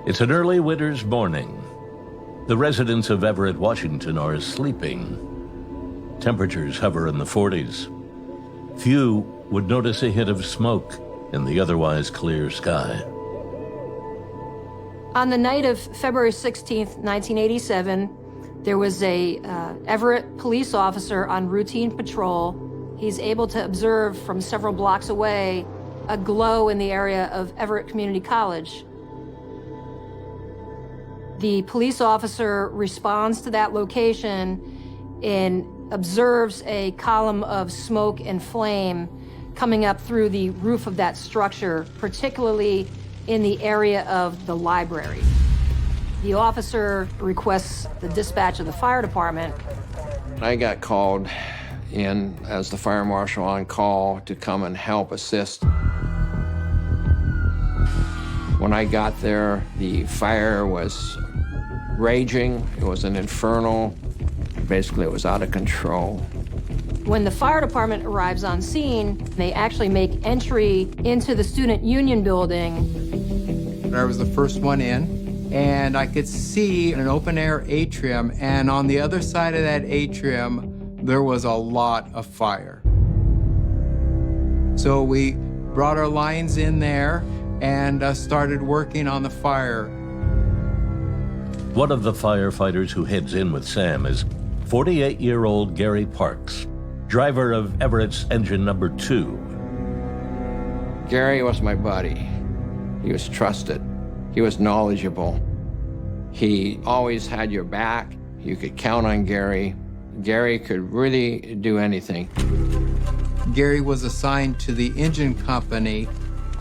It's an early winter's morning. The residents of Everett, Washington are sleeping. Temperatures hover in the 40s. Few would notice a hint of smoke in the otherwise clear sky. On the night of February 16th, 1987, there was a Everett police officer on routine patrol. He's able to observe from several blocks away a glow in the area of Everett Community College. The police officer responds to that location and observes a column of smoke and flame coming up through the roof of that structure, particularly in the area of the library. The officer requests the dispatch of the fire department. I got called in as the fire marshal on call to come and help assist. When I got there, the fire was raging. It was an inferno. Basically, it was out of control. When the fire department arrives on scene, they actually make entry into the student union building. I was the first one in, and I could see an open-air atrium, and on the other side of that atrium, there was a lot of fire. So we brought our lines in there and started working on the fire. One of the firefighters who heads in with Sam is 48-year-old Gary Parks, driver of Everett's engine number 2. Gary was my buddy. He was trusted. He was knowledgeable. He always had your back. You could count on Gary. Gary could really do anything. Gary was assigned to the engine company.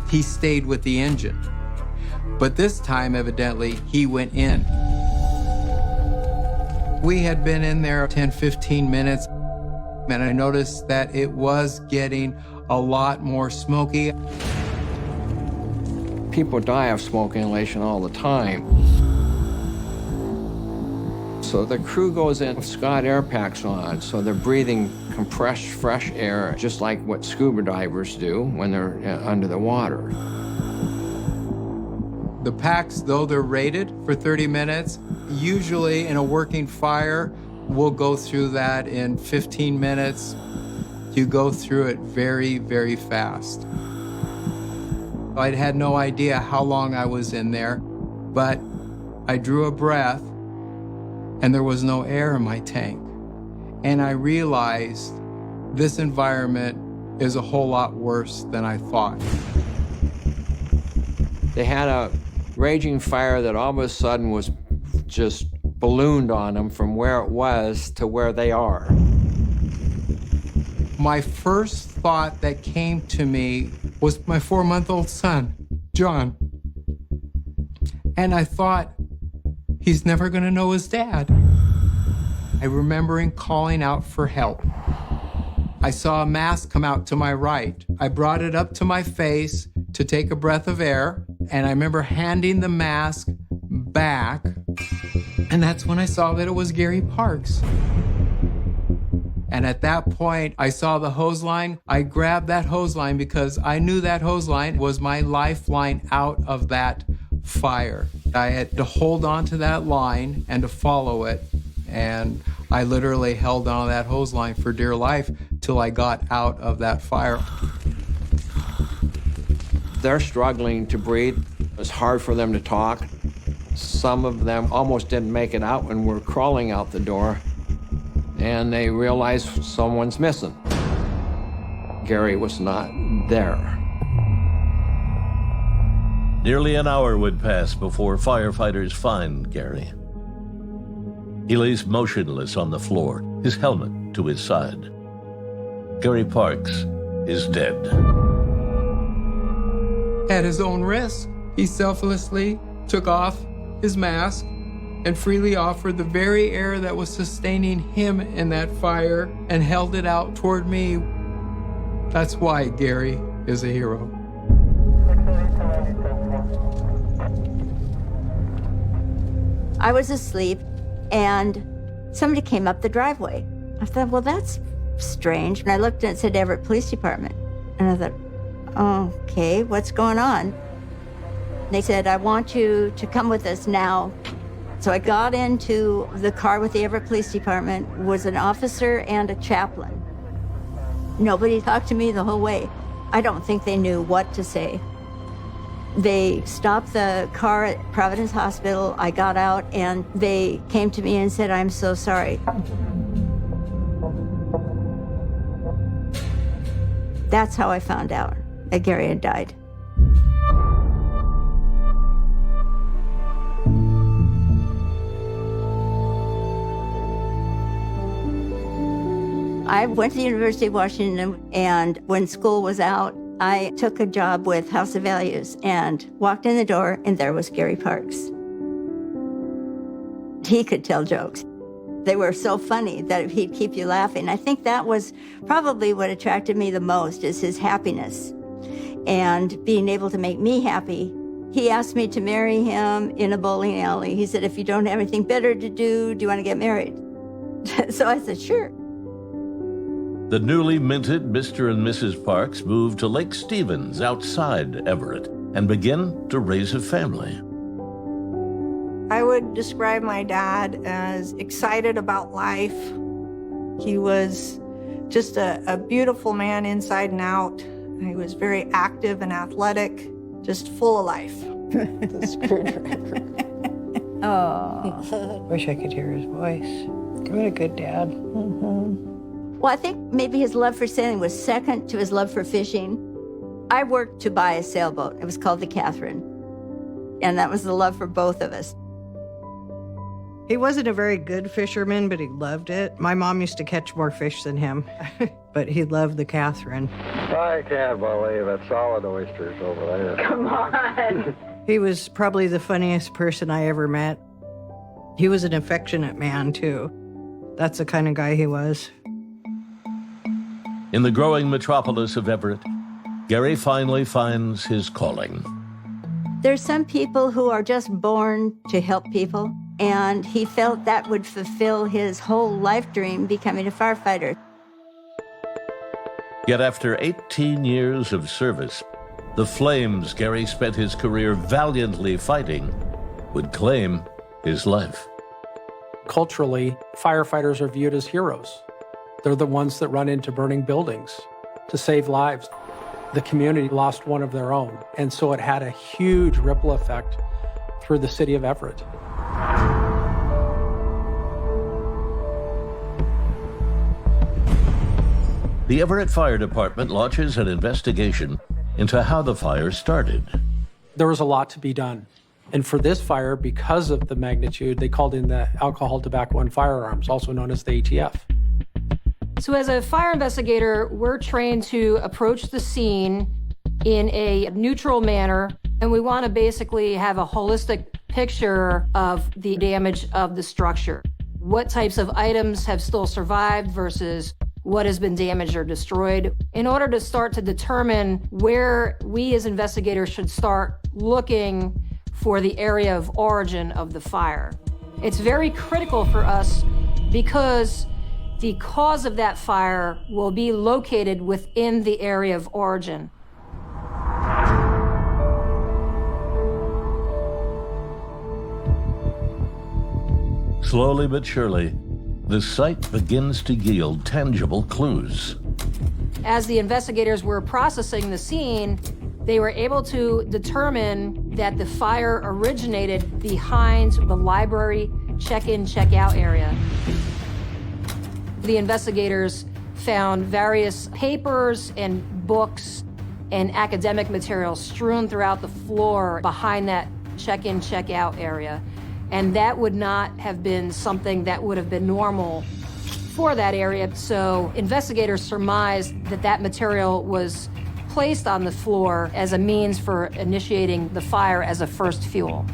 He stayed with the engine. But this time, evidently, he went in. We had been in there 10, 15 minutes, and I noticed that it was getting a lot more smoky. People die of smoke inhalation all the time. So the crew goes in with Scott air packs on, so they're breathing compressed fresh air, just like what scuba divers do when they're under the water. The packs, though they're rated for 30 minutes, usually in a working fire, we'll go through that in 15 minutes. You go through it very, very fast. I had no idea how long I was in there, but I drew a breath and there was no air in my tank. And I realized this environment is a whole lot worse than I thought. They had a raging fire that all of a sudden was just ballooned on them from where it was to where they are. My first thought that came to me was my 4-month-old son, John. And I thought, he's never gonna know his dad. I remember him calling out for help. I saw a mask come out to my right. I brought it up to my face to take a breath of air, and I remember handing the mask back, and that's when I saw that it was Gary Parks. And at that point, I saw the hose line. I grabbed that hose line because I knew that hose line was my lifeline out of that fire. I had to hold on to that line and to follow it, and I literally held on to that hose line for dear life till I got out of that fire. They're struggling to breathe. It's hard for them to talk. Some of them almost didn't make it out when we're crawling out the door, and they realize someone's missing. Gary was not there. Nearly an hour would pass before firefighters find Gary. He lays motionless on the floor, his helmet to his side. Gary Parks is dead. At his own risk, he selflessly took off his mask and freely offered the very air that was sustaining him in that fire and held it out toward me. That's why Gary is a hero. I was asleep and somebody came up the driveway. I thought, well, that's strange. And I looked and it said Everett Police Department. And I thought, okay, what's going on? They said, I want you to come with us now. So I got into the car with the Everett Police Department, was an officer and a chaplain. Nobody talked to me the whole way. I don't think they knew what to say. They stopped the car at Providence Hospital. I got out and they came to me and said, I'm so sorry. That's how I found out that Gary had died. I went to the University of Washington, and when school was out, I took a job with House of Values and walked in the door, and there was Gary Parks. He could tell jokes. They were so funny that he'd keep you laughing. I think that was probably what attracted me the most, is his happiness and being able to make me happy. He asked me to marry him in a bowling alley. He said, if you don't have anything better to do you want to get married? So I said, sure. The newly minted Mr. and Mrs. Parks moved to Lake Stevens outside Everett and begin to raise a family. I would describe my dad as excited about life. He was just a beautiful man inside and out. He was very active and athletic, just full of life. Oh. Wish I could hear his voice. What a good dad. Well, I think maybe his love for sailing was second to his love for fishing. I worked to buy a sailboat. It was called the Catherine. And that was the love for both of us. He wasn't a very good fisherman, but he loved it. My mom used to catch more fish than him, but he loved the Catherine. I can't believe it. Solid oysters over there. Come on. He was probably the funniest person I ever met. He was an affectionate man, too. That's the kind of guy he was. In the growing metropolis of Everett, Gary finally finds his calling. There's some people who are just born to help people, and he felt that would fulfill his whole life dream, becoming a firefighter. Yet after 18 years of service, the flames Gary spent his career valiantly fighting would claim his life. Culturally, firefighters are viewed as heroes. They're the ones that run into burning buildings to save lives. The community lost one of their own, and so it had a huge ripple effect through the city of Everett. The Everett Fire Department launches an investigation into how the fire started. There was a lot to be done. And for this fire, because of the magnitude, they called in the Alcohol, Tobacco, and Firearms, also known as the ATF. So as a fire investigator, we're trained to approach the scene in a neutral manner, and we want to basically have a holistic picture of the damage of the structure. What types of items have still survived versus what has been damaged or destroyed, in order to start to determine where we as investigators should start looking for the area of origin of the fire. It's very critical for us because the cause of that fire will be located within the area of origin. Slowly but surely, the site begins to yield tangible clues. As the investigators were processing the scene, they were able to determine that the fire originated behind the library check-in, check-out area. The investigators found various papers and books and academic materials strewn throughout the floor behind that check-in, check-out area. And that would not have been something that would have been normal for that area. So investigators surmised that that material was placed on the floor as a means for initiating the fire as a first fuel.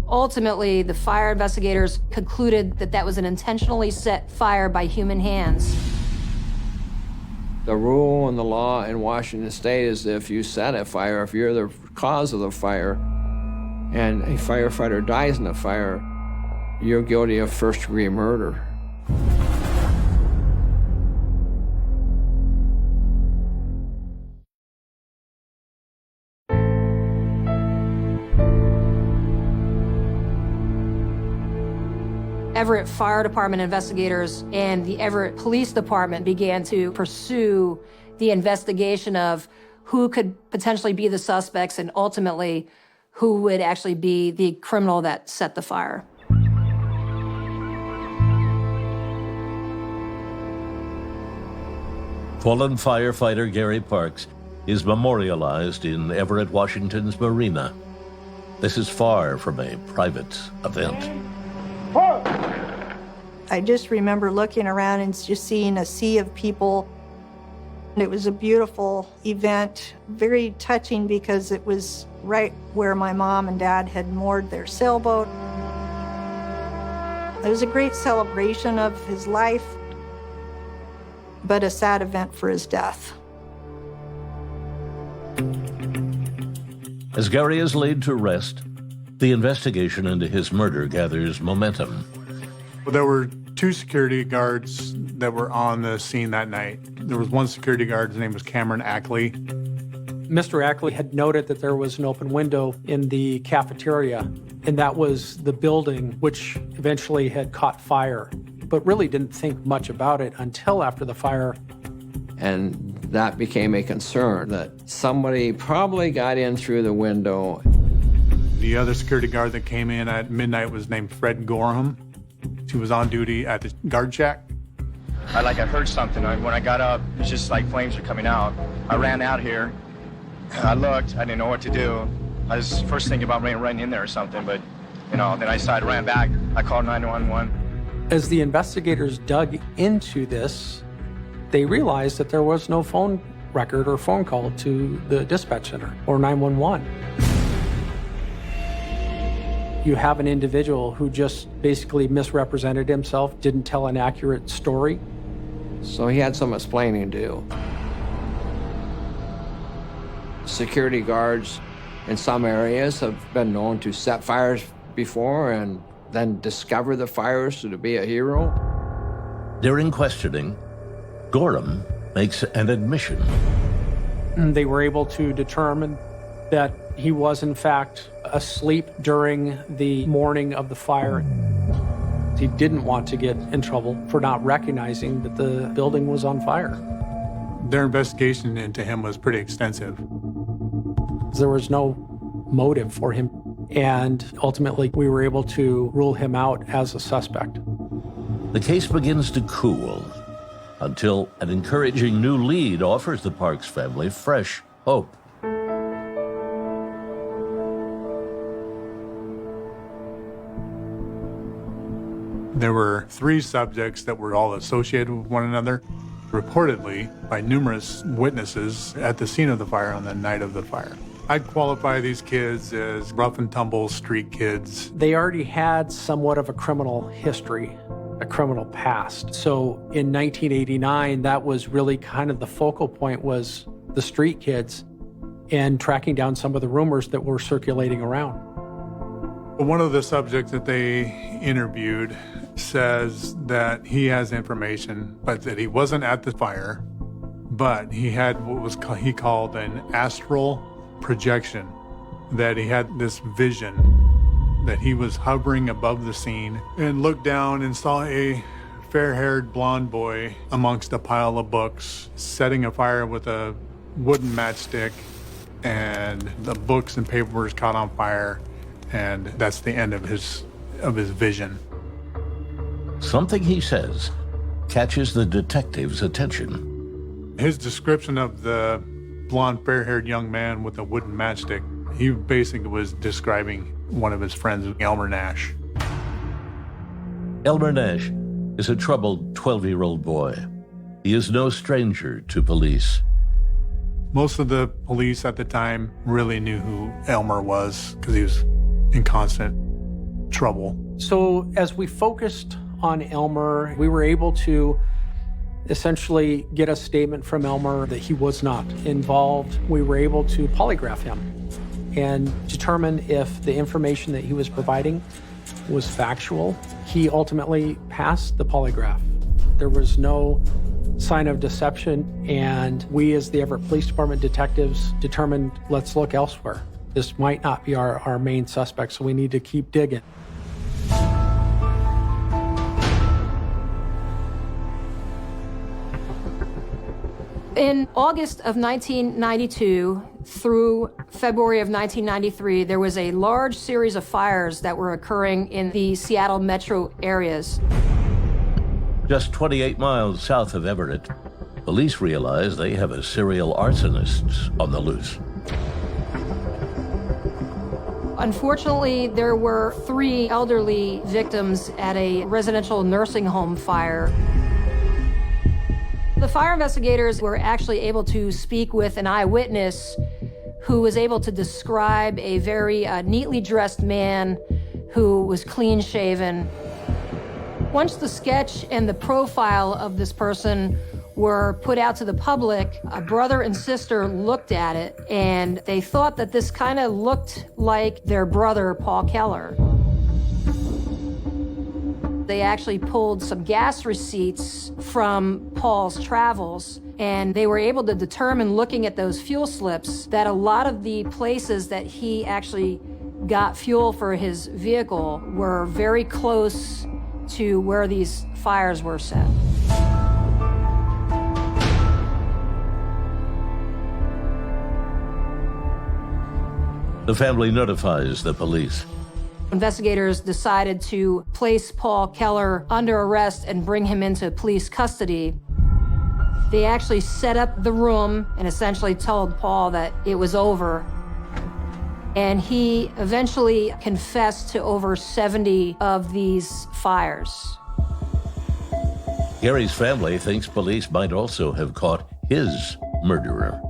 Ultimately, the fire investigators concluded that that was an intentionally set fire by human hands. The rule and the law in Washington State is if you set a fire, if you're the cause of the fire, and a firefighter dies in a fire, you're guilty of first-degree murder. Everett Fire Department investigators and the Everett Police Department began to pursue the investigation of who could potentially be the suspects and ultimately who would actually be the criminal that set the fire. Fallen firefighter Gary Parks is memorialized in Everett, Washington's marina. This is far from a private event. I just remember looking around and just seeing a sea of people. It was a beautiful event, very touching because it was right where my mom and dad had moored their sailboat. It was a great celebration of his life, but a sad event for his death. As Gary is laid to rest, the investigation into his murder gathers momentum. There were 2 security guards that were on the scene that night. There was one security guard, his name was Cameron Ackley. Mr. Ackley had noted that there was an open window in the cafeteria, and that was the building which eventually had caught fire, but really didn't think much about it until after the fire. And that became a concern that somebody probably got in through the window. The other security guard that came in at midnight was named Fred Gorham. He was on duty at the guard shack. I heard something. When I got up, it was just like flames were coming out. I ran out here. I looked. I didn't know what to do. I was first thinking about running in there or something, but, then I decided, ran back. I called 911. As the investigators dug into this, they realized that there was no phone record or phone call to the dispatch center or 911. You have an individual who just basically misrepresented himself, didn't tell an accurate story. So he had some explaining to do. Security guards in some areas have been known to set fires before and then discover the fires to be a hero. During questioning, Gorham makes an admission. They were able to determine that he was, in fact, asleep during the morning of the fire. He didn't want to get in trouble for not recognizing that the building was on fire. Their investigation into him was pretty extensive. There was no motive for him, and ultimately we were able to rule him out as a suspect. The case begins to cool until an encouraging new lead offers the Parks family fresh hope. There were 3 subjects that were all associated with one another, reportedly by numerous witnesses at the scene of the fire on the night of the fire. I'd qualify these kids as rough and tumble street kids. They already had somewhat of a criminal history, a criminal past. So in 1989, that was really kind of the focal point, was the street kids and tracking down some of the rumors that were circulating around. One of the subjects that they interviewed says that he has information, but that he wasn't at the fire, but he had what he called an astral projection, that he had this vision that he was hovering above the scene and looked down and saw a fair-haired blonde boy amongst a pile of books setting a fire with a wooden matchstick, and the books and papers caught on fire, and that's the end of his vision. Something he says catches the detective's attention. His description of the blonde, fair-haired young man with a wooden matchstick, he basically was describing one of his friends, Elmer Nash. Elmer Nash is a troubled 12-year-old boy. He is no stranger to police. Most of the police at the time really knew who Elmer was because he was in constant trouble. So as we focused on Elmer, we were able to essentially get a statement from Elmer that he was not involved. We were able to polygraph him and determine if the information that he was providing was factual. He ultimately passed the polygraph. There was no sign of deception, and we as the Everett Police Department detectives determined, let's look elsewhere. This might not be our main suspect, so we need to keep digging. In August of 1992 through February of 1993, there was a large series of fires that were occurring in the Seattle metro areas. Just 28 miles south of Everett, police realize they have a serial arsonist on the loose. Unfortunately, there were 3 elderly victims at a residential nursing home fire. The fire investigators were actually able to speak with an eyewitness who was able to describe a very neatly dressed man who was clean-shaven. Once the sketch and the profile of this person were put out to the public, a brother and sister looked at it, and they thought that this kind of looked like their brother, Paul Keller. They actually pulled some gas receipts from Paul's travels, and they were able to determine, looking at those fuel slips, that a lot of the places that he actually got fuel for his vehicle were very close to where these fires were set. The family notifies the police. Investigators decided to place Paul Keller under arrest and bring him into police custody. They actually set up the room and essentially told Paul that it was over. And he eventually confessed to over 70 of these fires. Gary's family thinks police might also have caught his murderer.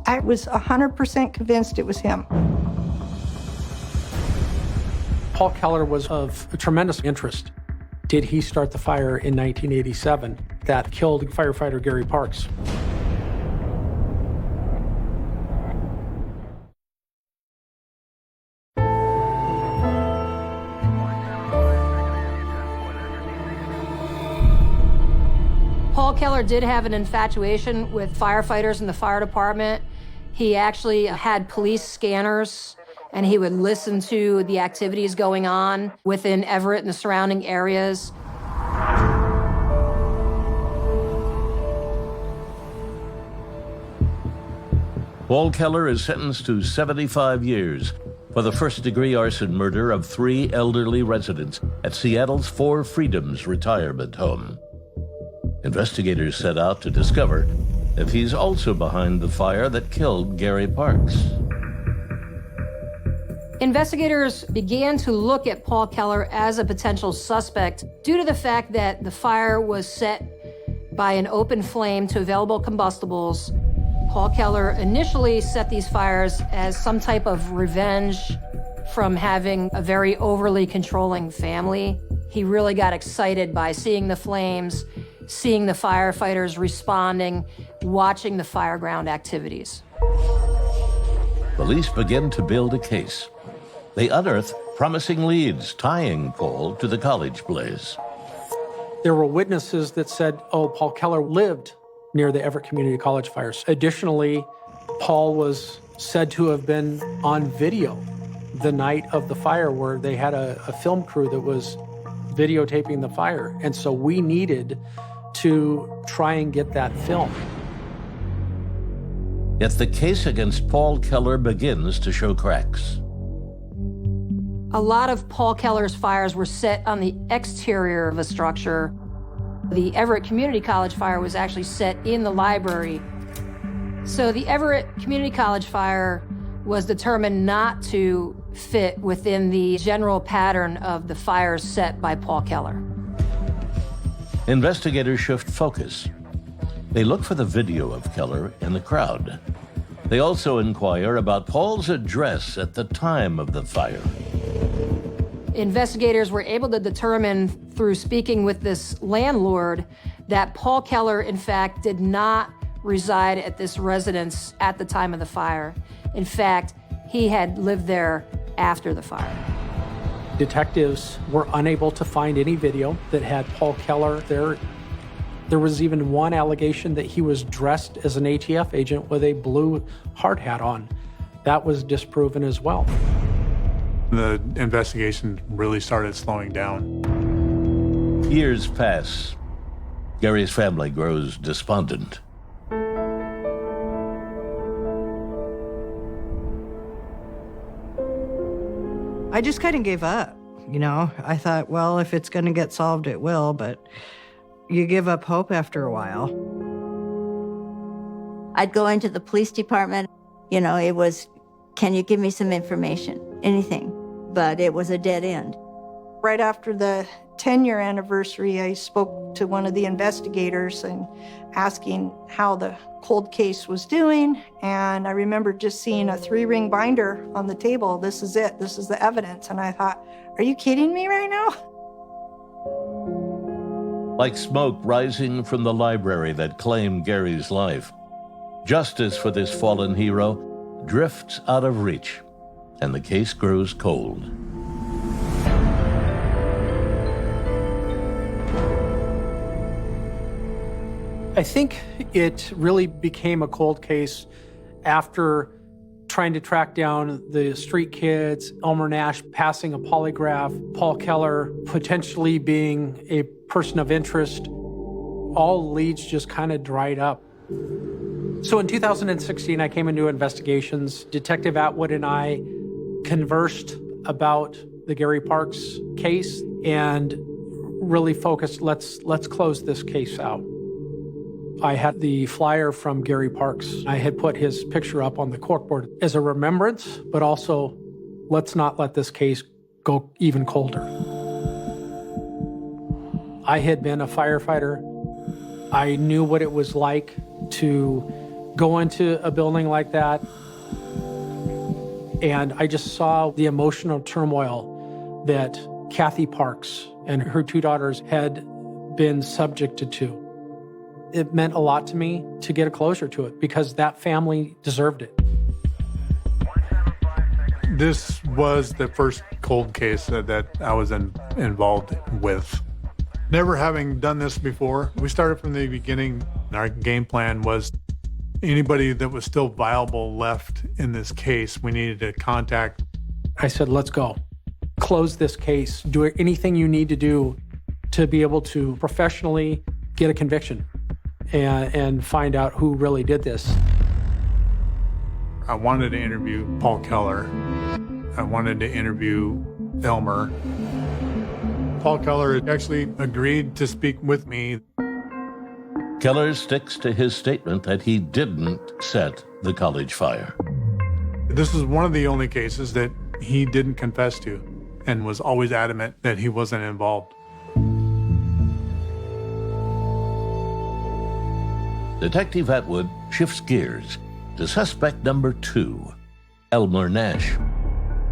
I was 100% convinced it was him. Paul Keller was of tremendous interest. Did he start the fire in 1987 that killed firefighter Gary Parks? Paul Keller did have an infatuation with firefighters in the fire department. He actually had police scanners, and he would listen to the activities going on within Everett and the surrounding areas. Paul Keller is sentenced to 75 years for the first-degree arson murder of 3 elderly residents at Seattle's Four Freedoms retirement home. Investigators set out to discover if he's also behind the fire that killed Gary Parks. Investigators began to look at Paul Keller as a potential suspect due to the fact that the fire was set by an open flame to available combustibles. Paul Keller initially set these fires as some type of revenge from having a very overly controlling family. He really got excited by seeing the flames, seeing the firefighters responding, watching the fireground activities. Police begin to build a case. They unearth promising leads tying Paul to the college blaze. There were witnesses that said, oh, Paul Keller lived near the Everett Community College fires. Additionally, Paul was said to have been on video the night of the fire, where they had a film crew that was videotaping the fire. And so we needed to try and get that film. Yet the case against Paul Keller begins to show cracks. A lot of Paul Keller's fires were set on the exterior of a structure. The Everett Community College fire was actually set in the library. So the Everett Community College fire was determined not to fit within the general pattern of the fires set by Paul Keller. Investigators shift focus. They look for the video of Keller in the crowd. They also inquire about Paul's address at the time of the fire. Investigators were able to determine through speaking with this landlord that Paul Keller, in fact, did not reside at this residence at the time of the fire. In fact, he had lived there after the fire. Detectives were unable to find any video that had Paul Keller there. There was even one allegation that he was dressed as an ATF agent with a blue hard hat on. That was disproven as well. The investigation really started slowing down. Years pass. Gary's family grows despondent. I just kind of gave up, you know. I thought, well, if it's going to get solved, it will, but you give up hope after a while. I'd go into the police department. You know, it was, can you give me some information? Anything. But it was a dead end. Right after the 10-year anniversary, I spoke to one of the investigators and asking how the cold case was doing. And I remember just seeing a 3-ring binder on the table. This is it. This is the evidence. And I thought, are you kidding me right now? Like smoke rising from the library that claimed Gary's life, justice for this fallen hero drifts out of reach, and the case grows cold. I think it really became a cold case after trying to track down the street kids, Elmer Nash passing a polygraph, Paul Keller potentially being a person of interest. All leads just kind of dried up. So in 2016, I came into investigations. Detective Atwood and I conversed about the Gary Parks case and really focused, let's close this case out. I had the flyer from Gary Parks. I had put his picture up on the corkboard as a remembrance, but also let's not let this case go even colder. I had been a firefighter. I knew what it was like to go into a building like that. And I just saw the emotional turmoil that Kathy Parks and her 2 daughters had been subjected to. It meant a lot to me to get a closure to it because that family deserved it. This was the first cold case that I was involved with. Never having done this before, we started from the beginning. Our game plan was anybody that was still viable left in this case, we needed to contact. I said, let's go. Close this case. Do anything you need to do to be able to professionally get a conviction and find out who really did this. I wanted to interview Paul Keller. I wanted to interview Elmer. Paul Keller actually agreed to speak with me. Keller sticks to his statement that he didn't set the college fire. This is one of the only cases that he didn't confess to and was always adamant that he wasn't involved. Detective Atwood shifts gears to suspect number 2, Elmer Nash.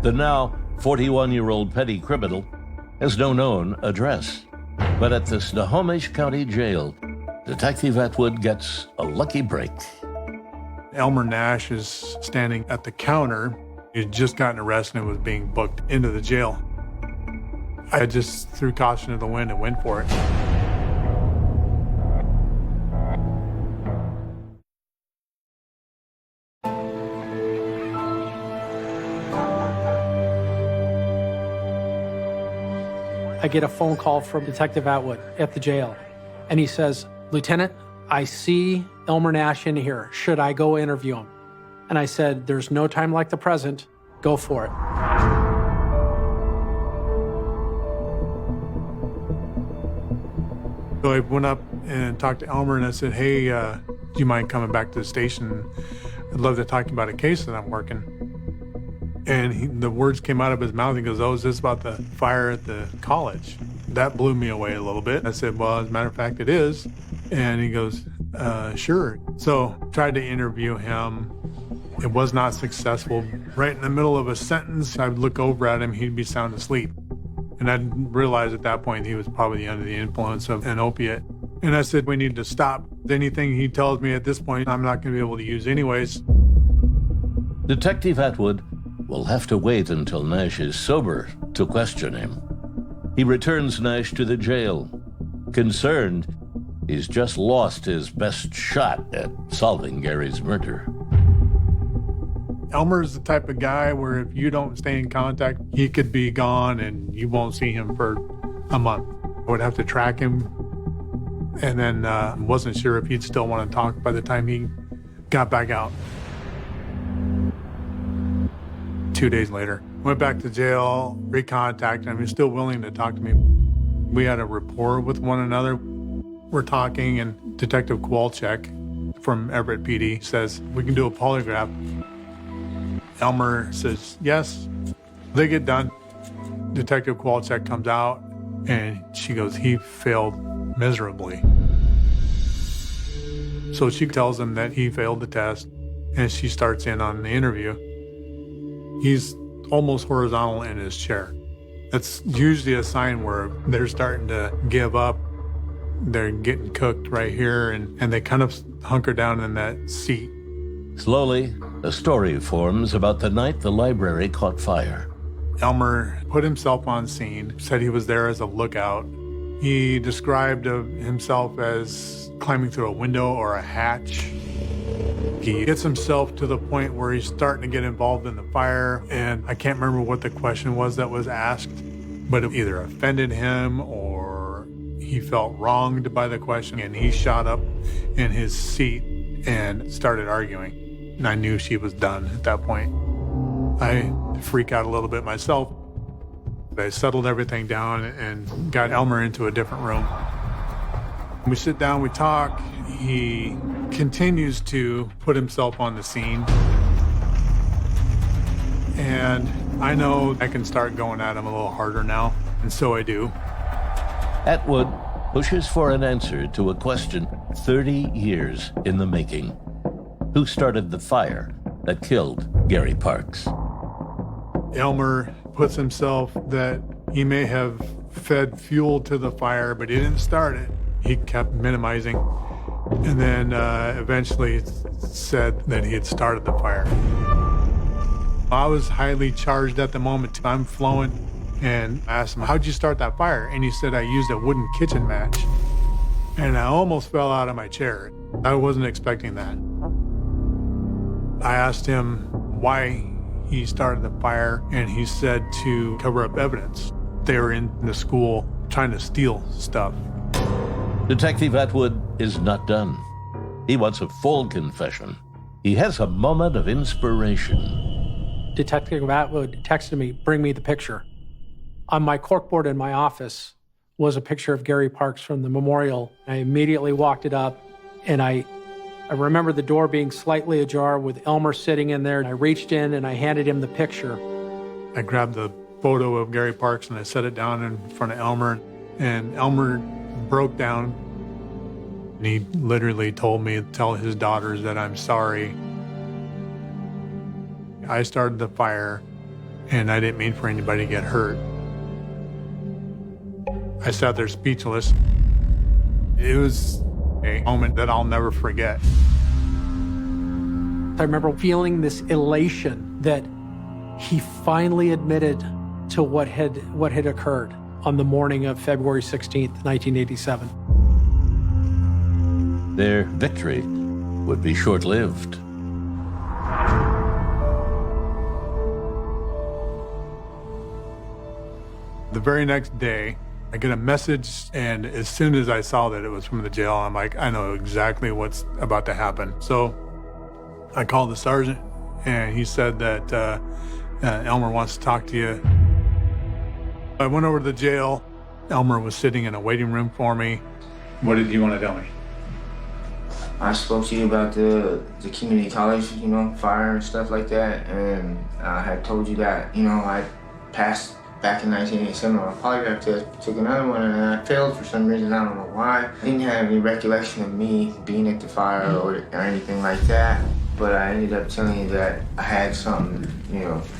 The now 41-year-old petty criminal has no known address. But at the Snohomish County Jail, Detective Atwood gets a lucky break. Elmer Nash is standing at the counter. He had just gotten arrested and was being booked into the jail. I just threw caution to the wind and went for it. I get a phone call from Detective Atwood at the jail, and he says, Lieutenant, I see Elmer Nash in here. Should I go interview him? And I said, there's no time like the present. Go for it. So I went up and talked to Elmer and I said, hey, do you mind coming back to the station? I'd love to talk to you about a case that I'm working. And the words came out of his mouth. He goes, oh, is this about the fire at the college? That blew me away a little bit. I said, well, as a matter of fact, it is. And he goes, sure. So tried to interview him. It was not successful. Right in the middle of a sentence, I would look over at him, he'd be sound asleep. And I realized at that point he was probably under the influence of an opiate. And I said, we need to stop. Anything he tells me at this point, I'm not going to be able to use anyways. Detective Atwood will have to wait until Nash is sober to question him. He returns Nash to the jail. Concerned, he's just lost his best shot at solving Gary's murder. Elmer's the type of guy where if you don't stay in contact, he could be gone and you won't see him for a month. I would have to track him, and then wasn't sure if he'd still want to talk by the time he got back out. 2 days later, Went back to jail, recontacted him. He's still willing to talk to me. We had a rapport with one another. We're talking, and Detective Kowalczyk from Everett PD says, we can do a polygraph. Elmer says, yes. They get done. Detective Kowalczyk comes out, and she goes, he failed miserably. So she tells him that he failed the test, and she starts in on the interview. He's almost horizontal in his chair. That's usually a sign where they're starting to give up. They're getting cooked right here, and they kind of hunker down in that seat. Slowly, a story forms about the night the library caught fire. Elmer put himself on scene, said he was there as a lookout. He described himself as climbing through a window or a hatch. He gets himself to the point where he's starting to get involved in the fire, and I can't remember what the question was that was asked, but it either offended him or he felt wronged by the question, and he shot up in his seat and started arguing. And I knew she was done at that point. I freak out a little bit myself. I settled everything down and got Elmer into a different room. We sit down, we talk. He continues to put himself on the scene. And I know I can start going at him a little harder now, and so I do. Atwood pushes for an answer to a question 30 years in the making. Who started the fire that killed Gary Parks? Elmer puts himself that he may have fed fuel to the fire, but he didn't start it. He kept minimizing, and then eventually said that he had started the fire. I was highly charged at the moment. I'm flowing, and I asked him, how'd you start that fire? And he said, I used a wooden kitchen match. And I almost fell out of my chair. I wasn't expecting that. I asked him why he started the fire, and he said to cover up evidence. They were in the school trying to steal stuff. Detective Atwood is not done. He wants a full confession. He has a moment of inspiration. Detective Atwood texted me, bring me the picture. On my corkboard in my office was a picture of Gary Parks from the memorial. I immediately walked it up, and I remember the door being slightly ajar with Elmer sitting in there. I reached in and I handed him the picture. I grabbed the photo of Gary Parks and I set it down in front of Elmer, and Elmer broke down. And he literally told me to tell his daughters that I'm sorry. I started the fire, and I didn't mean for anybody to get hurt. I sat there speechless. It was a moment that I'll never forget. I remember feeling this elation that he finally admitted to what had occurred on the morning of February 16th, 1987. Their victory would be short-lived. The very next day, I get a message, and as soon as I saw that it was from the jail, I'm like, I know exactly what's about to happen. So I called the sergeant, and he said that Elmer wants to talk to you. I went over to the jail. Elmer was sitting in a waiting room for me. What did you want to tell me? I spoke to you about the community college, fire and stuff like that, and I had told you that, I passed back in 1987 on a polygraph test, took another one, and I failed for some reason. I don't know why. I didn't have any recollection of me being at the fire or anything like that, but I ended up telling you that I had something,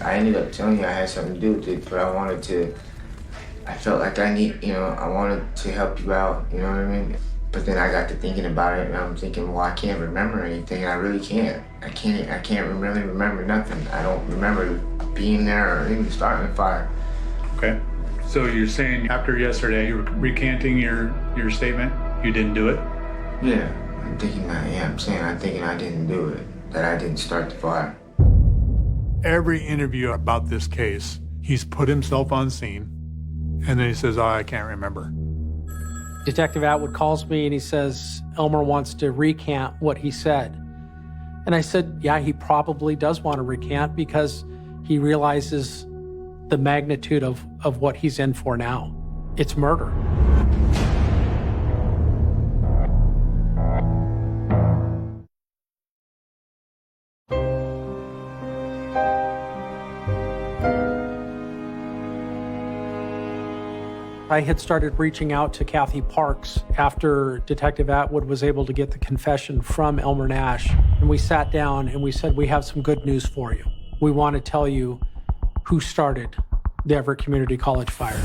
I ended up telling you I had something to do with it, but I felt like I wanted to help you out, you know what I mean? But then I got to thinking about it, and I'm thinking, well, I can't remember anything. I really can't. I can't really remember nothing. I don't remember being there or even starting the fire. Okay. So you're saying after yesterday, you were recanting your statement? You didn't do it? Yeah, I'm thinking I didn't do it, that I didn't start the fire. Every interview about this case, he's put himself on scene, and then he says, oh, I can't remember. Detective Atwood calls me and he says, Elmer wants to recant what he said. And I said, yeah, he probably does want to recant because he realizes the magnitude of what he's in for now. It's murder. I had started reaching out to Kathy Parks after Detective Atwood was able to get the confession from Elmer Nash. And we sat down and we said, we have some good news for you. We want to tell you who started the Everett Community College fire.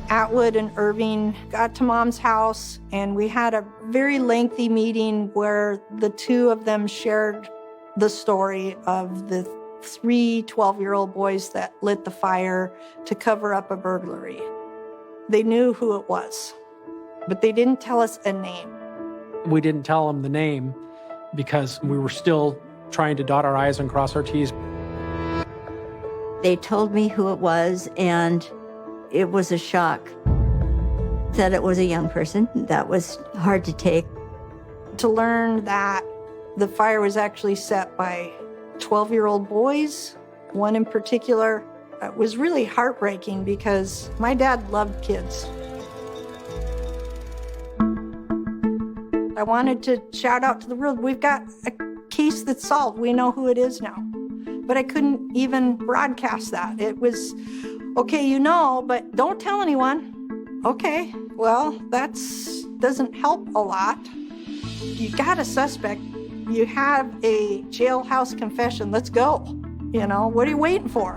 Atwood and Irving got to Mom's house, and we had a very lengthy meeting where the two of them shared the story of the 3 12-year-old boys that lit the fire to cover up a burglary. They knew who it was, but they didn't tell us a name. We didn't tell them the name because we were still trying to dot our I's and cross our T's. They told me who it was, and it was a shock. Said it was a young person. That was hard to take. To learn that the fire was actually set by 12-year-old boys, one in particular, was really heartbreaking because my dad loved kids. I wanted to shout out to the world, we've got a case that's solved. We know who it is now. But I couldn't even broadcast that. It was, okay, you know, but don't tell anyone. Okay, well, that doesn't help a lot. You got a suspect. You have a jailhouse confession. Let's go. You know, what are you waiting for?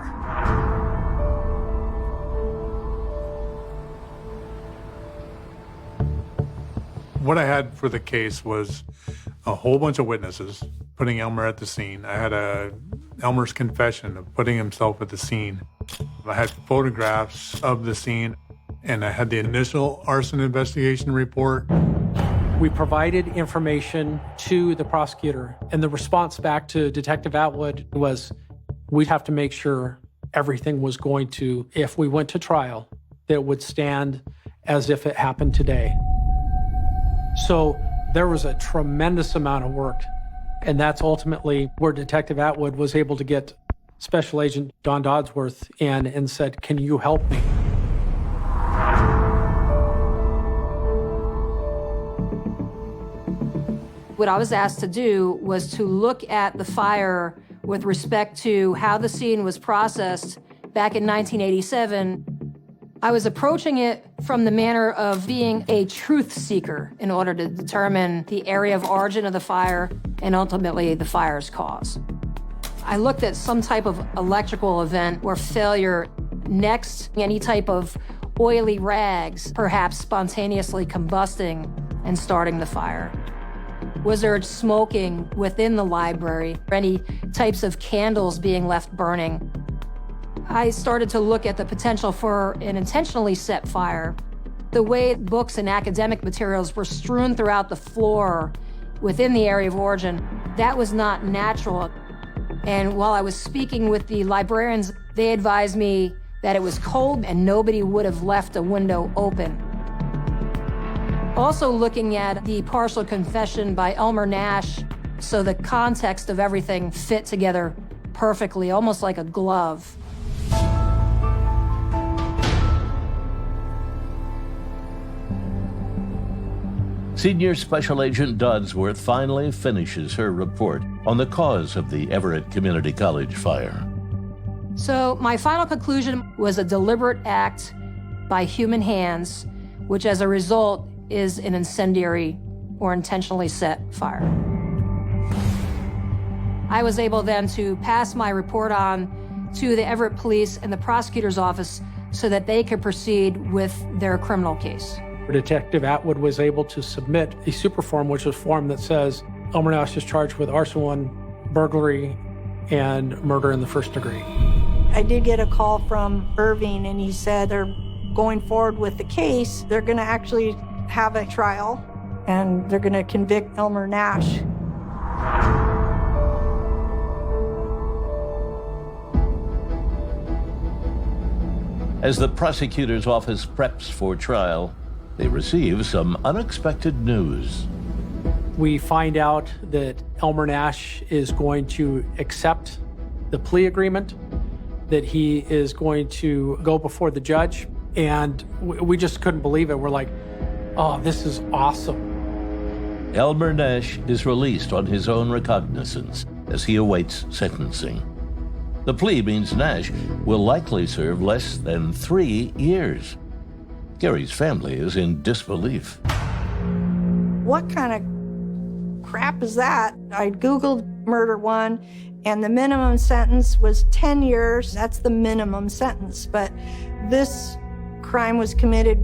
What I had for the case was a whole bunch of witnesses putting Elmer at the scene. I had Elmer's confession of putting himself at the scene. I had photographs of the scene, and I had the initial arson investigation report. We provided information to the prosecutor, and the response back to Detective Atwood was, we'd have to make sure everything was going to, if we went to trial, that it would stand as if it happened today. So there was a tremendous amount of work, and that's ultimately where Detective Atwood was able to get Special Agent Don Dodsworth in and said, can you help me? What I was asked to do was to look at the fire with respect to how the scene was processed back in 1987. I was approaching it from the manner of being a truth seeker in order to determine the area of origin of the fire and ultimately the fire's cause. I looked at some type of electrical event or failure next, any type of oily rags, perhaps spontaneously combusting and starting the fire. Was there smoking within the library? Any types of candles being left burning? I started to look at the potential for an intentionally set fire. The way books and academic materials were strewn throughout the floor within the area of origin, that was not natural. And while I was speaking with the librarians, they advised me that it was cold and nobody would have left a window open. Also looking at the partial confession by Elmer Nash, so the context of everything fit together perfectly, almost like a glove. Senior Special Agent Dodsworth finally finishes her report on the cause of the Everett Community College fire. So my final conclusion was a deliberate act by human hands, which as a result is an incendiary or intentionally set fire. I was able then to pass my report on to the Everett Police and the prosecutor's office so that they could proceed with their criminal case. Detective Atwood was able to submit a super form, which is a form that says Elmer Nash is charged with arson, burglary, and murder in the first degree. I did get a call from Irving, and he said they're going forward with the case. They're going to actually have a trial, and they're going to convict Elmer Nash. As the prosecutor's office preps for trial, they receive some unexpected news. We find out that Elmer Nash is going to accept the plea agreement, that he is going to go before the judge, and we just couldn't believe it. We're like, oh, this is awesome. Elmer Nash is released on his own recognizance as he awaits sentencing. The plea means Nash will likely serve less than 3 years. Gary's family is in disbelief. What kind of crap is that? I Googled murder one, and the minimum sentence was 10 years. That's the minimum sentence. But this crime was committed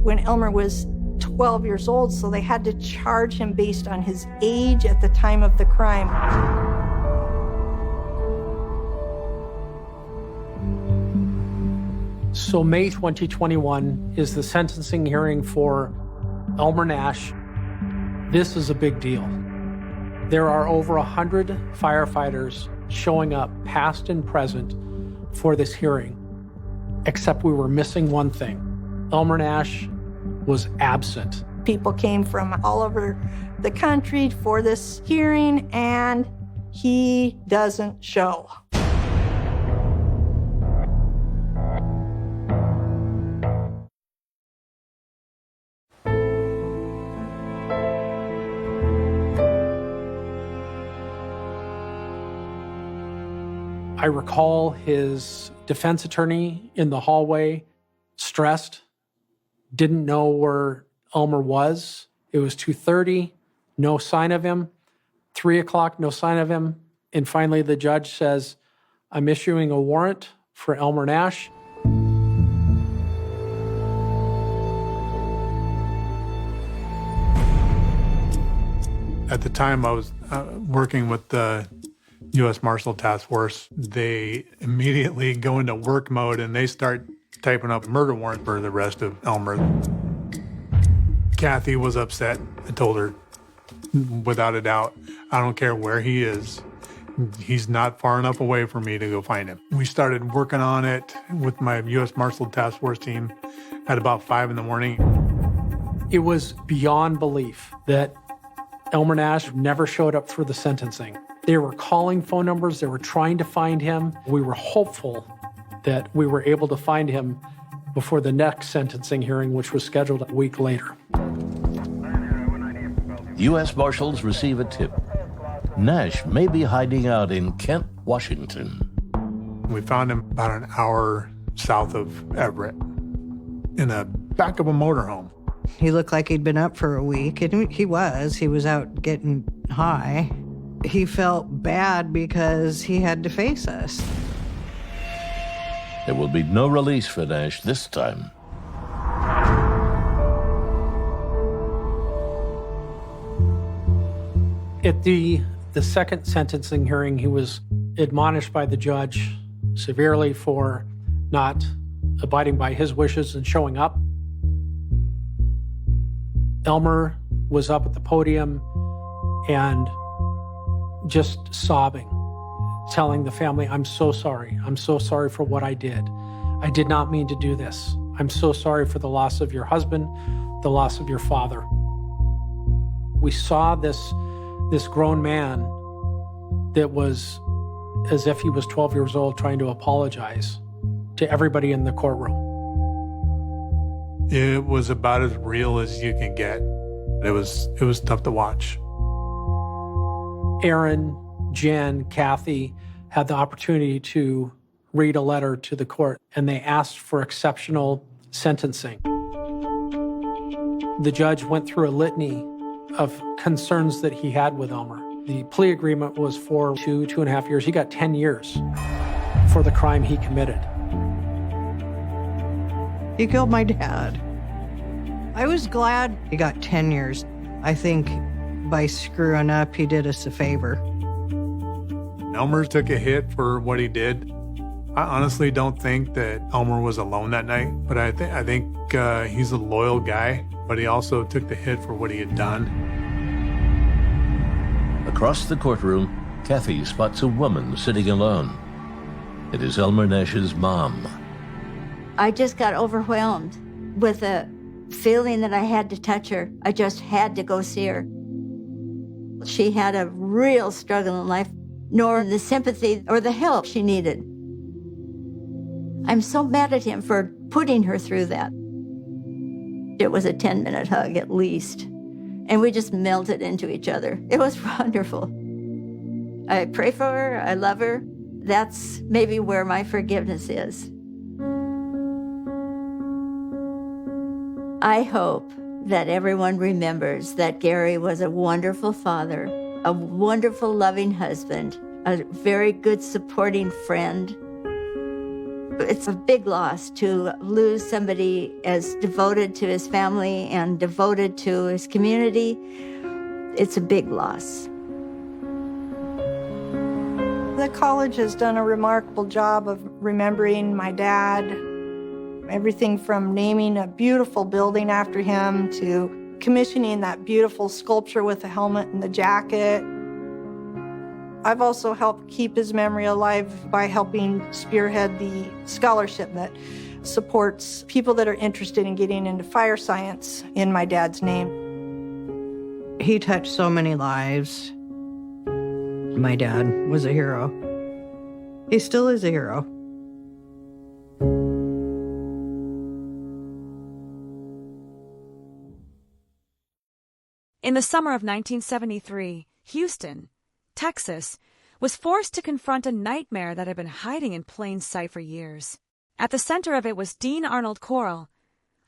when Elmer was 12 years old, so they had to charge him based on his age at the time of the crime. So May 2021 is the sentencing hearing for Elmer Nash. This is a big deal. There are over 100 firefighters showing up, past and present, for this hearing, except we were missing one thing. Elmer Nash was absent. People came from all over the country for this hearing, and he doesn't show. I recall his defense attorney in the hallway, stressed, didn't know where Elmer was. It was 2:30, no sign of him. 3 o'clock, no sign of him. And finally, the judge says, I'm issuing a warrant for Elmer Nash. At the time, I was working with the U.S. Marshal Task Force. They immediately go into work mode and they start typing up a murder warrant for the rest of Elmer. Kathy was upset. I told her, without a doubt, I don't care where he is. He's not far enough away for me to go find him. We started working on it with my U.S. Marshal Task Force team at about 5 in the morning. It was beyond belief that Elmer Nash never showed up for the sentencing. They were calling phone numbers. They were trying to find him. We were hopeful that we were able to find him before the next sentencing hearing, which was scheduled a week later. U.S. Marshals receive a tip. Nash may be hiding out in Kent, Washington. We found him about an hour south of Everett in the back of a motorhome. He looked like he'd been up for a week, and he was out getting high. He felt bad because he had to face us. There will be no release for Nash this time. At the second sentencing hearing, he was admonished by the judge severely for not abiding by his wishes and showing up. Elmer was up at the podium and just sobbing, telling the family, I'm so sorry. I'm so sorry for what I did. I did not mean to do this. I'm so sorry for the loss of your husband, the loss of your father. We saw this grown man that was as if he was 12 years old trying to apologize to everybody in the courtroom. It was about as real as you can get. It was tough to watch. Aaron, Jen, Kathy had the opportunity to read a letter to the court, and they asked for exceptional sentencing. The judge went through a litany of concerns that he had with Elmer. The plea agreement was for 2.5 years. He got 10 years for the crime he committed. He killed my dad. I was glad he got 10 years. I think by screwing up, he did us a favor. Elmer took a hit for what he did. I honestly don't think that Elmer was alone that night, but I think he's a loyal guy, but he also took the hit for what he had done. Across the courtroom, Kathy spots a woman sitting alone. It is Elmer Nash's mom. I just got overwhelmed with a feeling that I had to touch her. I just had to go see her. She had a real struggle in life, nor the sympathy or the help she needed. I'm so mad at him for putting her through that. It was a 10-minute hug at least, and we just melted into each other. It was wonderful. I pray for her, I love her. That's maybe where my forgiveness is. I hope that everyone remembers that Gary was a wonderful father, a wonderful loving husband, a very good supporting friend. It's a big loss to lose somebody as devoted to his family and devoted to his community. It's a big loss. The college has done a remarkable job of remembering my dad. Everything from naming a beautiful building after him to commissioning that beautiful sculpture with the helmet and the jacket. I've also helped keep his memory alive by helping spearhead the scholarship that supports people that are interested in getting into fire science in my dad's name. He touched so many lives. My dad was a hero. He still is a hero. In the summer of 1973, Houston, Texas, was forced to confront a nightmare that had been hiding in plain sight for years. At the center of it was Dean Arnold Corll,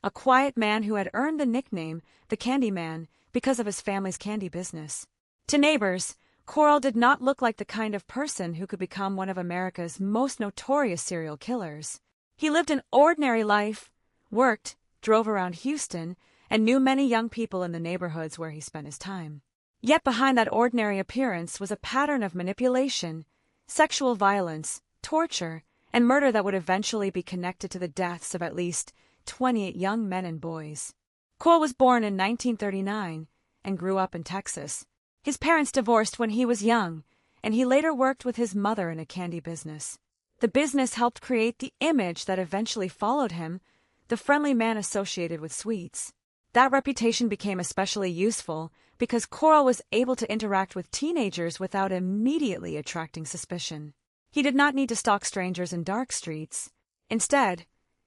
a quiet man who had earned the nickname the Candy Man because of his family's candy business. To neighbors, Corll did not look like the kind of person who could become one of America's most notorious serial killers. He lived an ordinary life, worked, drove around Houston, and knew many young people in the neighborhoods where he spent his time. Yet behind that ordinary appearance was a pattern of manipulation, sexual violence, torture, and murder that would eventually be connected to the deaths of at least 28 young men and boys. Corll was born in 1939 and grew up in Texas. His parents divorced when he was young, and he later worked with his mother in a candy business. The business helped create the image that eventually followed him, the friendly man associated with sweets. That reputation became especially useful because Corll was able to interact with teenagers without immediately attracting suspicion. He did not need to stalk strangers in dark streets. Instead,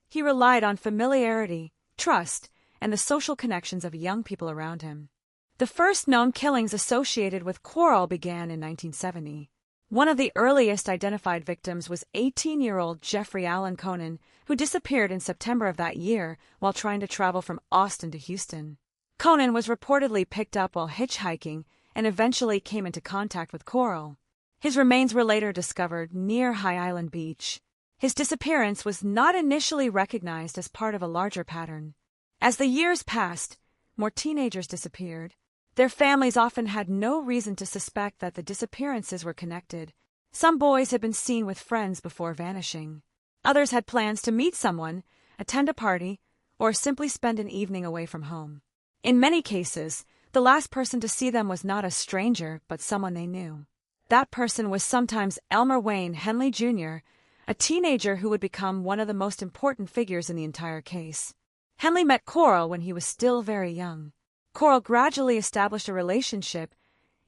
he relied on familiarity, trust, and the social connections of young people around him. The first known killings associated with Corll began in 1970. One of the earliest identified victims was 18-year-old Jeffrey Allen Conan, who disappeared in September of that year while trying to travel from Austin to Houston. Conan was reportedly picked up while hitchhiking and eventually came into contact with Corll. His remains were later discovered near High Island Beach. His disappearance was not initially recognized as part of a larger pattern. As the years passed, more teenagers disappeared. Their families often had no reason to suspect that the disappearances were connected. Some boys had been seen with friends before vanishing. Others had plans to meet someone, attend a party, or simply spend an evening away from home. In many cases, the last person to see them was not a stranger, but someone they knew. That person was sometimes Elmer Wayne Henley Jr., a teenager who would become one of the most important figures in the entire case. Henley met Corll when he was still very young. Corll gradually established a relationship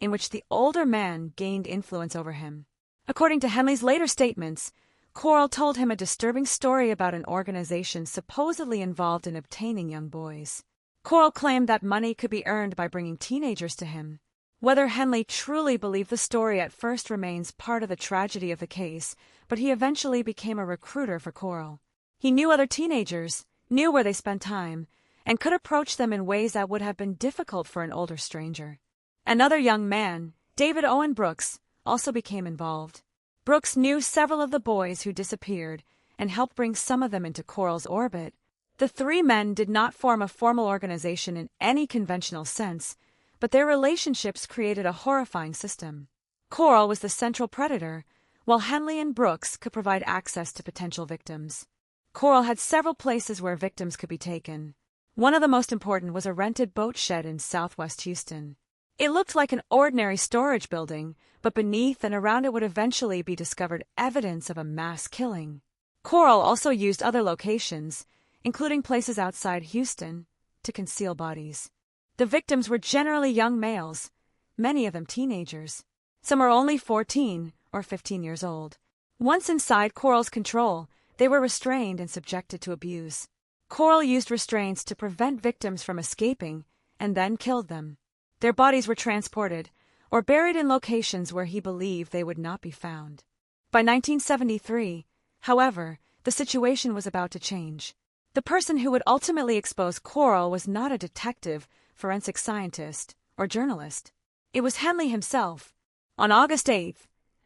in which the older man gained influence over him. According to Henley's later statements, Corll told him a disturbing story about an organization supposedly involved in obtaining young boys. Corll claimed that money could be earned by bringing teenagers to him. Whether Henley truly believed the story at first remains part of the tragedy of the case, but he eventually became a recruiter for Corll. He knew other teenagers, knew where they spent time, and could approach them in ways that would have been difficult for an older stranger. Another young man, David Owen Brooks, also became involved. Brooks knew several of the boys who disappeared and helped bring some of them into Corll's orbit. The three men did not form a formal organization in any conventional sense, but their relationships created a horrifying system. Corll was the central predator, while Henley and Brooks could provide access to potential victims. Corll had several places where victims could be taken. One of the most important was a rented boat shed in southwest Houston. It looked like an ordinary storage building, but beneath and around it would eventually be discovered evidence of a mass killing. Corll also used other locations, including places outside Houston, to conceal bodies. The victims were generally young males, many of them teenagers. Some are only 14 or 15 years old. Once inside Coral's control, they were restrained and subjected to abuse. Coral used restraints to prevent victims from escaping and then killed them. Their bodies were transported or buried in locations where he believed they would not be found. By 1973, however, the situation was about to change. The person who would ultimately expose Coral was not a detective, forensic scientist, or journalist. It was Henley himself. On August 8,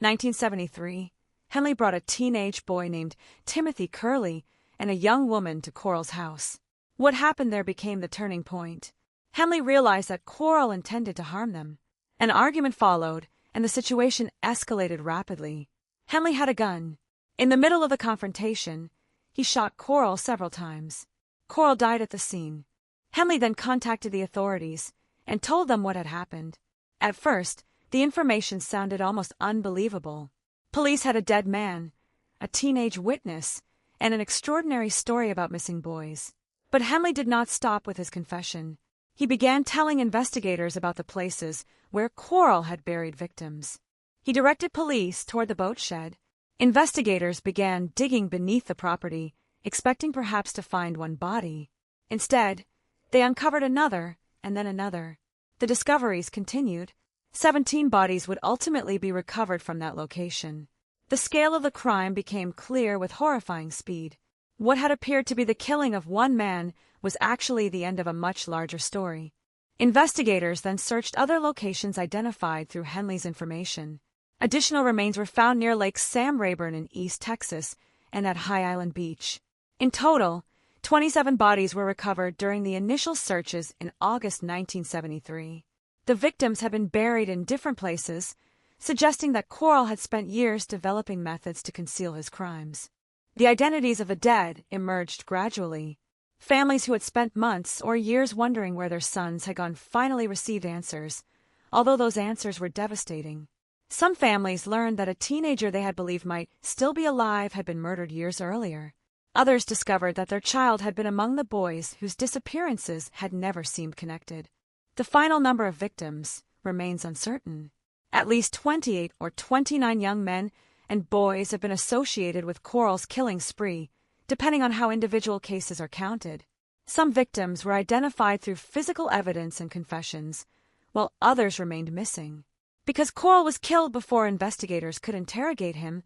1973, Henley brought a teenage boy named Timothy Curley and a young woman to Coral's house. What happened there became the turning point. Henley realized that Coral intended to harm them. An argument followed, and the situation escalated rapidly. Henley had a gun. In the middle of the confrontation, he shot Coral several times. Coral died at the scene. Henley then contacted the authorities and told them what had happened. At first, the information sounded almost unbelievable. Police had a dead man, a teenage witness, and an extraordinary story about missing boys. But Henley did not stop with his confession. He began telling investigators about the places where Coral had buried victims. He directed police toward the boat shed. Investigators began digging beneath the property, expecting perhaps to find one body. Instead, they uncovered another and then another. The discoveries continued. 17 bodies would ultimately be recovered from that location. The scale of the crime became clear with horrifying speed. What had appeared to be the killing of one man was actually the end of a much larger story. Investigators then searched other locations identified through Henley's information. Additional remains were found near Lake Sam Rayburn in East Texas and at High Island Beach. In total, 27 bodies were recovered during the initial searches in August 1973. The victims had been buried in different places, suggesting that Coral had spent years developing methods to conceal his crimes. The identities of the dead emerged gradually. Families who had spent months or years wondering where their sons had gone finally received answers, although those answers were devastating. Some families learned that a teenager they had believed might still be alive had been murdered years earlier. Others discovered that their child had been among the boys whose disappearances had never seemed connected. The final number of victims remains uncertain. At least 28 or 29 young men and boys have been associated with Coral's killing spree, depending on how individual cases are counted. Some victims were identified through physical evidence and confessions, while others remained missing. Because Coral was killed before investigators could interrogate him,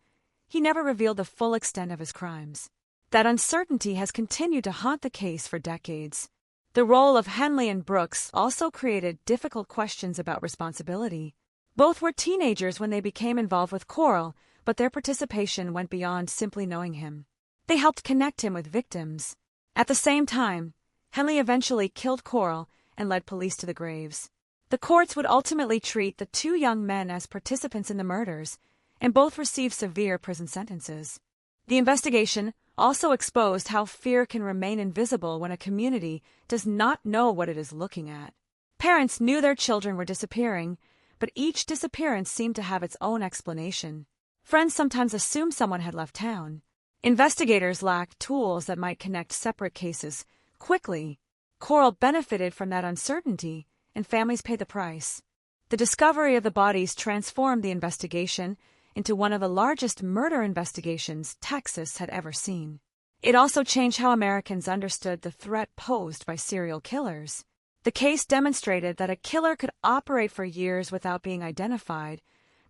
he never revealed the full extent of his crimes. That uncertainty has continued to haunt the case for decades. The role of Henley and Brooks also created difficult questions about responsibility. Both were teenagers when they became involved with Coral, but their participation went beyond simply knowing him. They helped connect him with victims. At the same time, Henley eventually killed Coral and led police to the graves. The courts would ultimately treat the two young men as participants in the murders, and both received severe prison sentences. The investigation also exposed how fear can remain invisible when a community does not know what it is looking at. Parents knew their children were disappearing, but each disappearance seemed to have its own explanation. Friends sometimes assumed someone had left town. Investigators lacked tools that might connect separate cases quickly. Coral benefited from that uncertainty, and families paid the price. The discovery of the bodies transformed the investigation into one of the largest murder investigations Texas had ever seen. It also changed how Americans understood the threat posed by serial killers. The case demonstrated that a killer could operate for years without being identified,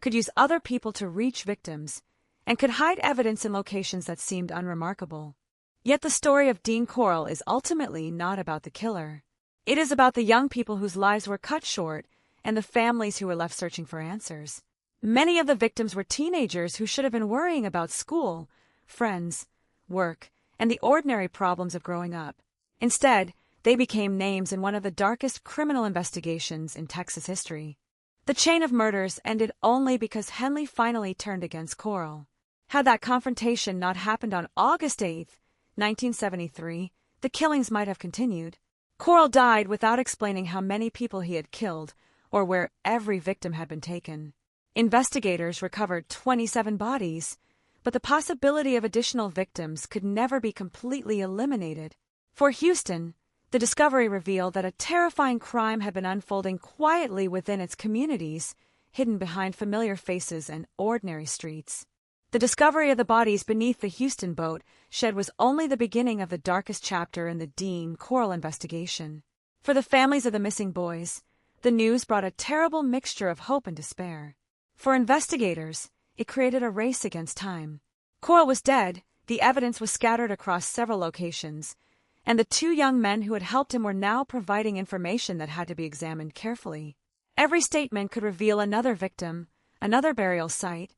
could use other people to reach victims, and could hide evidence in locations that seemed unremarkable. Yet the story of Dean Coral is ultimately not about the killer. It is about the young people whose lives were cut short and the families who were left searching for answers. Many of the victims were teenagers who should have been worrying about school, friends, work, and the ordinary problems of growing up. Instead, they became names in one of the darkest criminal investigations in Texas history. The chain of murders ended only because Henley finally turned against Coral. Had that confrontation not happened on August 8, 1973, the killings might have continued. Coral died without explaining how many people he had killed or where every victim had been taken. Investigators recovered 27 bodies, but the possibility of additional victims could never be completely eliminated. For Houston, The discovery revealed that a terrifying crime had been unfolding quietly within its communities, hidden behind familiar faces and ordinary streets. The discovery of the bodies beneath the Houston boat shed was only the beginning of the darkest chapter in the Dean Coral investigation. For the families of the missing boys, the news brought a terrible mixture of hope and despair. For investigators, it created a race against time. Coral was dead, the evidence was scattered across several locations, and the two young men who had helped him were now providing information that had to be examined carefully. Every statement could reveal another victim, another burial site,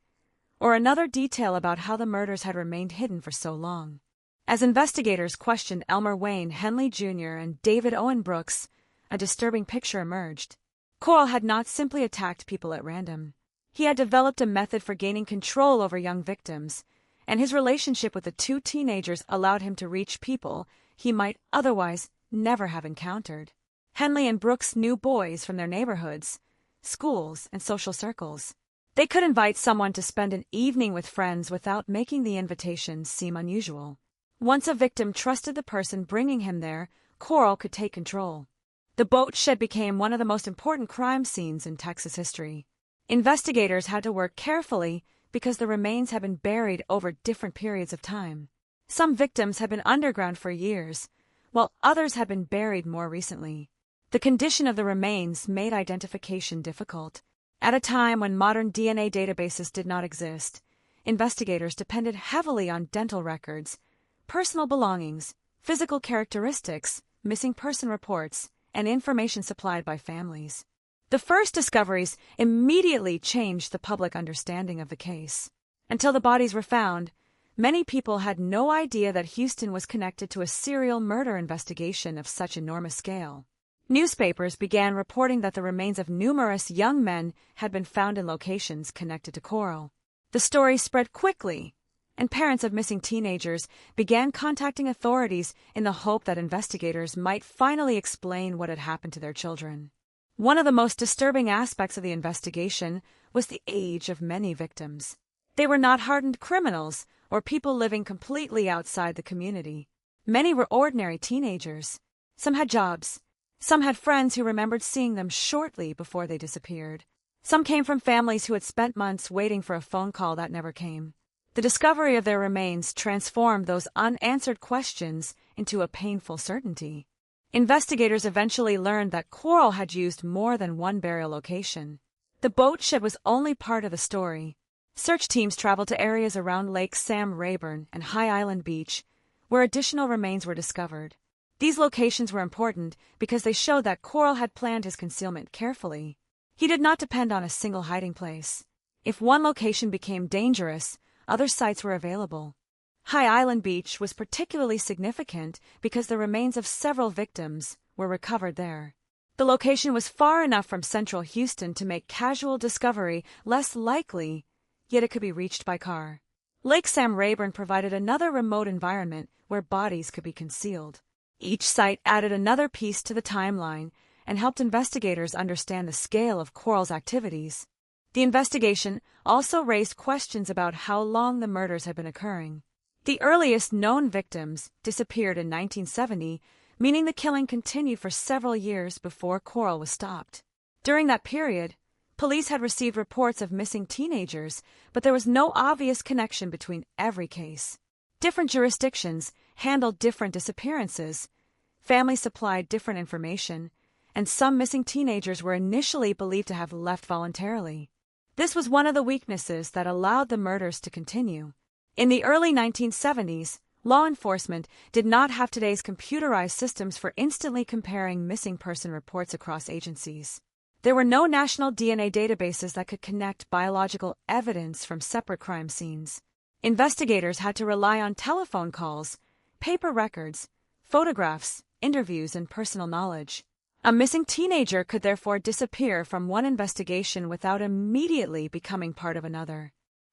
or another detail about how the murders had remained hidden for so long. As investigators questioned Elmer Wayne Henley Jr. and David Owen Brooks, a disturbing picture emerged. Coral had not simply attacked people at random. He had developed a method for gaining control over young victims, and his relationship with the two teenagers allowed him to reach people he might otherwise never have encountered. Henley and Brooks knew boys from their neighborhoods, schools, and social circles. They could invite someone to spend an evening with friends without making the invitation seem unusual. Once a victim trusted the person bringing him there, Coral could take control. The boat shed became one of the most important crime scenes in Texas history. Investigators had to work carefully because the remains had been buried over different periods of time. Some victims had been underground for years, while others had been buried more recently. The condition of the remains made identification difficult. At a time when modern DNA databases did not exist, investigators depended heavily on dental records, personal belongings, physical characteristics, missing person reports, and information supplied by families. The first discoveries immediately changed the public understanding of the case. Until the bodies were found, many people had no idea that Houston was connected to a serial murder investigation of such enormous scale. Newspapers began reporting that the remains of numerous young men had been found in locations connected to Coral. The story spread quickly, and parents of missing teenagers began contacting authorities in the hope that investigators might finally explain what had happened to their children. One of the most disturbing aspects of the investigation was the age of many victims. They were not hardened criminals or people living completely outside the community. Many were ordinary teenagers. Some had jobs. Some had friends who remembered seeing them shortly before they disappeared. Some came from families who had spent months waiting for a phone call that never came. The discovery of their remains transformed those unanswered questions into a painful certainty. Investigators eventually learned that Coral had used more than one burial location. The boat shed was only part of the story. Search teams traveled to areas around Lake Sam Rayburn and High Island Beach, where additional remains were discovered. These locations were important because they showed that Coral had planned his concealment carefully. He did not depend on a single hiding place. If one location became dangerous, other sites were available. High Island Beach was particularly significant because the remains of several victims were recovered there. The location was far enough from central Houston to make casual discovery less likely, yet it could be reached by car. Lake Sam Rayburn provided another remote environment where bodies could be concealed. Each site added another piece to the timeline and helped investigators understand the scale of Coral's activities. The investigation also raised questions about how long the murders had been occurring. The earliest known victims disappeared in 1970, meaning the killing continued for several years before Coral was stopped. During that period, police had received reports of missing teenagers, but there was no obvious connection between every case. Different jurisdictions handled different disappearances, families supplied different information, and some missing teenagers were initially believed to have left voluntarily. This was one of the weaknesses that allowed the murders to continue. In the early 1970s, law enforcement did not have today's computerized systems for instantly comparing missing person reports across agencies. There were no national DNA databases that could connect biological evidence from separate crime scenes. Investigators had to rely on telephone calls, paper records, photographs, interviews, and personal knowledge. A missing teenager could therefore disappear from one investigation without immediately becoming part of another.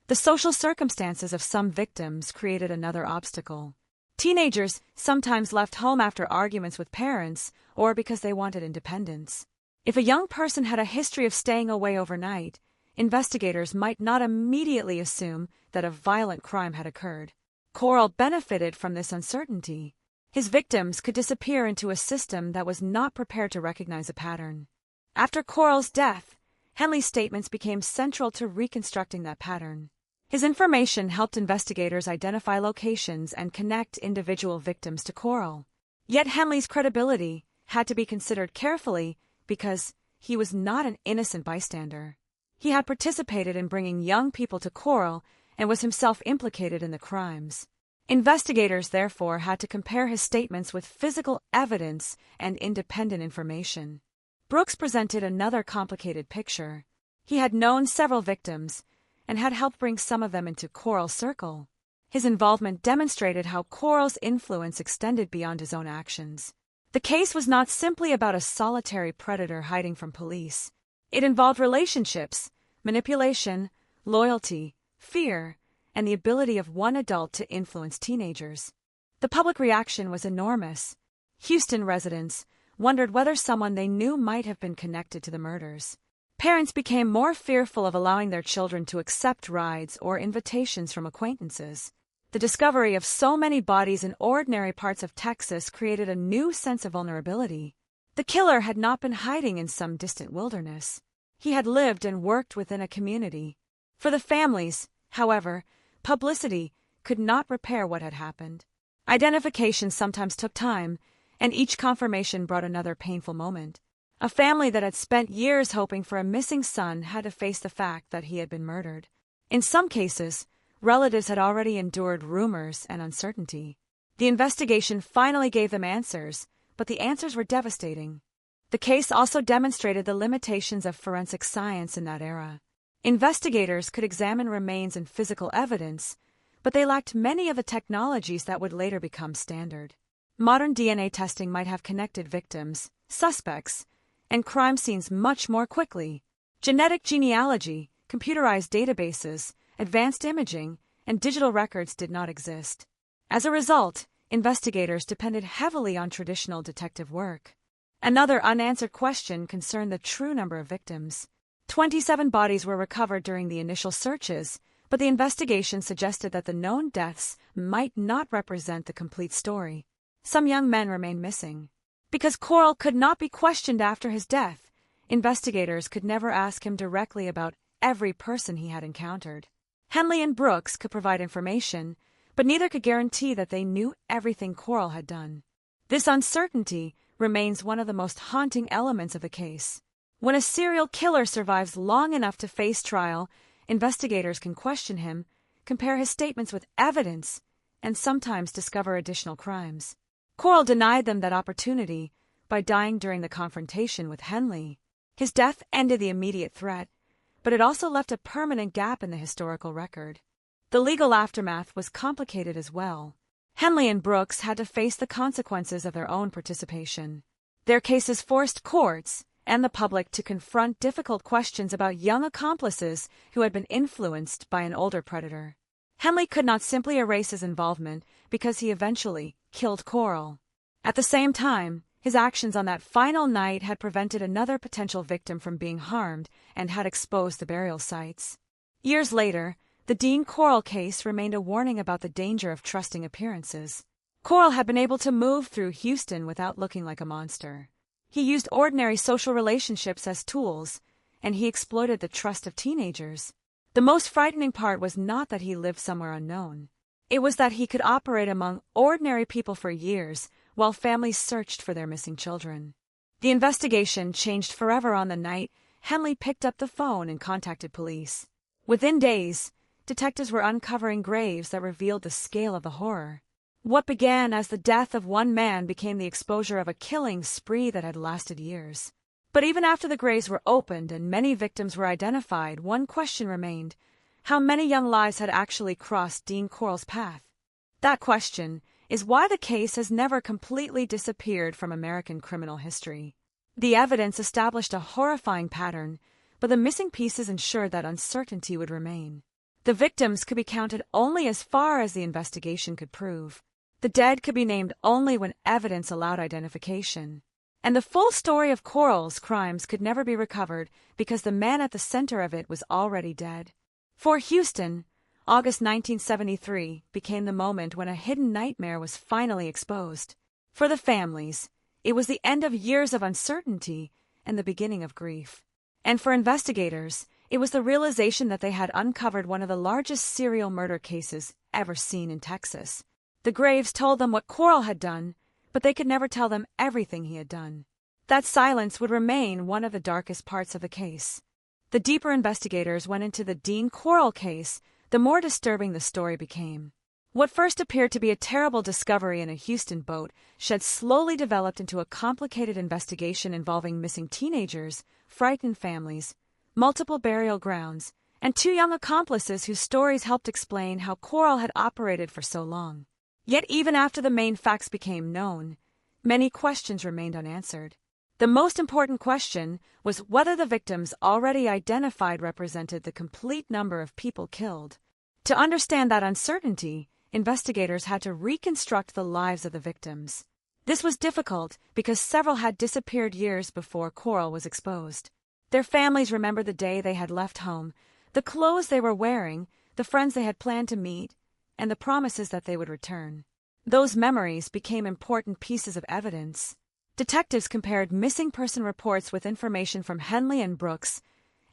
The social circumstances of some victims created another obstacle. Teenagers sometimes left home after arguments with parents or because they wanted independence. If a young person had a history of staying away overnight, investigators might not immediately assume that a violent crime had occurred. Coral benefited from this uncertainty. His victims could disappear into a system that was not prepared to recognize a pattern. After Coral's death, Henley's statements became central to reconstructing that pattern. His information helped investigators identify locations and connect individual victims to Coral. Yet Henley's credibility had to be considered carefully because he was not an innocent bystander. He had participated in bringing young people to Coral and was himself implicated in the crimes. Investigators, therefore, had to compare his statements with physical evidence and independent information. Brooks presented another complicated picture. He had known several victims and had helped bring some of them into Coral's circle. His involvement demonstrated how Coral's influence extended beyond his own actions. The case was not simply about a solitary predator hiding from police. It involved relationships, manipulation, loyalty, fear, and the ability of one adult to influence teenagers. The public reaction was enormous. Houston residents wondered whether someone they knew might have been connected to the murders. Parents became more fearful of allowing their children to accept rides or invitations from acquaintances. The discovery of so many bodies in ordinary parts of Texas created a new sense of vulnerability. The killer had not been hiding in some distant wilderness. He had lived and worked within a community. For the families, however, publicity could not repair what had happened. Identification sometimes took time, and each confirmation brought another painful moment. A family that had spent years hoping for a missing son had to face the fact that he had been murdered. In some cases, relatives had already endured rumors and uncertainty. The investigation finally gave them answers, but the answers were devastating. The case also demonstrated the limitations of forensic science in that era. Investigators could examine remains and physical evidence, but they lacked many of the technologies that would later become standard. Modern DNA testing might have connected victims, suspects, and crime scenes much more quickly. Genetic genealogy, computerized databases, advanced imaging, and digital records did not exist. As a result, investigators depended heavily on traditional detective work. Another unanswered question concerned the true number of victims. 27 bodies were recovered during the initial searches, but the investigation suggested that the known deaths might not represent the complete story. Some young men remained missing. Because Coral could not be questioned after his death, investigators could never ask him directly about every person he had encountered. Henley and Brooks could provide information, but neither could guarantee that they knew everything Coral had done. This uncertainty remains one of the most haunting elements of the case. When a serial killer survives long enough to face trial, investigators can question him, compare his statements with evidence, and sometimes discover additional crimes. Coral denied them that opportunity by dying during the confrontation with Henley. His death ended the immediate threat, but it also left a permanent gap in the historical record. The legal aftermath was complicated as well. Henley and Brooks had to face the consequences of their own participation. Their cases forced courts and the public to confront difficult questions about young accomplices who had been influenced by an older predator. Henley could not simply erase his involvement because he eventually killed Coral. At the same time, his actions on that final night had prevented another potential victim from being harmed and had exposed the burial sites. Years later, the Dean Coral case remained a warning about the danger of trusting appearances. Coral had been able to move through Houston without looking like a monster. He used ordinary social relationships as tools, and he exploited the trust of teenagers. The most frightening part was not that he lived somewhere unknown. It was that he could operate among ordinary people for years while families searched for their missing children. The investigation changed forever on the night Henley picked up the phone and contacted police. Within days, detectives were uncovering graves that revealed the scale of the horror. What began as the death of one man became the exposure of a killing spree that had lasted years. But even after the graves were opened and many victims were identified, one question remained: how many young lives had actually crossed Dean Coral's path? That question is why the case has never completely disappeared from American criminal history. The evidence established a horrifying pattern, but the missing pieces ensured that uncertainty would remain. The victims could be counted only as far as the investigation could prove. The dead could be named only when evidence allowed identification. And the full story of Coral's crimes could never be recovered because the man at the center of it was already dead. For Houston, August 1973 became the moment when a hidden nightmare was finally exposed. For the families, it was the end of years of uncertainty and the beginning of grief. And for investigators, it was the realization that they had uncovered one of the largest serial murder cases ever seen in Texas. The graves told them what Quarles had done, but they could never tell them everything he had done. That silence would remain one of the darkest parts of the case. The deeper investigators went into the Dean Quarles case, the more disturbing the story became. What first appeared to be a terrible discovery in a Houston boat shed slowly developed into a complicated investigation involving missing teenagers, frightened families, multiple burial grounds, and two young accomplices whose stories helped explain how Quarles had operated for so long. Yet even after the main facts became known, many questions remained unanswered. The most important question was whether the victims already identified represented the complete number of people killed. To understand that uncertainty, investigators had to reconstruct the lives of the victims. This was difficult because several had disappeared years before Quarles was exposed. Their families remembered the day they had left home, the clothes they were wearing, the friends they had planned to meet, and the promises that they would return. Those memories became important pieces of evidence. Detectives compared missing person reports with information from Henley and Brooks,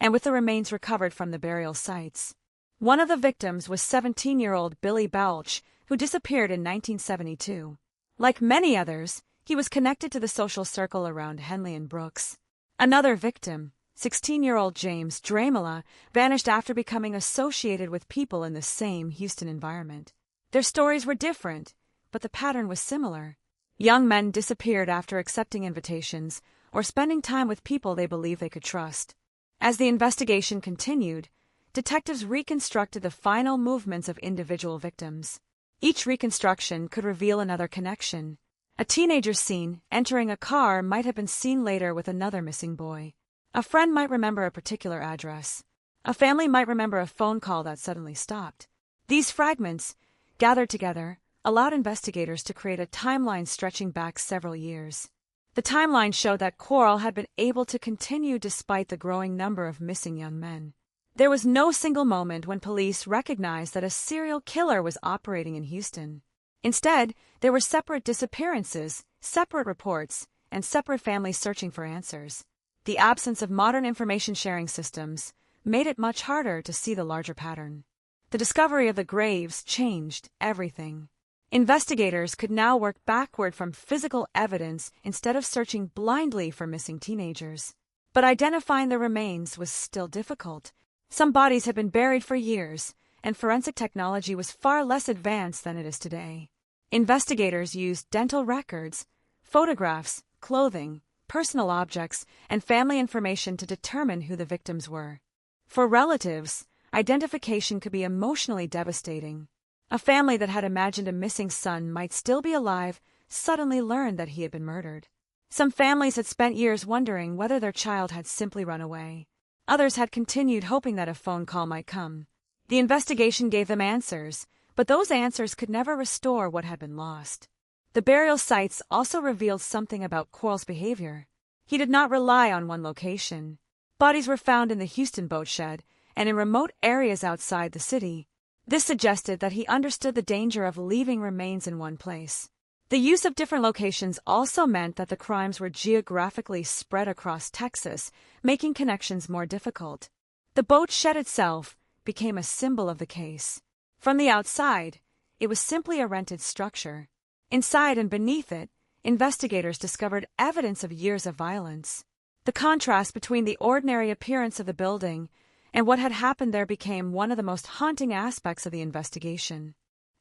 and with the remains recovered from the burial sites. One of the victims was 17-year-old Billy Balch, who disappeared in 1972. Like many others, he was connected to the social circle around Henley and Brooks. Another victim, 16-year-old James Dramela, vanished after becoming associated with people in the same Houston environment. Their stories were different, but the pattern was similar. Young men disappeared after accepting invitations or spending time with people they believed they could trust. As the investigation continued, detectives reconstructed the final movements of individual victims. Each reconstruction could reveal another connection. A teenager seen entering a car might have been seen later with another missing boy. A friend might remember a particular address. A family might remember a phone call that suddenly stopped. These fragments, gathered together, allowed investigators to create a timeline stretching back several years. The timeline showed that Quarles had been able to continue despite the growing number of missing young men. There was no single moment when police recognized that a serial killer was operating in Houston. Instead, there were separate disappearances, separate reports, and separate families searching for answers. The absence of modern information sharing systems made it much harder to see the larger pattern. The discovery of the graves changed everything. Investigators could now work backward from physical evidence instead of searching blindly for missing teenagers. But identifying the remains was still difficult. Some bodies had been buried for years, and forensic technology was far less advanced than it is today. Investigators used dental records, photographs, clothing, personal objects, and family information to determine who the victims were. For relatives, identification could be emotionally devastating. A family that had imagined a missing son might still be alive suddenly learned that he had been murdered. Some families had spent years wondering whether their child had simply run away. Others had continued hoping that a phone call might come. The investigation gave them answers, but those answers could never restore what had been lost. The burial sites also revealed something about Quarles' behavior. He did not rely on one location. Bodies were found in the Houston boat shed and in remote areas outside the city. This suggested that he understood the danger of leaving remains in one place. The use of different locations also meant that the crimes were geographically spread across Texas, making connections more difficult. The boat shed itself became a symbol of the case. From the outside, it was simply a rented structure. Inside and beneath it, investigators discovered evidence of years of violence. The contrast between the ordinary appearance of the building and what had happened there became one of the most haunting aspects of the investigation.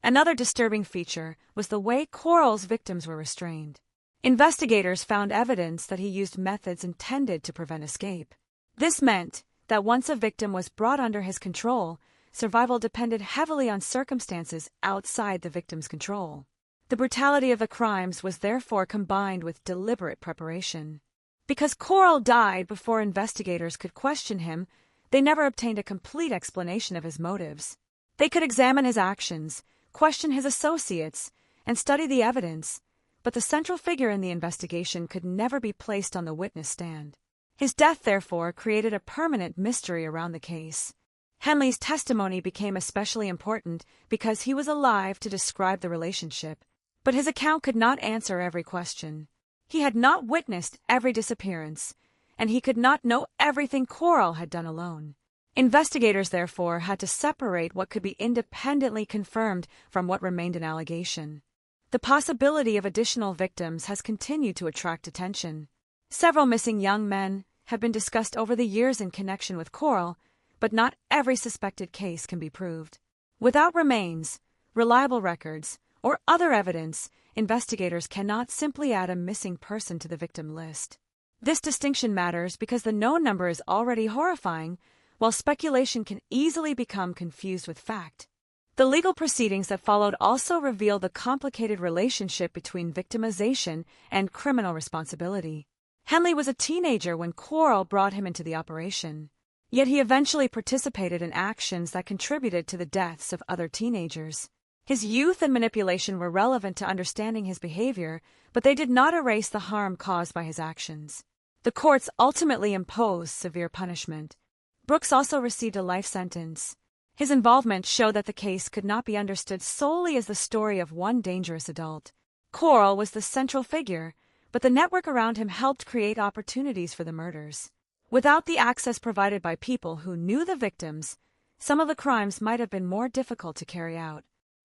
Another disturbing feature was the way Quarles' victims were restrained. Investigators found evidence that he used methods intended to prevent escape. This meant that once a victim was brought under his control, survival depended heavily on circumstances outside the victim's control. The brutality of the crimes was therefore combined with deliberate preparation. Because Quarles died before investigators could question him, they never obtained a complete explanation of his motives. They could examine his actions, question his associates, and study the evidence, but the central figure in the investigation could never be placed on the witness stand. His death, therefore, created a permanent mystery around the case. Henley's testimony became especially important because he was alive to describe the relationship, but his account could not answer every question. He had not witnessed every disappearance, and he could not know everything Coral had done alone. Investigators, therefore, had to separate what could be independently confirmed from what remained an allegation. The possibility of additional victims has continued to attract attention. Several missing young men have been discussed over the years in connection with Coral, but not every suspected case can be proved. Without remains, reliable records, or other evidence, investigators cannot simply add a missing person to the victim list. This distinction matters because the known number is already horrifying, while speculation can easily become confused with fact. The legal proceedings that followed also reveal the complicated relationship between victimization and criminal responsibility. Henley was a teenager when Coral brought him into the operation. Yet he eventually participated in actions that contributed to the deaths of other teenagers. His youth and manipulation were relevant to understanding his behavior, but they did not erase the harm caused by his actions. The courts ultimately imposed severe punishment. Brooks also received a life sentence. His involvement showed that the case could not be understood solely as the story of one dangerous adult. Coral was the central figure, but the network around him helped create opportunities for the murders. Without the access provided by people who knew the victims, some of the crimes might have been more difficult to carry out.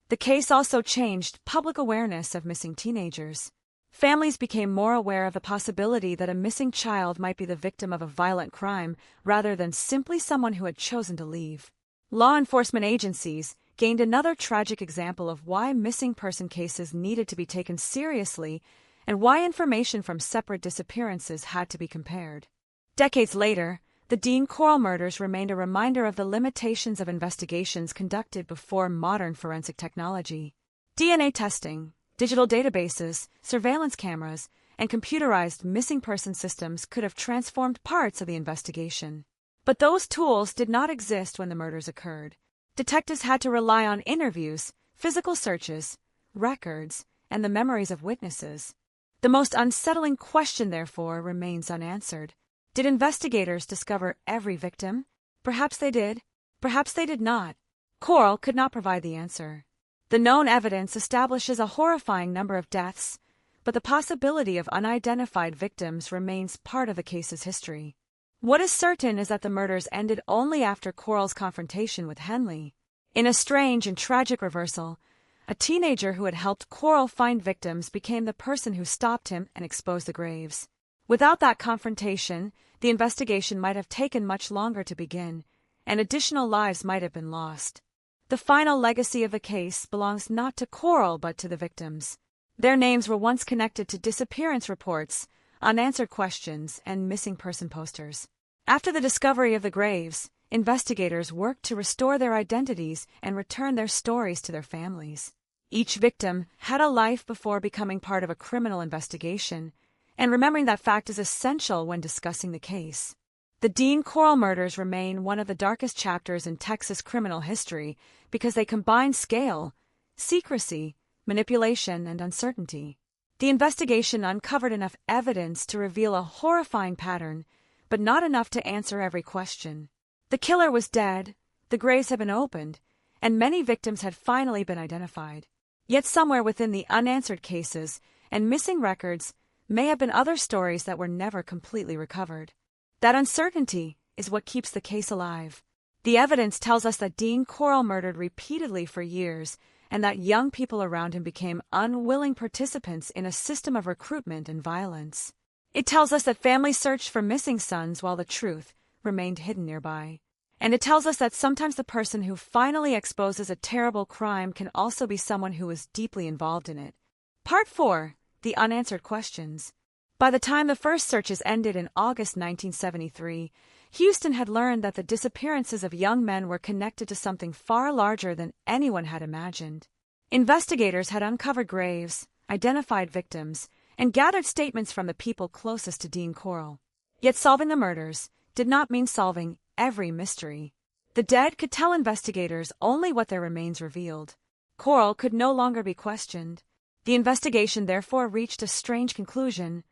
The case also changed public awareness of missing teenagers. Families became more aware of the possibility that a missing child might be the victim of a violent crime rather than simply someone who had chosen to leave. Law enforcement agencies gained another tragic example of why missing person cases needed to be taken seriously and why information from separate disappearances had to be compared. Decades later, the Dean Coral murders remained a reminder of the limitations of investigations conducted before modern forensic technology. DNA testing, digital databases, surveillance cameras, and computerized missing person systems could have transformed parts of the investigation. But those tools did not exist when the murders occurred. Detectives had to rely on interviews, physical searches, records, and the memories of witnesses. The most unsettling question, therefore, remains unanswered. Did investigators discover every victim? Perhaps they did. Perhaps they did not. Coral could not provide the answer. The known evidence establishes a horrifying number of deaths, but the possibility of unidentified victims remains part of the case's history. What is certain is that the murders ended only after Coral's confrontation with Henley. In a strange and tragic reversal, a teenager who had helped Coral find victims became the person who stopped him and exposed the graves. Without that confrontation, the investigation might have taken much longer to begin, and additional lives might have been lost. The final legacy of the case belongs not to Coral but to the victims. Their names were once connected to disappearance reports, unanswered questions, and missing person posters. After the discovery of the graves, investigators worked to restore their identities and return their stories to their families. Each victim had a life before becoming part of a criminal investigation, and remembering that fact is essential when discussing the case. The Dean Coral murders remain one of the darkest chapters in Texas criminal history because they combine scale, secrecy, manipulation, and uncertainty. The investigation uncovered enough evidence to reveal a horrifying pattern, but not enough to answer every question. The killer was dead, the graves had been opened, and many victims had finally been identified. Yet somewhere within the unanswered cases and missing records may have been other stories that were never completely recovered. That uncertainty is what keeps the case alive. The evidence tells us that Dean Coral murdered repeatedly for years, and that young people around him became unwilling participants in a system of recruitment and violence. It tells us that families searched for missing sons while the truth remained hidden nearby. And it tells us that sometimes the person who finally exposes a terrible crime can also be someone who was deeply involved in it. Part 4. The Unanswered Questions. By the time the first searches ended in August 1973, Houston had learned that the disappearances of young men were connected to something far larger than anyone had imagined. Investigators had uncovered graves, identified victims, and gathered statements from the people closest to Dean Coral. Yet solving the murders did not mean solving every mystery. The dead could tell investigators only what their remains revealed. Coral could no longer be questioned. The investigation therefore reached a strange conclusion.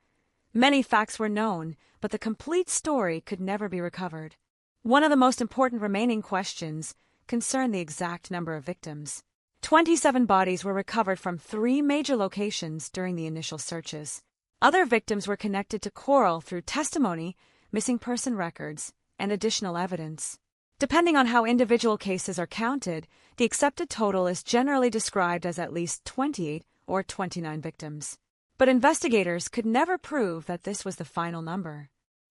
Many facts were known, but the complete story could never be recovered. One of the most important remaining questions concerned the exact number of victims. 27 bodies were recovered from 3 major locations during the initial searches. Other victims were connected to Coral through testimony, missing person records, and additional evidence. Depending on how individual cases are counted, the accepted total is generally described as at least 28 or 29 victims. But investigators could never prove that this was the final number.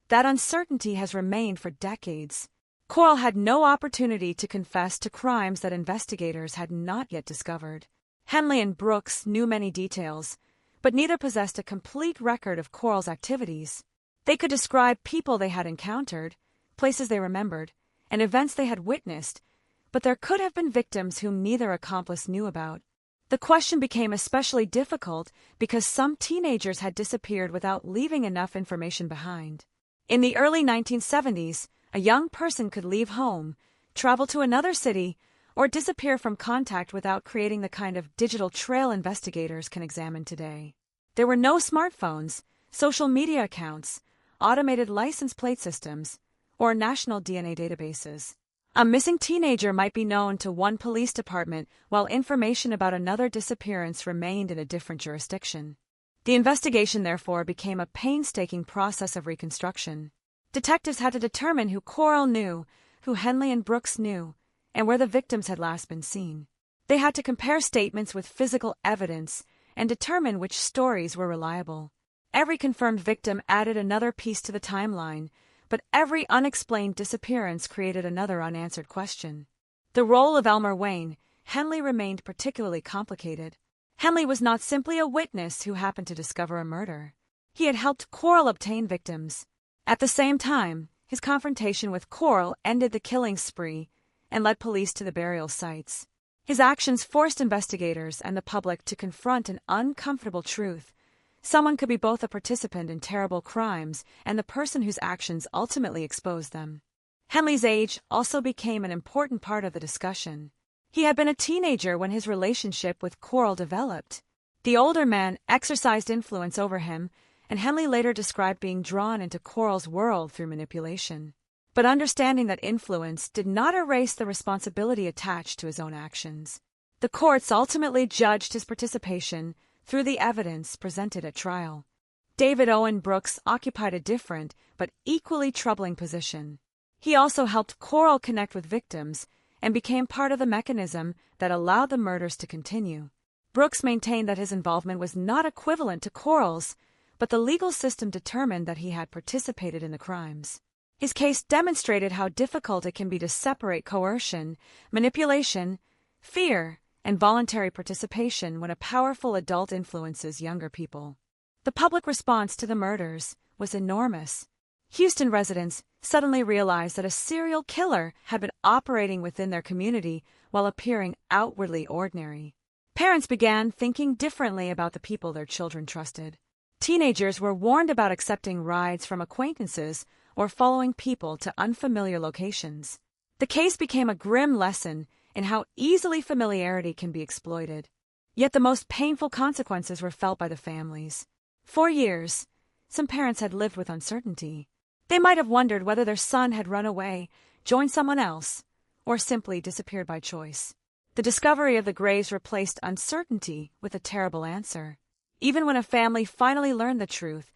That uncertainty has remained for decades. Coral had no opportunity to confess to crimes that investigators had not yet discovered. Henley and Brooks knew many details, but neither possessed a complete record of Coral's activities. They could describe people they had encountered, places they remembered, and events they had witnessed, but there could have been victims whom neither accomplice knew about. The question became especially difficult because some teenagers had disappeared without leaving enough information behind. In the early 1970s, a young person could leave home, travel to another city, or disappear from contact without creating the kind of digital trail investigators can examine today. There were no smartphones, social media accounts, automated license plate systems, or national DNA databases. A missing teenager might be known to one police department while information about another disappearance remained in a different jurisdiction. The investigation, therefore, became a painstaking process of reconstruction. Detectives had to determine who Coral knew, who Henley and Brooks knew, and where the victims had last been seen. They had to compare statements with physical evidence and determine which stories were reliable. Every confirmed victim added another piece to the timeline, but every unexplained disappearance created another unanswered question. The role of Elmer Wayne, Henley, remained particularly complicated. Henley was not simply a witness who happened to discover a murder. He had helped Coral obtain victims. At the same time, his confrontation with Coral ended the killing spree and led police to the burial sites. His actions forced investigators and the public to confront an uncomfortable truth. Someone could be both a participant in terrible crimes and the person whose actions ultimately exposed them. Henley's age also became an important part of the discussion. He had been a teenager when his relationship with Coral developed. The older man exercised influence over him, and Henley later described being drawn into Coral's world through manipulation. But understanding that influence did not erase the responsibility attached to his own actions. The courts ultimately judged his participation through the evidence presented at trial. David Owen Brooks occupied a different but equally troubling position. He also helped Coral connect with victims and became part of the mechanism that allowed the murders to continue. Brooks maintained that his involvement was not equivalent to Coral's, but the legal system determined that he had participated in the crimes. His case demonstrated how difficult it can be to separate coercion, manipulation, fear, and voluntary participation when a powerful adult influences younger people. The public response to the murders was enormous. Houston residents suddenly realized that a serial killer had been operating within their community while appearing outwardly ordinary. Parents began thinking differently about the people their children trusted. Teenagers were warned about accepting rides from acquaintances or following people to unfamiliar locations. The case became a grim lesson in how easily familiarity can be exploited. Yet the most painful consequences were felt by the families. For years, some parents had lived with uncertainty. They might have wondered whether their son had run away, joined someone else, or simply disappeared by choice. The discovery of the graves replaced uncertainty with a terrible answer. Even when a family finally learned the truth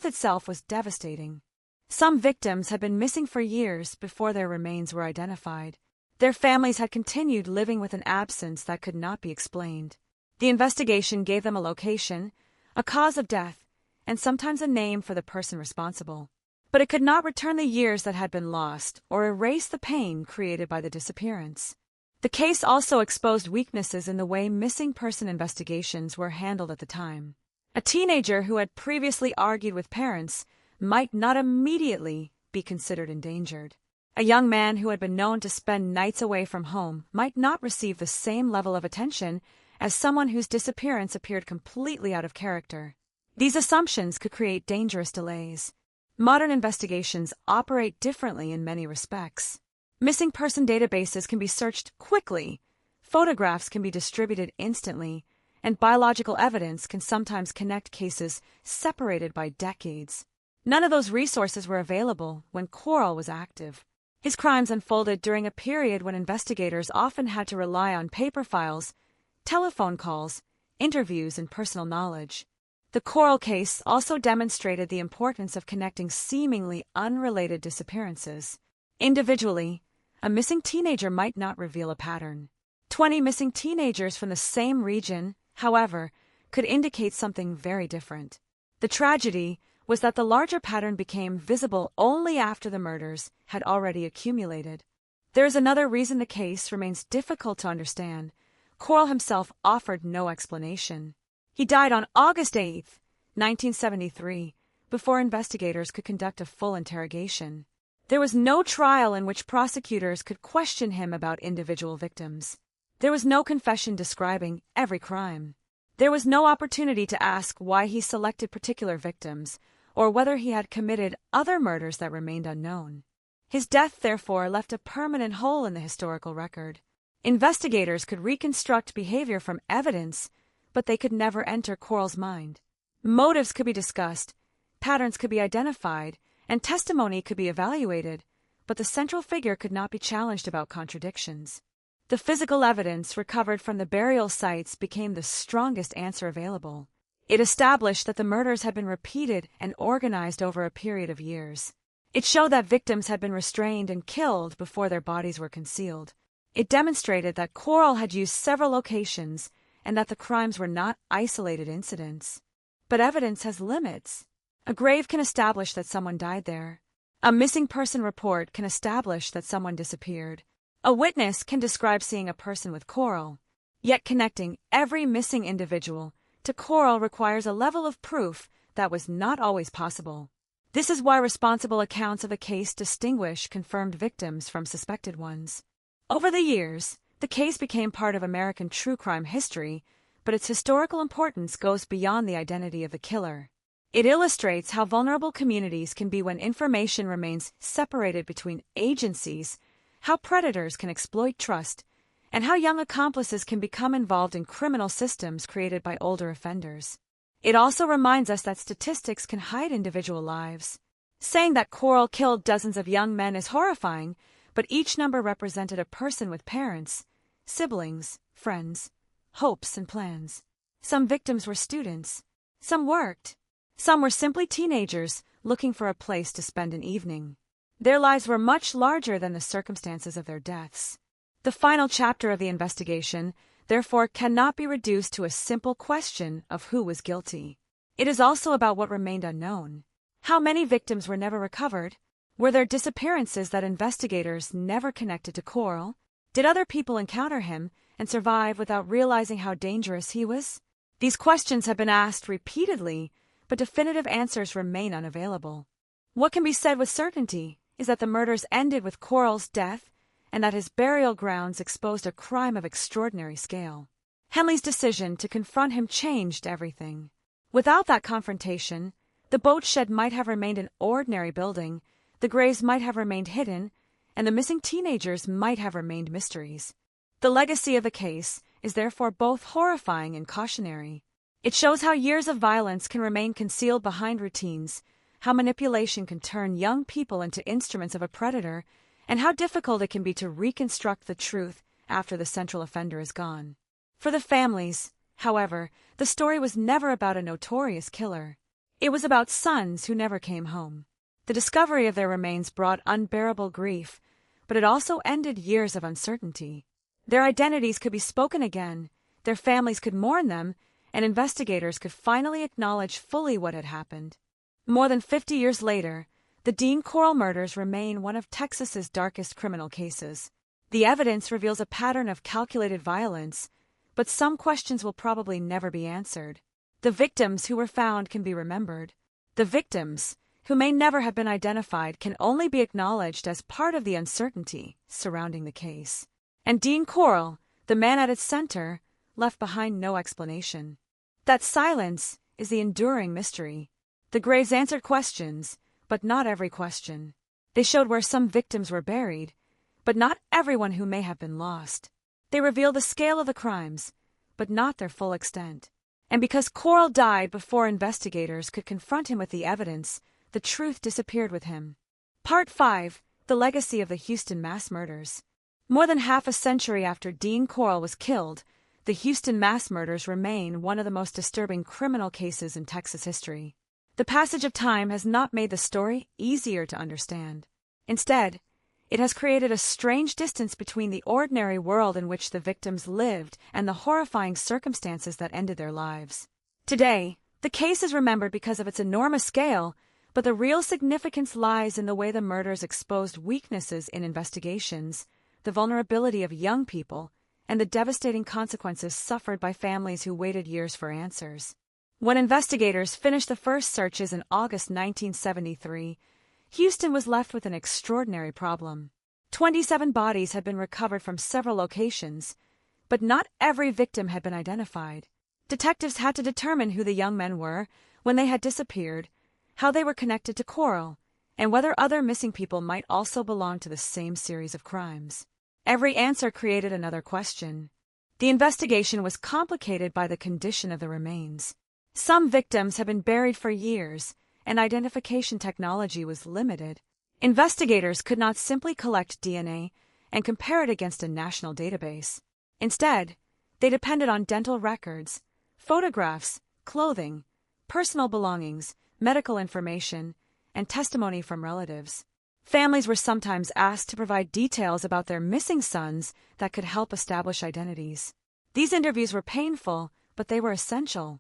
itself was devastating. Some victims had been missing for years before their remains were identified. Their families had continued living with an absence that could not be explained. The investigation gave them a location, a cause of death, and sometimes a name for the person responsible. But it could not return the years that had been lost or erase the pain created by the disappearance. The case also exposed weaknesses in the way missing person investigations were handled at the time. A teenager who had previously argued with parents might not immediately be considered endangered. A young man who had been known to spend nights away from home might not receive the same level of attention as someone whose disappearance appeared completely out of character. These assumptions could create dangerous delays. Modern investigations operate differently in many respects. Missing person databases can be searched quickly, photographs can be distributed instantly, and biological evidence can sometimes connect cases separated by decades. None of those resources were available when Coral was active. His crimes unfolded during a period when investigators often had to rely on paper files, telephone calls, interviews, and personal knowledge. The Coral case also demonstrated the importance of connecting seemingly unrelated disappearances. Individually, a missing teenager might not reveal a pattern. 20 missing teenagers from the same region, however, could indicate something very different. The tragedy was that the larger pattern became visible only after the murders had already accumulated. There is another reason the case remains difficult to understand. Coral himself offered no explanation. He died on August 8, 1973, before investigators could conduct a full interrogation. There was no trial in which prosecutors could question him about individual victims. There was no confession describing every crime. There was no opportunity to ask why he selected particular victims, or whether he had committed other murders that remained unknown. His death, therefore, left a permanent hole in the historical record. Investigators could reconstruct behavior from evidence, but they could never enter Coral's mind. Motives could be discussed, patterns could be identified, and testimony could be evaluated, but the central figure could not be challenged about contradictions. The physical evidence recovered from the burial sites became the strongest answer available. It established that the murders had been repeated and organized over a period of years. It showed that victims had been restrained and killed before their bodies were concealed. It demonstrated that Coral had used several locations and that the crimes were not isolated incidents. But evidence has limits. A grave can establish that someone died there. A missing person report can establish that someone disappeared. A witness can describe seeing a person with Coral. Yet connecting every missing individual to Coral requires a level of proof that was not always possible. This is why responsible accounts of a case distinguish confirmed victims from suspected ones. Over the years, the case became part of American true crime history, but its historical importance goes beyond the identity of the killer. It illustrates how vulnerable communities can be when information remains separated between agencies, how predators can exploit trust, and how young accomplices can become involved in criminal systems created by older offenders. It also reminds us that statistics can hide individual lives. Saying that Coral killed dozens of young men is horrifying, but each number represented a person with parents, siblings, friends, hopes, and plans. Some victims were students. Some worked. Some were simply teenagers looking for a place to spend an evening. Their lives were much larger than the circumstances of their deaths. The final chapter of the investigation, therefore, cannot be reduced to a simple question of who was guilty. It is also about what remained unknown. How many victims were never recovered? Were there disappearances that investigators never connected to Coral? Did other people encounter him and survive without realizing how dangerous he was? These questions have been asked repeatedly, but definitive answers remain unavailable. What can be said with certainty is that the murders ended with Coral's death and that his burial grounds exposed a crime of extraordinary scale. Henley's decision to confront him changed everything. Without that confrontation, the boat shed might have remained an ordinary building, the graves might have remained hidden, and the missing teenagers might have remained mysteries. The legacy of the case is therefore both horrifying and cautionary. It shows how years of violence can remain concealed behind routines, how manipulation can turn young people into instruments of a predator, and how difficult it can be to reconstruct the truth after the central offender is gone. For the families, however, the story was never about a notorious killer. It was about sons who never came home. The discovery of their remains brought unbearable grief, but it also ended years of uncertainty. Their identities could be spoken again, their families could mourn them, and investigators could finally acknowledge fully what had happened. More than 50 years later, the Dean Coral murders remain one of Texas's darkest criminal cases. The evidence reveals a pattern of calculated violence, but some questions will probably never be answered. The victims who were found can be remembered. The victims, who may never have been identified, can only be acknowledged as part of the uncertainty surrounding the case. And Dean Coral, the man at its center, left behind no explanation. That silence is the enduring mystery. The graves answered questions, but not every question. They showed where some victims were buried, but not everyone who may have been lost. They reveal the scale of the crimes, but not their full extent. And because Coral died before investigators could confront him with the evidence, the truth disappeared with him. Part 5 the legacy of the Houston mass murders. More than half a century after Dean Corll was killed, the Houston mass murders remain one of the most disturbing criminal cases in Texas history. The passage of time has not made the story easier to understand. Instead, it has created a strange distance between the ordinary world in which the victims lived and the horrifying circumstances that ended their lives. Today, the case is remembered because of its enormous scale, but the real significance lies in the way the murders exposed weaknesses in investigations, the vulnerability of young people, and the devastating consequences suffered by families who waited years for answers. When investigators finished the first searches in August 1973, Houston was left with an extraordinary problem. 27 bodies had been recovered from several locations, but not every victim had been identified. Detectives had to determine who the young men were, when they had disappeared, how they were connected to Corll, and whether other missing people might also belong to the same series of crimes. Every answer created another question. The investigation was complicated by the condition of the remains. Some victims had been buried for years, and identification technology was limited. Investigators could not simply collect DNA and compare it against a national database. Instead, they depended on dental records, photographs, clothing, personal belongings, medical information, and testimony from relatives. Families were sometimes asked to provide details about their missing sons that could help establish identities. These interviews were painful, but they were essential.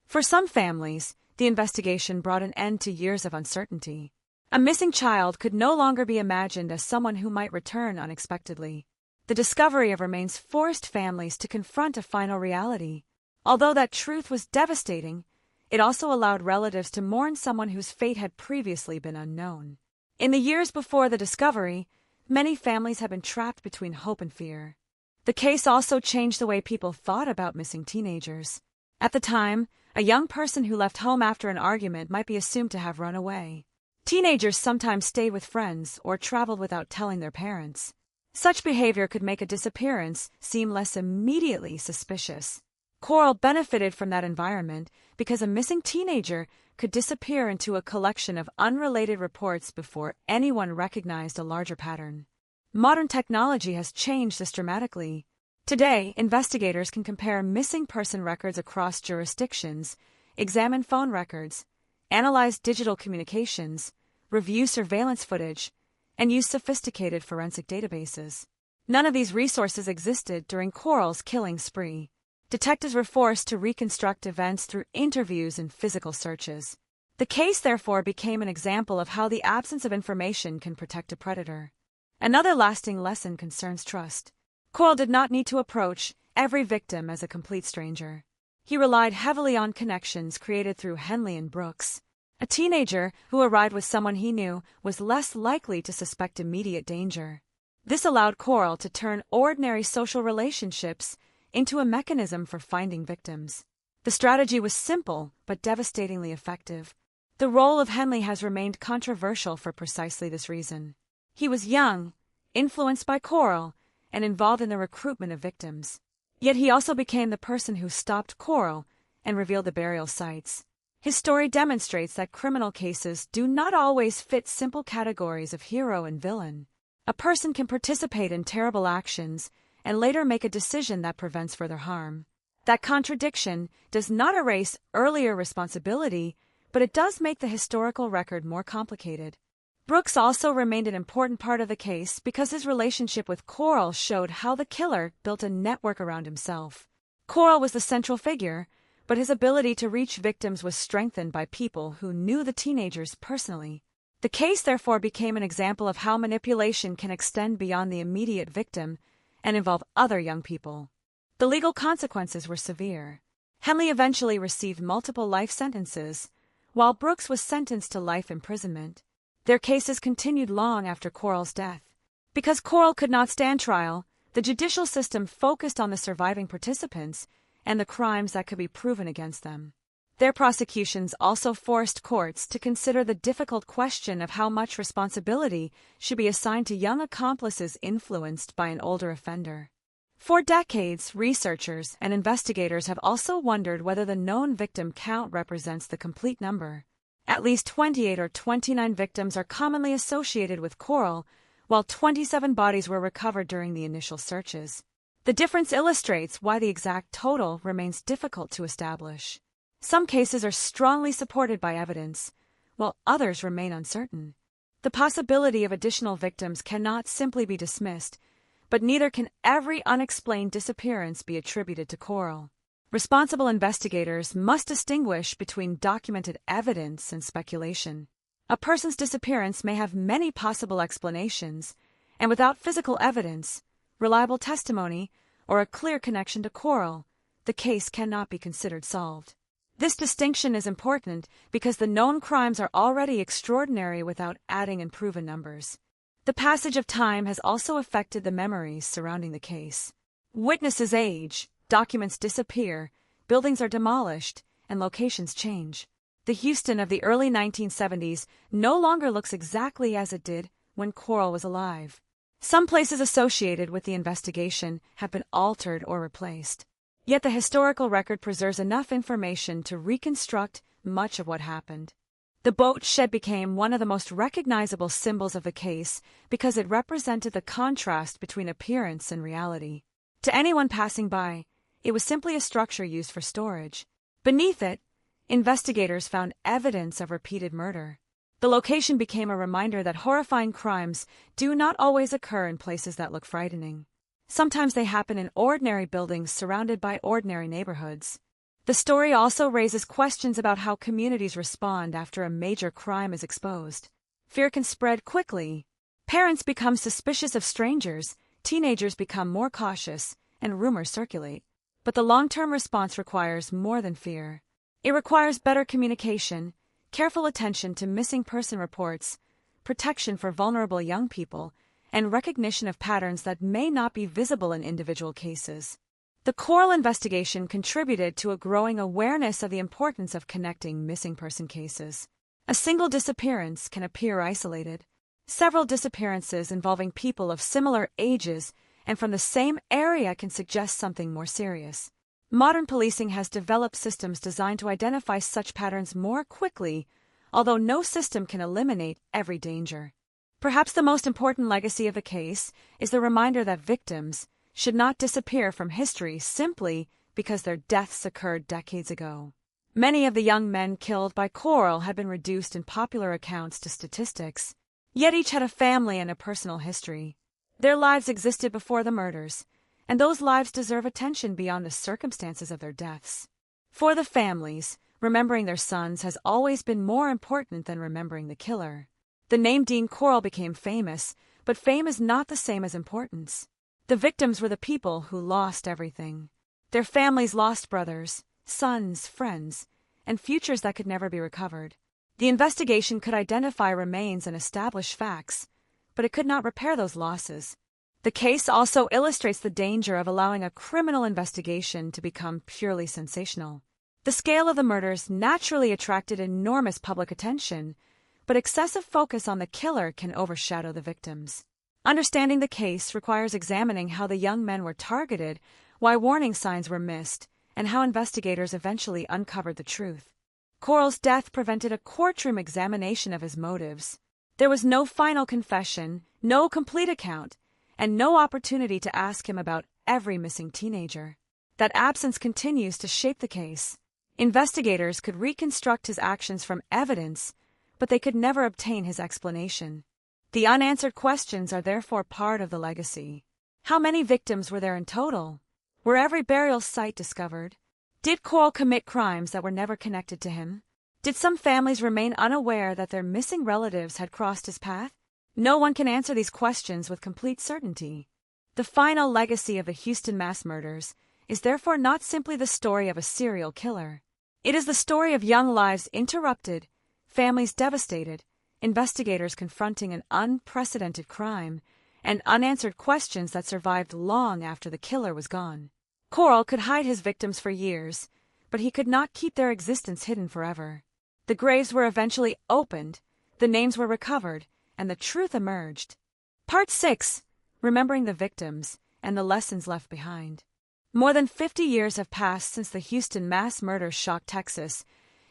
For some families, the investigation brought an end to years of uncertainty. A missing child could no longer be imagined as someone who might return unexpectedly. The discovery of remains forced families to confront a final reality. Although that truth was devastating, it also allowed relatives to mourn someone whose fate had previously been unknown. In the years before the discovery, many families had been trapped between hope and fear. The case also changed the way people thought about missing teenagers. At the time, a young person who left home after an argument might be assumed to have run away. Teenagers sometimes stayed with friends or traveled without telling their parents. Such behavior could make a disappearance seem less immediately suspicious. Corll benefited from that environment because a missing teenager could disappear into a collection of unrelated reports before anyone recognized a larger pattern. Modern technology has changed this dramatically. Today, investigators can compare missing person records across jurisdictions, examine phone records, analyze digital communications, review surveillance footage, and use sophisticated forensic databases. None of these resources existed during Corll's killing spree. Detectives were forced to reconstruct events through interviews and physical searches. The case, therefore, became an example of how the absence of information can protect a predator. Another lasting lesson concerns trust. Corll did not need to approach every victim as a complete stranger. He relied heavily on connections created through Henley and Brooks. A teenager who arrived with someone he knew was less likely to suspect immediate danger. This allowed Corll to turn ordinary social relationships into a mechanism for finding victims. The strategy was simple but devastatingly effective. The role of Henley has remained controversial for precisely this reason. He was young, influenced by Corll, and involved in the recruitment of victims. Yet he also became the person who stopped Corll and revealed the burial sites. His story demonstrates that criminal cases do not always fit simple categories of hero and villain. A person can participate in terrible actions and later make a decision that prevents further harm. That contradiction does not erase earlier responsibility, but it does make the historical record more complicated. Brooks also remained an important part of the case because his relationship with Corll showed how the killer built a network around himself. Corll was the central figure, but his ability to reach victims was strengthened by people who knew the teenagers personally. The case therefore became an example of how manipulation can extend beyond the immediate victim and involve other young people. The legal consequences were severe. Henley eventually received multiple life sentences, while Brooks was sentenced to life imprisonment. Their cases continued long after Corll's death. Because Corll could not stand trial, the judicial system focused on the surviving participants and the crimes that could be proven against them. Their prosecutions also forced courts to consider the difficult question of how much responsibility should be assigned to young accomplices influenced by an older offender. For decades, researchers and investigators have also wondered whether the known victim count represents the complete number. At least 28 or 29 victims are commonly associated with Corll, while 27 bodies were recovered during the initial searches. The difference illustrates why the exact total remains difficult to establish. Some cases are strongly supported by evidence, while others remain uncertain. The possibility of additional victims cannot simply be dismissed, but neither can every unexplained disappearance be attributed to Coral. Responsible investigators must distinguish between documented evidence and speculation. A person's disappearance may have many possible explanations, and without physical evidence, reliable testimony, or a clear connection to Coral, the case cannot be considered solved. This distinction is important because the known crimes are already extraordinary without adding unproven numbers. The passage of time has also affected the memories surrounding the case. Witnesses age, documents disappear, buildings are demolished, and locations change. The Houston of the early 1970s no longer looks exactly as it did when Coral was alive. Some places associated with the investigation have been altered or replaced. Yet the historical record preserves enough information to reconstruct much of what happened. The boat shed became one of the most recognizable symbols of the case because it represented the contrast between appearance and reality. To anyone passing by, it was simply a structure used for storage. Beneath it, investigators found evidence of repeated murder. The location became a reminder that horrifying crimes do not always occur in places that look frightening. Sometimes they happen in ordinary buildings surrounded by ordinary neighborhoods. The story also raises questions about how communities respond after a major crime is exposed. Fear can spread quickly. Parents become suspicious of strangers, teenagers become more cautious, and rumors circulate. But the long-term response requires more than fear. It requires better communication, careful attention to missing person reports, protection for vulnerable young people, and recognition of patterns that may not be visible in individual cases. The Coral investigation contributed to a growing awareness of the importance of connecting missing person cases. A single disappearance can appear isolated. Several disappearances involving people of similar ages and from the same area can suggest something more serious. Modern policing has developed systems designed to identify such patterns more quickly, although no system can eliminate every danger. Perhaps the most important legacy of the case is the reminder that victims should not disappear from history simply because their deaths occurred decades ago. Many of the young men killed by Coral had been reduced in popular accounts to statistics, yet each had a family and a personal history. Their lives existed before the murders, and those lives deserve attention beyond the circumstances of their deaths. For the families, remembering their sons has always been more important than remembering the killer. The name Dean Coral became famous, but fame is not the same as importance. The victims were the people who lost everything. Their families lost brothers, sons, friends, and futures that could never be recovered. The investigation could identify remains and establish facts, but it could not repair those losses. The case also illustrates the danger of allowing a criminal investigation to become purely sensational. The scale of the murders naturally attracted enormous public attention, but excessive focus on the killer can overshadow the victims. Understanding the case requires examining how the young men were targeted, why warning signs were missed, and how investigators eventually uncovered the truth. Coral's death prevented a courtroom examination of his motives. There was no final confession, no complete account, and no opportunity to ask him about every missing teenager. That absence continues to shape the case. Investigators could reconstruct his actions from evidence, but they could never obtain his explanation. The unanswered questions are therefore part of the legacy. How many victims were there in total? Were every burial site discovered? Did Coral commit crimes that were never connected to him? Did some families remain unaware that their missing relatives had crossed his path? No one can answer these questions with complete certainty. The final legacy of the Houston mass murders is therefore not simply the story of a serial killer. It is the story of young lives interrupted, families devastated, investigators confronting an unprecedented crime, and unanswered questions that survived long after the killer was gone. Coral could hide his victims for years, but he could not keep their existence hidden forever. The graves were eventually opened, the names were recovered, and the truth emerged. Part 6: Remembering the Victims and the Lessons Left Behind. More than 50 years have passed since the Houston mass murders shocked Texas,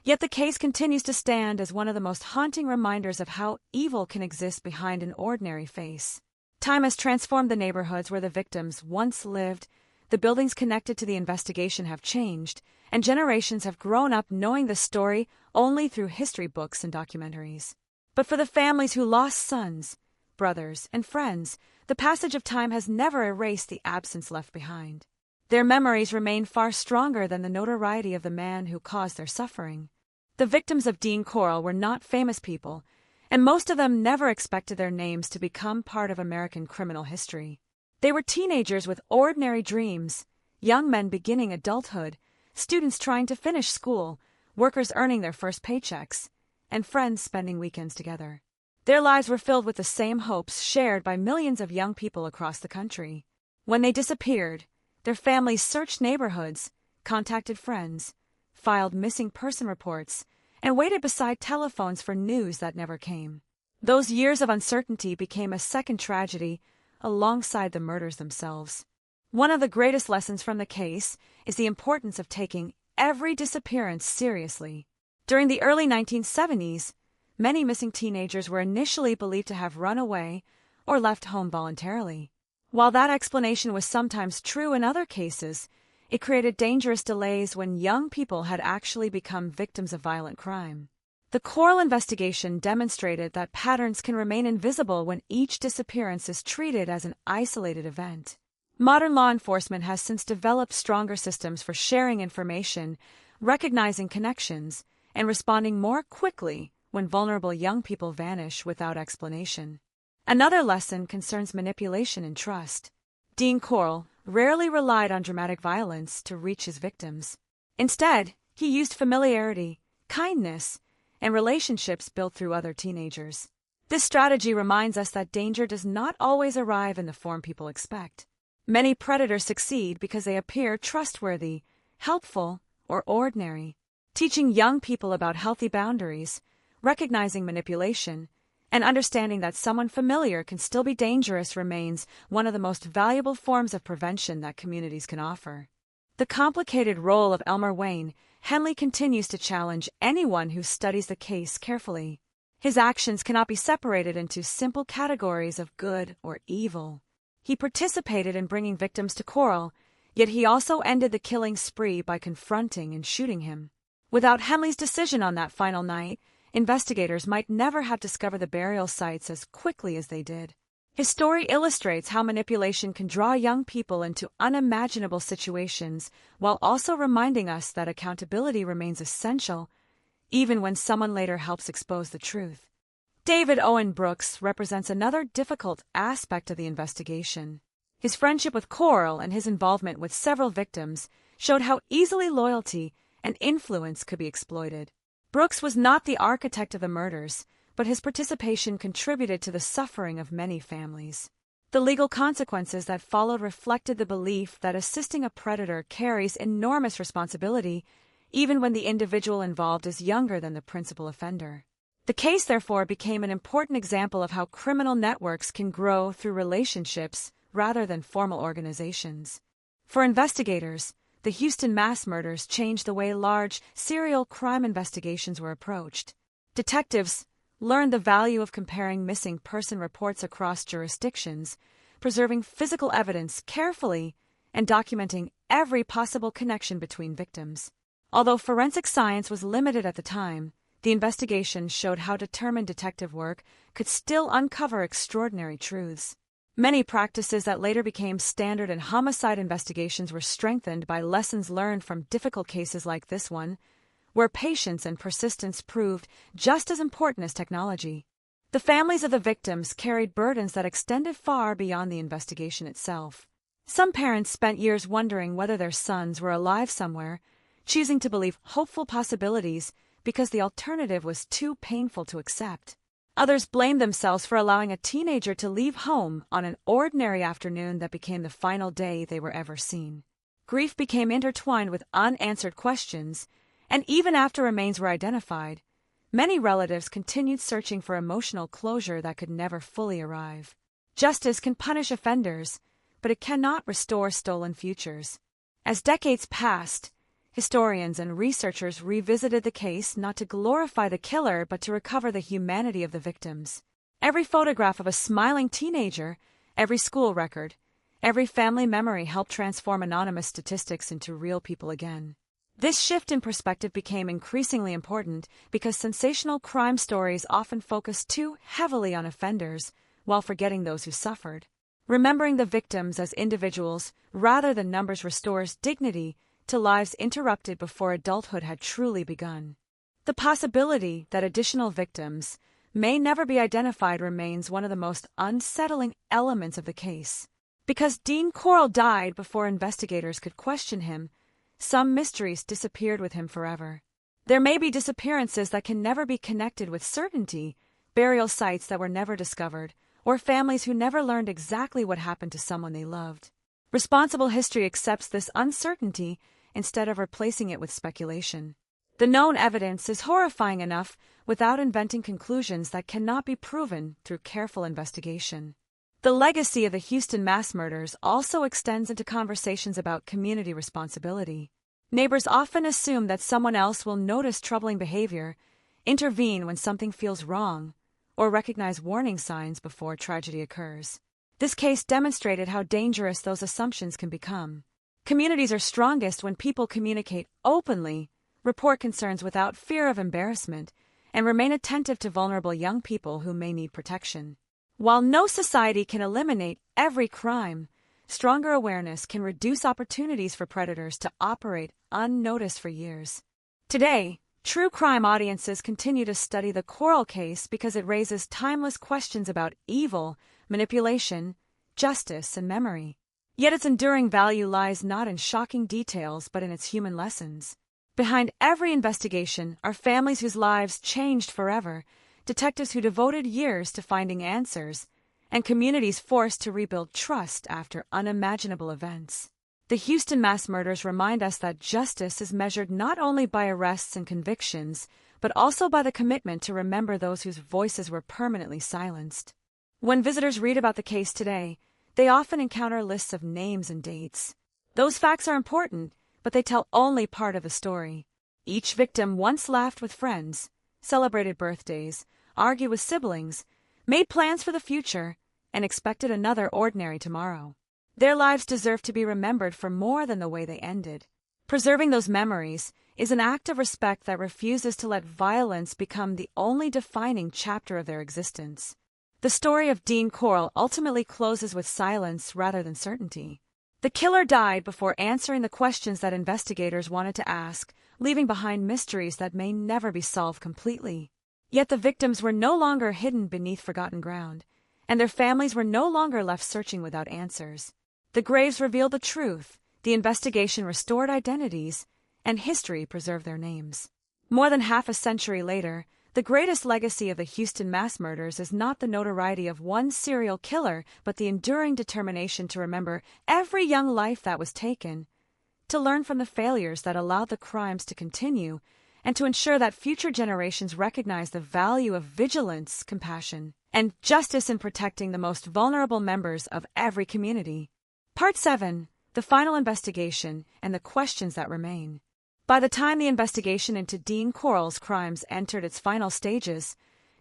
Yet the case continues to stand as one of the most haunting reminders of how evil can exist behind an ordinary face. Time has transformed the neighborhoods where the victims once lived, the buildings connected to the investigation have changed, and generations have grown up knowing the story only through history books and documentaries. But for the families who lost sons, brothers, and friends, the passage of time has never erased the absence left behind. Their memories remain far stronger than the notoriety of the man who caused their suffering. The victims of Dean Corll were not famous people, and most of them never expected their names to become part of American criminal history. They were teenagers with ordinary dreams, young men beginning adulthood, students trying to finish school, workers earning their first paychecks, and friends spending weekends together. Their lives were filled with the same hopes shared by millions of young people across the country. When they disappeared, their families searched neighborhoods, contacted friends, filed missing person reports, and waited beside telephones for news that never came. Those years of uncertainty became a second tragedy alongside the murders themselves. One of the greatest lessons from the case is the importance of taking every disappearance seriously. During the early 1970s, many missing teenagers were initially believed to have run away or left home voluntarily. While that explanation was sometimes true in other cases, it created dangerous delays when young people had actually become victims of violent crime. The Corll investigation demonstrated that patterns can remain invisible when each disappearance is treated as an isolated event. Modern law enforcement has since developed stronger systems for sharing information, recognizing connections, and responding more quickly when vulnerable young people vanish without explanation. Another lesson concerns manipulation and trust. Dean Corll rarely relied on dramatic violence to reach his victims. Instead, he used familiarity, kindness, and relationships built through other teenagers. This strategy reminds us that danger does not always arrive in the form people expect. Many predators succeed because they appear trustworthy, helpful, or ordinary. Teaching young people about healthy boundaries, recognizing manipulation, and understanding that someone familiar can still be dangerous remains one of the most valuable forms of prevention that communities can offer. The complicated role of Elmer Wayne, Henley continues to challenge anyone who studies the case carefully. His actions cannot be separated into simple categories of good or evil. He participated in bringing victims to Corll, yet he also ended the killing spree by confronting and shooting him. Without Henley's decision on that final night, investigators might never have discovered the burial sites as quickly as they did. His story illustrates how manipulation can draw young people into unimaginable situations while also reminding us that accountability remains essential, even when someone later helps expose the truth. David Owen Brooks represents another difficult aspect of the investigation. His friendship with Corll and his involvement with several victims showed how easily loyalty and influence could be exploited. Brooks was not the architect of the murders, but his participation contributed to the suffering of many families. The legal consequences that followed reflected the belief that assisting a predator carries enormous responsibility, even when the individual involved is younger than the principal offender. The case, therefore, became an important example of how criminal networks can grow through relationships rather than formal organizations. For investigators, the Houston mass murders changed the way large, serial crime investigations were approached. Detectives learned the value of comparing missing person reports across jurisdictions, preserving physical evidence carefully, and documenting every possible connection between victims. Although forensic science was limited at the time, the investigation showed how determined detective work could still uncover extraordinary truths. Many practices that later became standard in homicide investigations were strengthened by lessons learned from difficult cases like this one, where patience and persistence proved just as important as technology. The families of the victims carried burdens that extended far beyond the investigation itself. Some parents spent years wondering whether their sons were alive somewhere, choosing to believe hopeful possibilities because the alternative was too painful to accept. Others blamed themselves for allowing a teenager to leave home on an ordinary afternoon that became the final day they were ever seen. Grief became intertwined with unanswered questions, and even after remains were identified, many relatives continued searching for emotional closure that could never fully arrive. Justice can punish offenders, but it cannot restore stolen futures. As decades passed, historians and researchers revisited the case not to glorify the killer but to recover the humanity of the victims. Every photograph of a smiling teenager, every school record, every family memory helped transform anonymous statistics into real people again. This shift in perspective became increasingly important because sensational crime stories often focus too heavily on offenders while forgetting those who suffered. Remembering the victims as individuals rather than numbers restores dignity to lives interrupted before adulthood had truly begun. The possibility that additional victims may never be identified remains one of the most unsettling elements of the case. Because Dean Corll died before investigators could question him, some mysteries disappeared with him forever. There may be disappearances that can never be connected with certainty, burial sites that were never discovered, or families who never learned exactly what happened to someone they loved. Responsible history accepts this uncertainty instead of replacing it with speculation. The known evidence is horrifying enough without inventing conclusions that cannot be proven through careful investigation. The legacy of the Houston mass murders also extends into conversations about community responsibility. Neighbors often assume that someone else will notice troubling behavior, intervene when something feels wrong, or recognize warning signs before tragedy occurs. This case demonstrated how dangerous those assumptions can become. Communities are strongest when people communicate openly, report concerns without fear of embarrassment, and remain attentive to vulnerable young people who may need protection. While no society can eliminate every crime, stronger awareness can reduce opportunities for predators to operate unnoticed for years. Today, true crime audiences continue to study the Corll case because it raises timeless questions about evil, manipulation, justice, and memory. Yet its enduring value lies not in shocking details but in its human lessons. Behind every investigation are families whose lives changed forever, detectives who devoted years to finding answers, and communities forced to rebuild trust after unimaginable events. The Houston mass murders remind us that justice is measured not only by arrests and convictions, but also by the commitment to remember those whose voices were permanently silenced. When visitors read about the case today, they often encounter lists of names and dates. Those facts are important, but they tell only part of the story. Each victim once laughed with friends, celebrated birthdays, argued with siblings, made plans for the future, and expected another ordinary tomorrow. Their lives deserve to be remembered for more than the way they ended. Preserving those memories is an act of respect that refuses to let violence become the only defining chapter of their existence. The story of Dean Corll ultimately closes with silence rather than certainty. The killer died before answering the questions that investigators wanted to ask, leaving behind mysteries that may never be solved completely. Yet the victims were no longer hidden beneath forgotten ground, and their families were no longer left searching without answers. The graves revealed the truth, the investigation restored identities, and history preserved their names. More than half a century later, the greatest legacy of the Houston mass murders is not the notoriety of one serial killer, but the enduring determination to remember every young life that was taken, to learn from the failures that allowed the crimes to continue, and to ensure that future generations recognize the value of vigilance, compassion, and justice in protecting the most vulnerable members of every community. Part 7. The final investigation and the questions that remain. By the time the investigation into Dean Corll's crimes entered its final stages,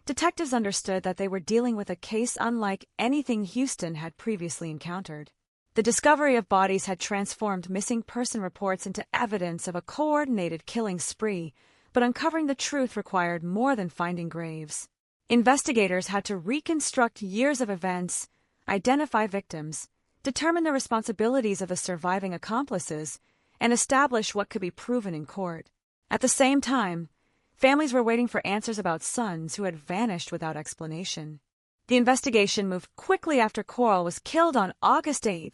detectives understood that they were dealing with a case unlike anything Houston had previously encountered. The discovery of bodies had transformed missing person reports into evidence of a coordinated killing spree, but uncovering the truth required more than finding graves. Investigators had to reconstruct years of events, identify victims, determine the responsibilities of the surviving accomplices, and establish what could be proven in court. At the same time, families were waiting for answers about sons who had vanished without explanation. The investigation moved quickly after Corll was killed on August 8,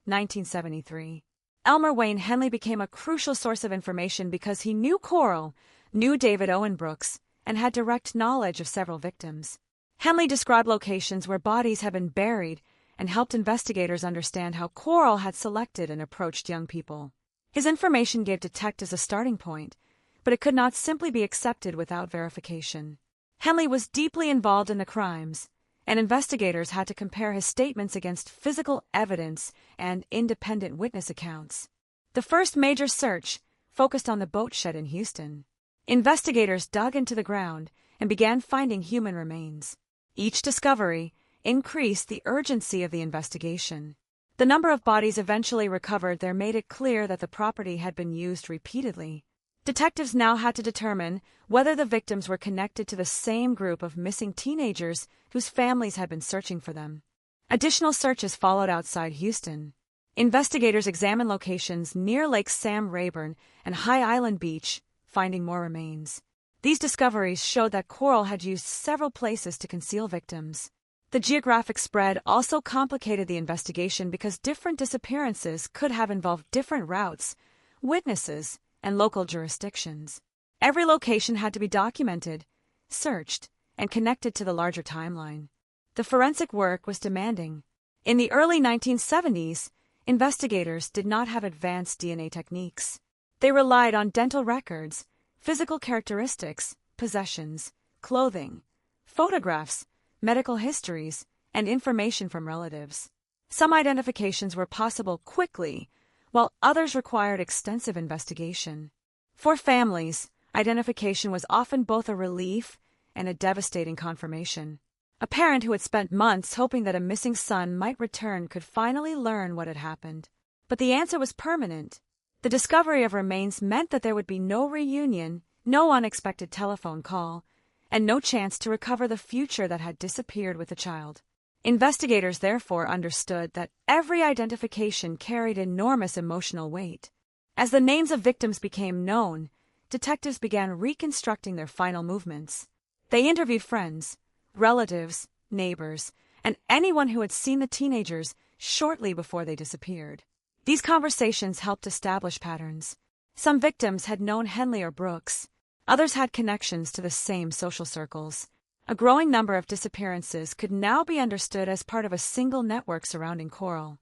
1973. Elmer Wayne Henley became a crucial source of information because he knew Corll, knew David Owen Brooks, and had direct knowledge of several victims. Henley described locations where bodies had been buried and helped investigators understand how Corll had selected and approached young people. His information gave detectives a starting point, but it could not simply be accepted without verification. Henley was deeply involved in the crimes, and investigators had to compare his statements against physical evidence and independent witness accounts. The first major search focused on the boat shed in Houston. Investigators dug into the ground and began finding human remains. Each discovery increased the urgency of the investigation. The number of bodies eventually recovered there made it clear that the property had been used repeatedly. Detectives now had to determine whether the victims were connected to the same group of missing teenagers whose families had been searching for them. Additional searches followed outside Houston. Investigators examined locations near Lake Sam Rayburn and High Island Beach, finding more remains. These discoveries showed that Coral had used several places to conceal victims. The geographic spread also complicated the investigation because different disappearances could have involved different routes, witnesses, and local jurisdictions. Every location had to be documented, searched, and connected to the larger timeline. The forensic work was demanding. In the early 1970s, investigators did not have advanced DNA techniques. They relied on dental records, physical characteristics, possessions, clothing, photographs, medical histories, and information from relatives. Some identifications were possible quickly, while others required extensive investigation. For families, identification was often both a relief and a devastating confirmation. A parent who had spent months hoping that a missing son might return could finally learn what had happened. But the answer was permanent. The discovery of remains meant that there would be no reunion, no unexpected telephone call, and no chance to recover the future that had disappeared with the child. Investigators therefore understood that every identification carried enormous emotional weight. As the names of victims became known, detectives began reconstructing their final movements. They interviewed friends, relatives, neighbors, and anyone who had seen the teenagers shortly before they disappeared. These conversations helped establish patterns. Some victims had known Henley or Brooks. Others had connections to the same social circles. A growing number of disappearances could now be understood as part of a single network surrounding Coral.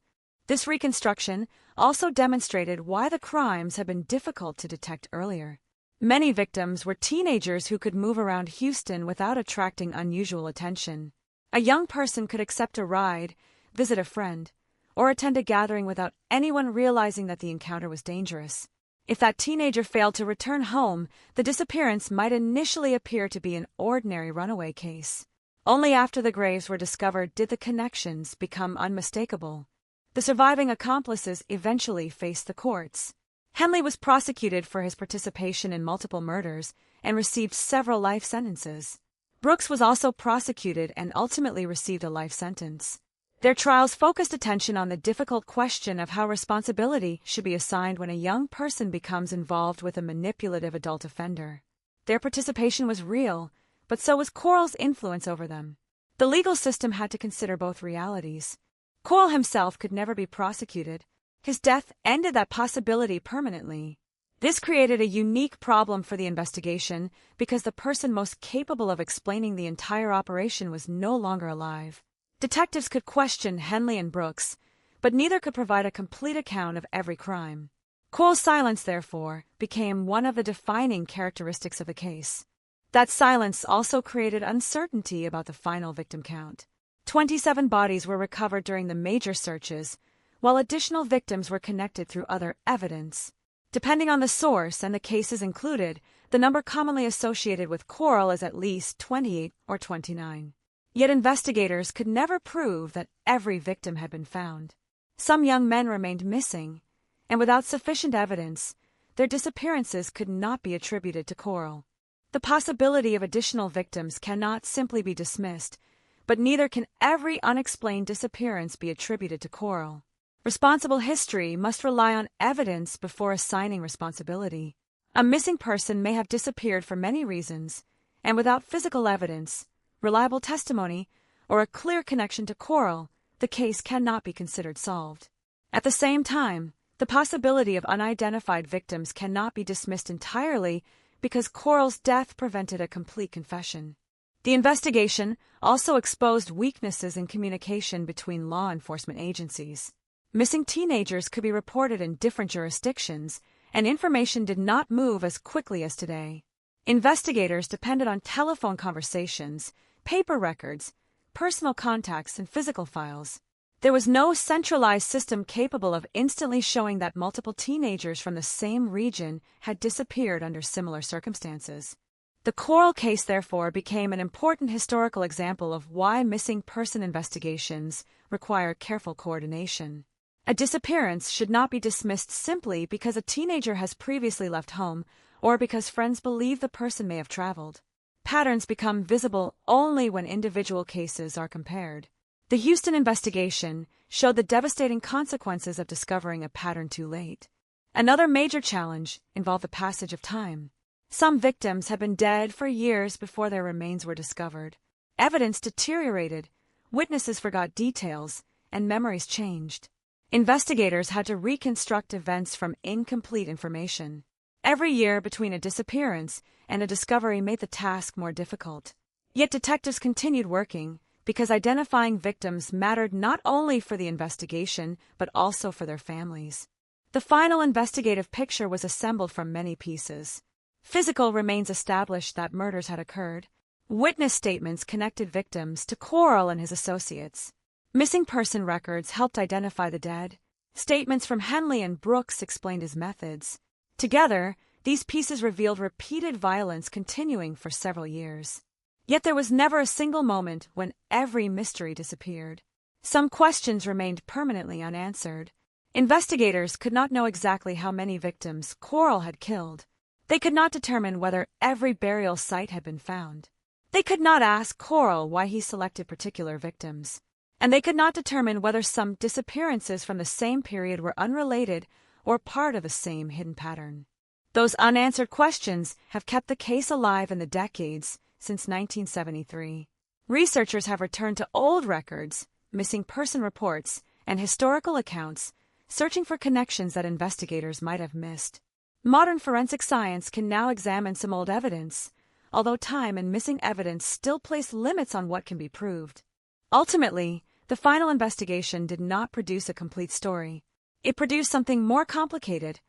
This reconstruction also demonstrated why the crimes had been difficult to detect earlier. Many victims were teenagers who could move around Houston without attracting unusual attention. A young person could accept a ride, visit a friend, or attend a gathering without anyone realizing that the encounter was dangerous. If that teenager failed to return home, the disappearance might initially appear to be an ordinary runaway case. Only after the graves were discovered did the connections become unmistakable. The surviving accomplices eventually faced the courts. Henley was prosecuted for his participation in multiple murders and received several life sentences. Brooks was also prosecuted and ultimately received a life sentence. Their trials focused attention on the difficult question of how responsibility should be assigned when a young person becomes involved with a manipulative adult offender. Their participation was real, but so was Coral's influence over them. The legal system had to consider both realities. Coral himself could never be prosecuted. His death ended that possibility permanently. This created a unique problem for the investigation because the person most capable of explaining the entire operation was no longer alive. Detectives could question Henley and Brooks, but neither could provide a complete account of every crime. Coral's silence, therefore, became one of the defining characteristics of the case. That silence also created uncertainty about the final victim count. 27 bodies were recovered during the major searches, while additional victims were connected through other evidence. Depending on the source and the cases included, the number commonly associated with Coral is at least 28 or 29. Yet investigators could never prove that every victim had been found. Some young men remained missing, and without sufficient evidence, their disappearances could not be attributed to Coral. The possibility of additional victims cannot simply be dismissed, but neither can every unexplained disappearance be attributed to Coral. Responsible history must rely on evidence before assigning responsibility. A missing person may have disappeared for many reasons, and without physical evidence, reliable testimony, or a clear connection to Coral, the case cannot be considered solved. At the same time, the possibility of unidentified victims cannot be dismissed entirely because Coral's death prevented a complete confession. The investigation also exposed weaknesses in communication between law enforcement agencies. Missing teenagers could be reported in different jurisdictions, and information did not move as quickly as today. Investigators depended on telephone conversations, paper records, personal contacts, and physical files. There was no centralized system capable of instantly showing that multiple teenagers from the same region had disappeared under similar circumstances. The Coral case, therefore, became an important historical example of why missing person investigations require careful coordination. A disappearance should not be dismissed simply because a teenager has previously left home or because friends believe the person may have traveled. Patterns become visible only when individual cases are compared. The Houston investigation showed the devastating consequences of discovering a pattern too late. Another major challenge involved the passage of time. Some victims had been dead for years before their remains were discovered. Evidence deteriorated, witnesses forgot details, and memories changed. Investigators had to reconstruct events from incomplete information. Every year between a disappearance and a discovery made the task more difficult. Yet detectives continued working, because identifying victims mattered not only for the investigation but also for their families. The final investigative picture was assembled from many pieces. Physical remains established that murders had occurred. Witness statements connected victims to Coral and his associates. Missing person records helped identify the dead. Statements from Henley and Brooks explained his methods. Together, these pieces revealed repeated violence continuing for several years. Yet there was never a single moment when every mystery disappeared. Some questions remained permanently unanswered. Investigators could not know exactly how many victims Coral had killed. They could not determine whether every burial site had been found. They could not ask Coral why he selected particular victims. And they could not determine whether some disappearances from the same period were unrelated or part of the same hidden pattern. Those unanswered questions have kept the case alive in the decades since 1973. Researchers have returned to old records, missing person reports, and historical accounts, searching for connections that investigators might have missed. Modern forensic science can now examine some old evidence, although time and missing evidence still place limits on what can be proved. Ultimately, the final investigation did not produce a complete story. It produced something more complicated,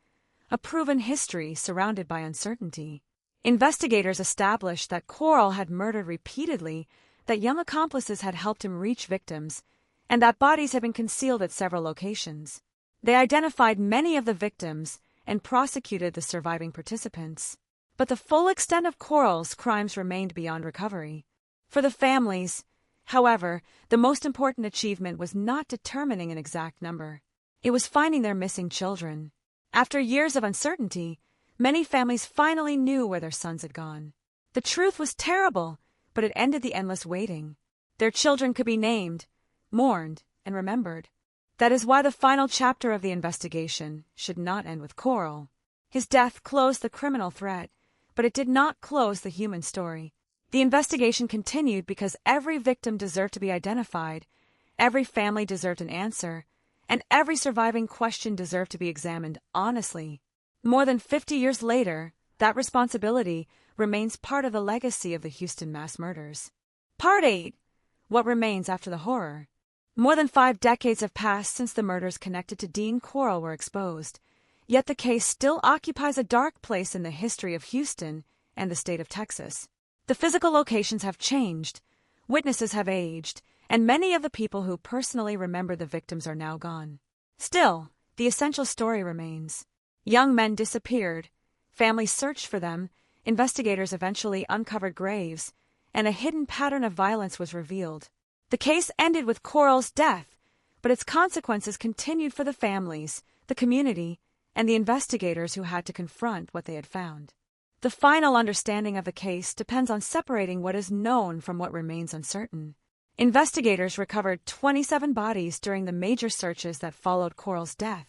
a proven history surrounded by uncertainty. Investigators established that Coral had murdered repeatedly, that young accomplices had helped him reach victims, and that bodies had been concealed at several locations. They identified many of the victims and prosecuted the surviving participants. But the full extent of Coral's crimes remained beyond recovery. For the families, however, the most important achievement was not determining an exact number. It was finding their missing children. After years of uncertainty, many families finally knew where their sons had gone. The truth was terrible, but it ended the endless waiting. Their children could be named, mourned, and remembered. That is why the final chapter of the investigation should not end with Coral. His death closed the criminal threat, but it did not close the human story. The investigation continued because every victim deserved to be identified, every family deserved an answer, and every surviving question deserved to be examined honestly. More than 50 years later, that responsibility remains part of the legacy of the Houston mass murders. Part 8. What remains after the horror? More than 5 decades have passed since the murders connected to Dean Coral were exposed, yet the case still occupies a dark place in the history of Houston and the state of Texas. The physical locations have changed, witnesses have aged, and many of the people who personally remember the victims are now gone. Still, the essential story remains. Young men disappeared, families searched for them, investigators eventually uncovered graves, and a hidden pattern of violence was revealed. The case ended with Coral's death, but its consequences continued for the families, the community, and the investigators who had to confront what they had found. The final understanding of the case depends on separating what is known from what remains uncertain. Investigators recovered 27 bodies during the major searches that followed Coral's death.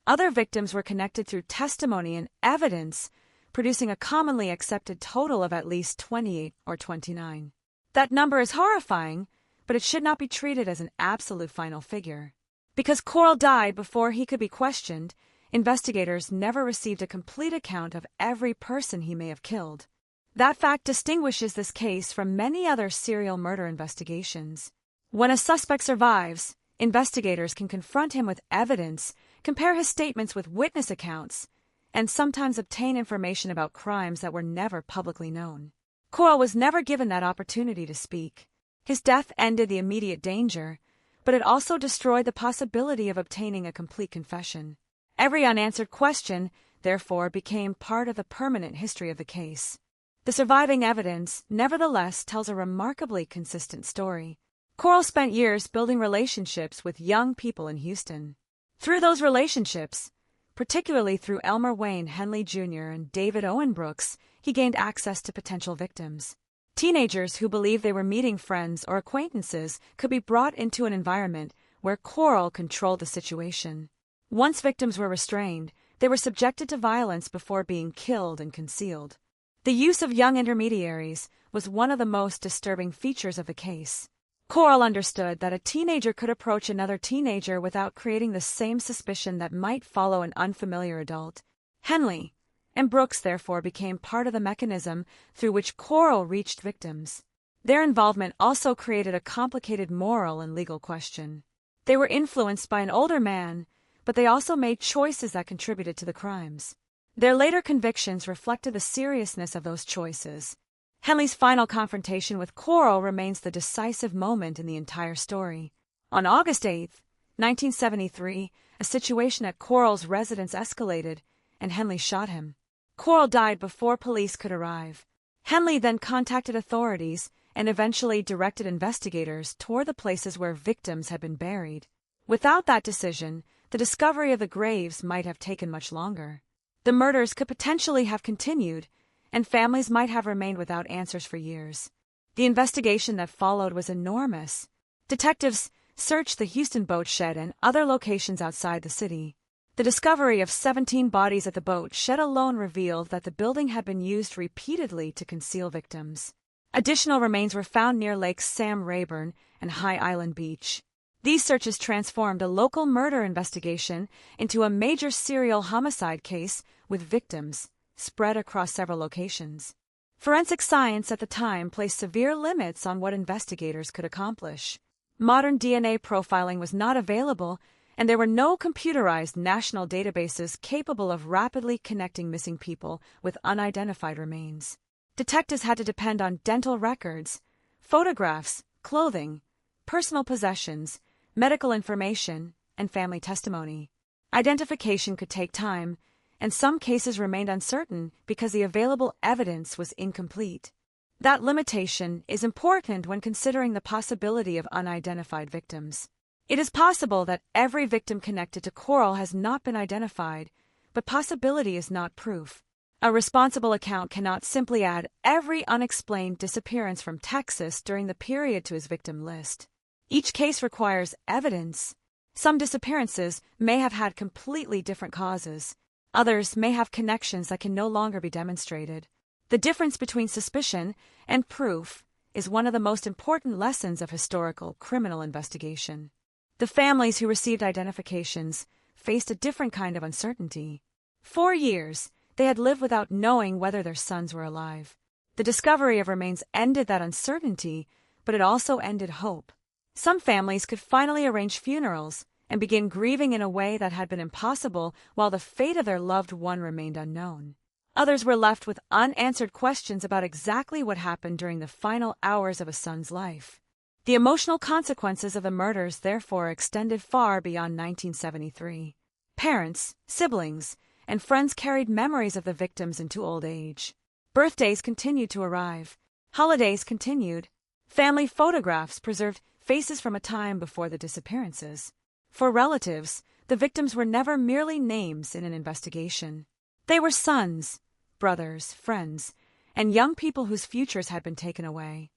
Other victims were connected through testimony and evidence, producing a commonly accepted total of at least 28 or 29. That number is horrifying, but it should not be treated as an absolute final figure. Because Coral died before he could be questioned, investigators never received a complete account of every person he may have killed. That fact distinguishes this case from many other serial murder investigations. When a suspect survives, investigators can confront him with evidence, compare his statements with witness accounts, and sometimes obtain information about crimes that were never publicly known. Coral was never given that opportunity to speak. His death ended the immediate danger, but it also destroyed the possibility of obtaining a complete confession. Every unanswered question, therefore, became part of the permanent history of the case. The surviving evidence, nevertheless, tells a remarkably consistent story. Coral spent years building relationships with young people in Houston. Through those relationships, particularly through Elmer Wayne Henley Jr. and David Owen Brooks, he gained access to potential victims. Teenagers who believed they were meeting friends or acquaintances could be brought into an environment where Coral controlled the situation. Once victims were restrained, they were subjected to violence before being killed and concealed. The use of young intermediaries was one of the most disturbing features of the case. Coral understood that a teenager could approach another teenager without creating the same suspicion that might follow an unfamiliar adult. Henley and Brooks therefore became part of the mechanism through which Coral reached victims. Their involvement also created a complicated moral and legal question. They were influenced by an older man, but they also made choices that contributed to the crimes. Their later convictions reflected the seriousness of those choices. Henley's final confrontation with Coral remains the decisive moment in the entire story. On August 8, 1973, a situation at Coral's residence escalated, and Henley shot him. Coral died before police could arrive. Henley then contacted authorities and eventually directed investigators toward the places where victims had been buried. Without that decision, the discovery of the graves might have taken much longer. The murders could potentially have continued, and families might have remained without answers for years. The investigation that followed was enormous. Detectives searched the Houston boat shed and other locations outside the city. The discovery of 17 bodies at the boat shed alone revealed that the building had been used repeatedly to conceal victims. Additional remains were found near Lakes Sam Rayburn and High Island Beach. These searches transformed a local murder investigation into a major serial homicide case with victims spread across several locations. Forensic science at the time placed severe limits on what investigators could accomplish. Modern DNA profiling was not available, and there were no computerized national databases capable of rapidly connecting missing people with unidentified remains. Detectives had to depend on dental records, photographs, clothing, personal possessions, medical information, and family testimony. Identification could take time, and some cases remained uncertain because the available evidence was incomplete. That limitation is important when considering the possibility of unidentified victims. It is possible that every victim connected to Coral has not been identified, but possibility is not proof. A responsible account cannot simply add every unexplained disappearance from Texas during the period to his victim list. Each case requires evidence. Some disappearances may have had completely different causes. Others may have connections that can no longer be demonstrated. The difference between suspicion and proof is one of the most important lessons of historical criminal investigation. The families who received identifications faced a different kind of uncertainty. For years, they had lived without knowing whether their sons were alive. The discovery of remains ended that uncertainty, but it also ended hope. Some families could finally arrange funerals and begin grieving in a way that had been impossible while the fate of their loved one remained unknown. Others were left with unanswered questions about exactly what happened during the final hours of a son's life. The emotional consequences of the murders therefore extended far beyond 1973. Parents, siblings, and friends carried memories of the victims into old age. Birthdays continued to arrive. Holidays continued. Family photographs preserved faces from a time before the disappearances. For relatives, the victims were never merely names in an investigation. They were sons, brothers, friends, and young people whose futures had been taken away.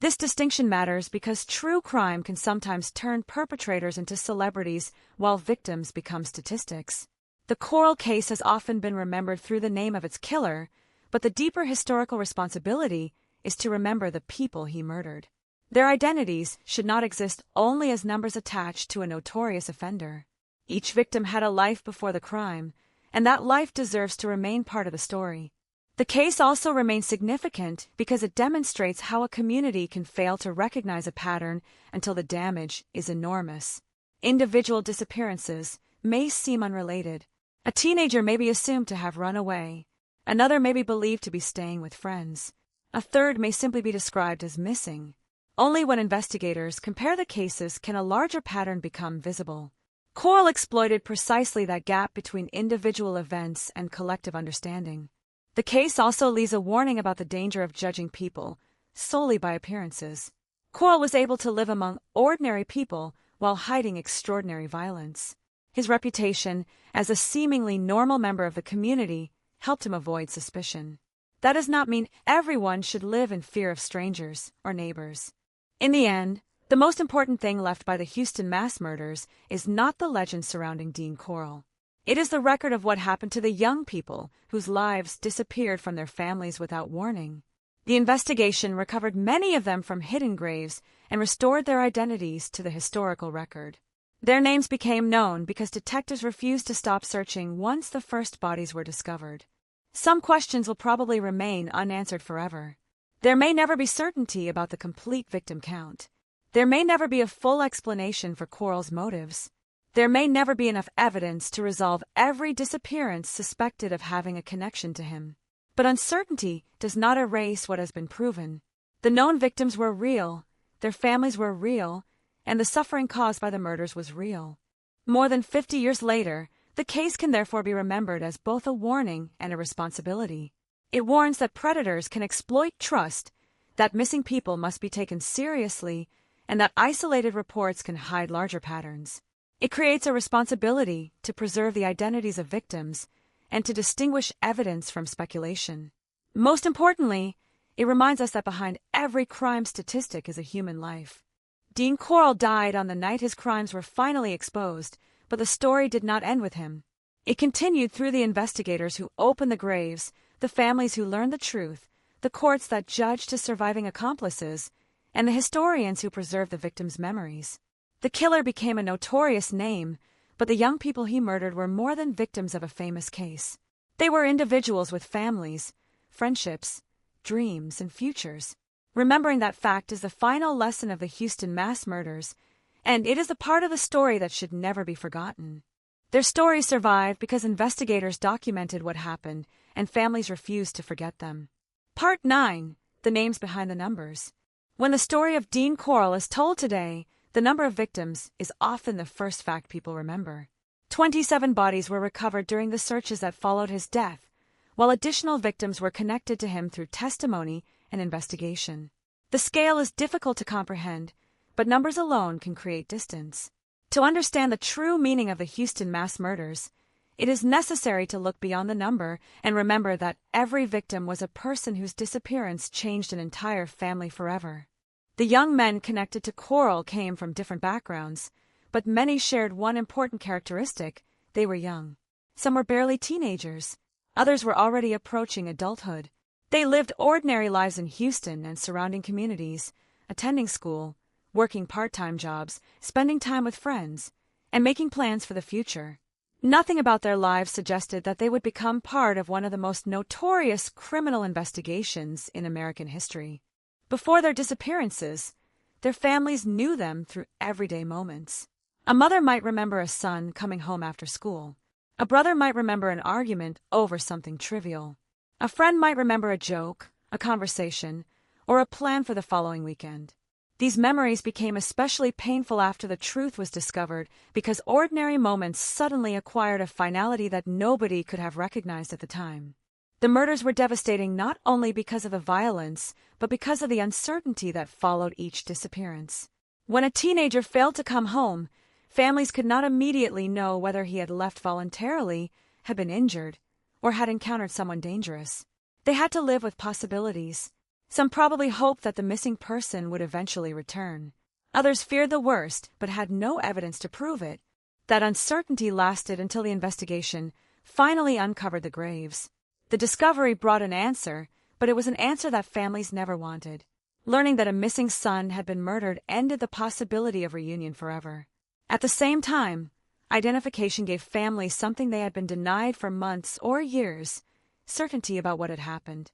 This distinction matters because true crime can sometimes turn perpetrators into celebrities while victims become statistics. The Coral case has often been remembered through the name of its killer, but the deeper historical responsibility is to remember the people he murdered. Their identities should not exist only as numbers attached to a notorious offender. Each victim had a life before the crime, and that life deserves to remain part of the story. The case also remains significant because it demonstrates how a community can fail to recognize a pattern until the damage is enormous. Individual disappearances may seem unrelated. A teenager may be assumed to have run away. Another may be believed to be staying with friends. A third may simply be described as missing. Only when investigators compare the cases can a larger pattern become visible. Coral exploited precisely that gap between individual events and collective understanding. The case also leaves a warning about the danger of judging people solely by appearances. Coral was able to live among ordinary people while hiding extraordinary violence. His reputation as a seemingly normal member of the community helped him avoid suspicion. That does not mean everyone should live in fear of strangers or neighbors. In the end, the most important thing left by the Houston mass murders is not the legend surrounding Dean Coral. It is the record of what happened to the young people whose lives disappeared from their families without warning. The investigation recovered many of them from hidden graves and restored their identities to the historical record. Their names became known because detectives refused to stop searching once the first bodies were discovered. Some questions will probably remain unanswered forever. There may never be certainty about the complete victim count. There may never be a full explanation for Coral's motives. There may never be enough evidence to resolve every disappearance suspected of having a connection to him. But uncertainty does not erase what has been proven. The known victims were real, their families were real, and the suffering caused by the murders was real. More than 50 years later, the case can therefore be remembered as both a warning and a responsibility. It warns that predators can exploit trust, that missing people must be taken seriously, and that isolated reports can hide larger patterns. It creates a responsibility to preserve the identities of victims and to distinguish evidence from speculation. Most importantly, it reminds us that behind every crime statistic is a human life. Dean Coral died on the night his crimes were finally exposed, but the story did not end with him. It continued through the investigators who opened the graves, the families who learned the truth, the courts that judged his surviving accomplices, and the historians who preserved the victims' memories. The killer became a notorious name, but the young people he murdered were more than victims of a famous case. They were individuals with families, friendships, dreams, and futures. Remembering that fact is the final lesson of the Houston mass murders, and it is a part of the story that should never be forgotten. Their stories survived because investigators documented what happened, and families refused to forget them. Part 9. The Names Behind the Numbers. When the story of Dean Coral is told today, the number of victims is often the first fact people remember. 27 bodies were recovered during the searches that followed his death, while additional victims were connected to him through testimony and investigation. The scale is difficult to comprehend, but numbers alone can create distance. To understand the true meaning of the Houston mass murders, it is necessary to look beyond the number and remember that every victim was a person whose disappearance changed an entire family forever. The young men connected to Coral came from different backgrounds, but many shared one important characteristic: they were young. Some were barely teenagers. Others were already approaching adulthood. They lived ordinary lives in Houston and surrounding communities, attending school, working part-time jobs, spending time with friends, and making plans for the future. Nothing about their lives suggested that they would become part of one of the most notorious criminal investigations in American history. Before their disappearances, their families knew them through everyday moments. A mother might remember a son coming home after school. A brother might remember an argument over something trivial. A friend might remember a joke, a conversation, or a plan for the following weekend. These memories became especially painful after the truth was discovered because ordinary moments suddenly acquired a finality that nobody could have recognized at the time. The murders were devastating not only because of the violence, but because of the uncertainty that followed each disappearance. When a teenager failed to come home, families could not immediately know whether he had left voluntarily, had been injured, or had encountered someone dangerous. They had to live with possibilities. Some probably hoped that the missing person would eventually return. Others feared the worst, but had no evidence to prove it. That uncertainty lasted until the investigation finally uncovered the graves. The discovery brought an answer, but it was an answer that families never wanted. Learning that a missing son had been murdered ended the possibility of reunion forever. At the same time, identification gave families something they had been denied for months or years: certainty about what had happened.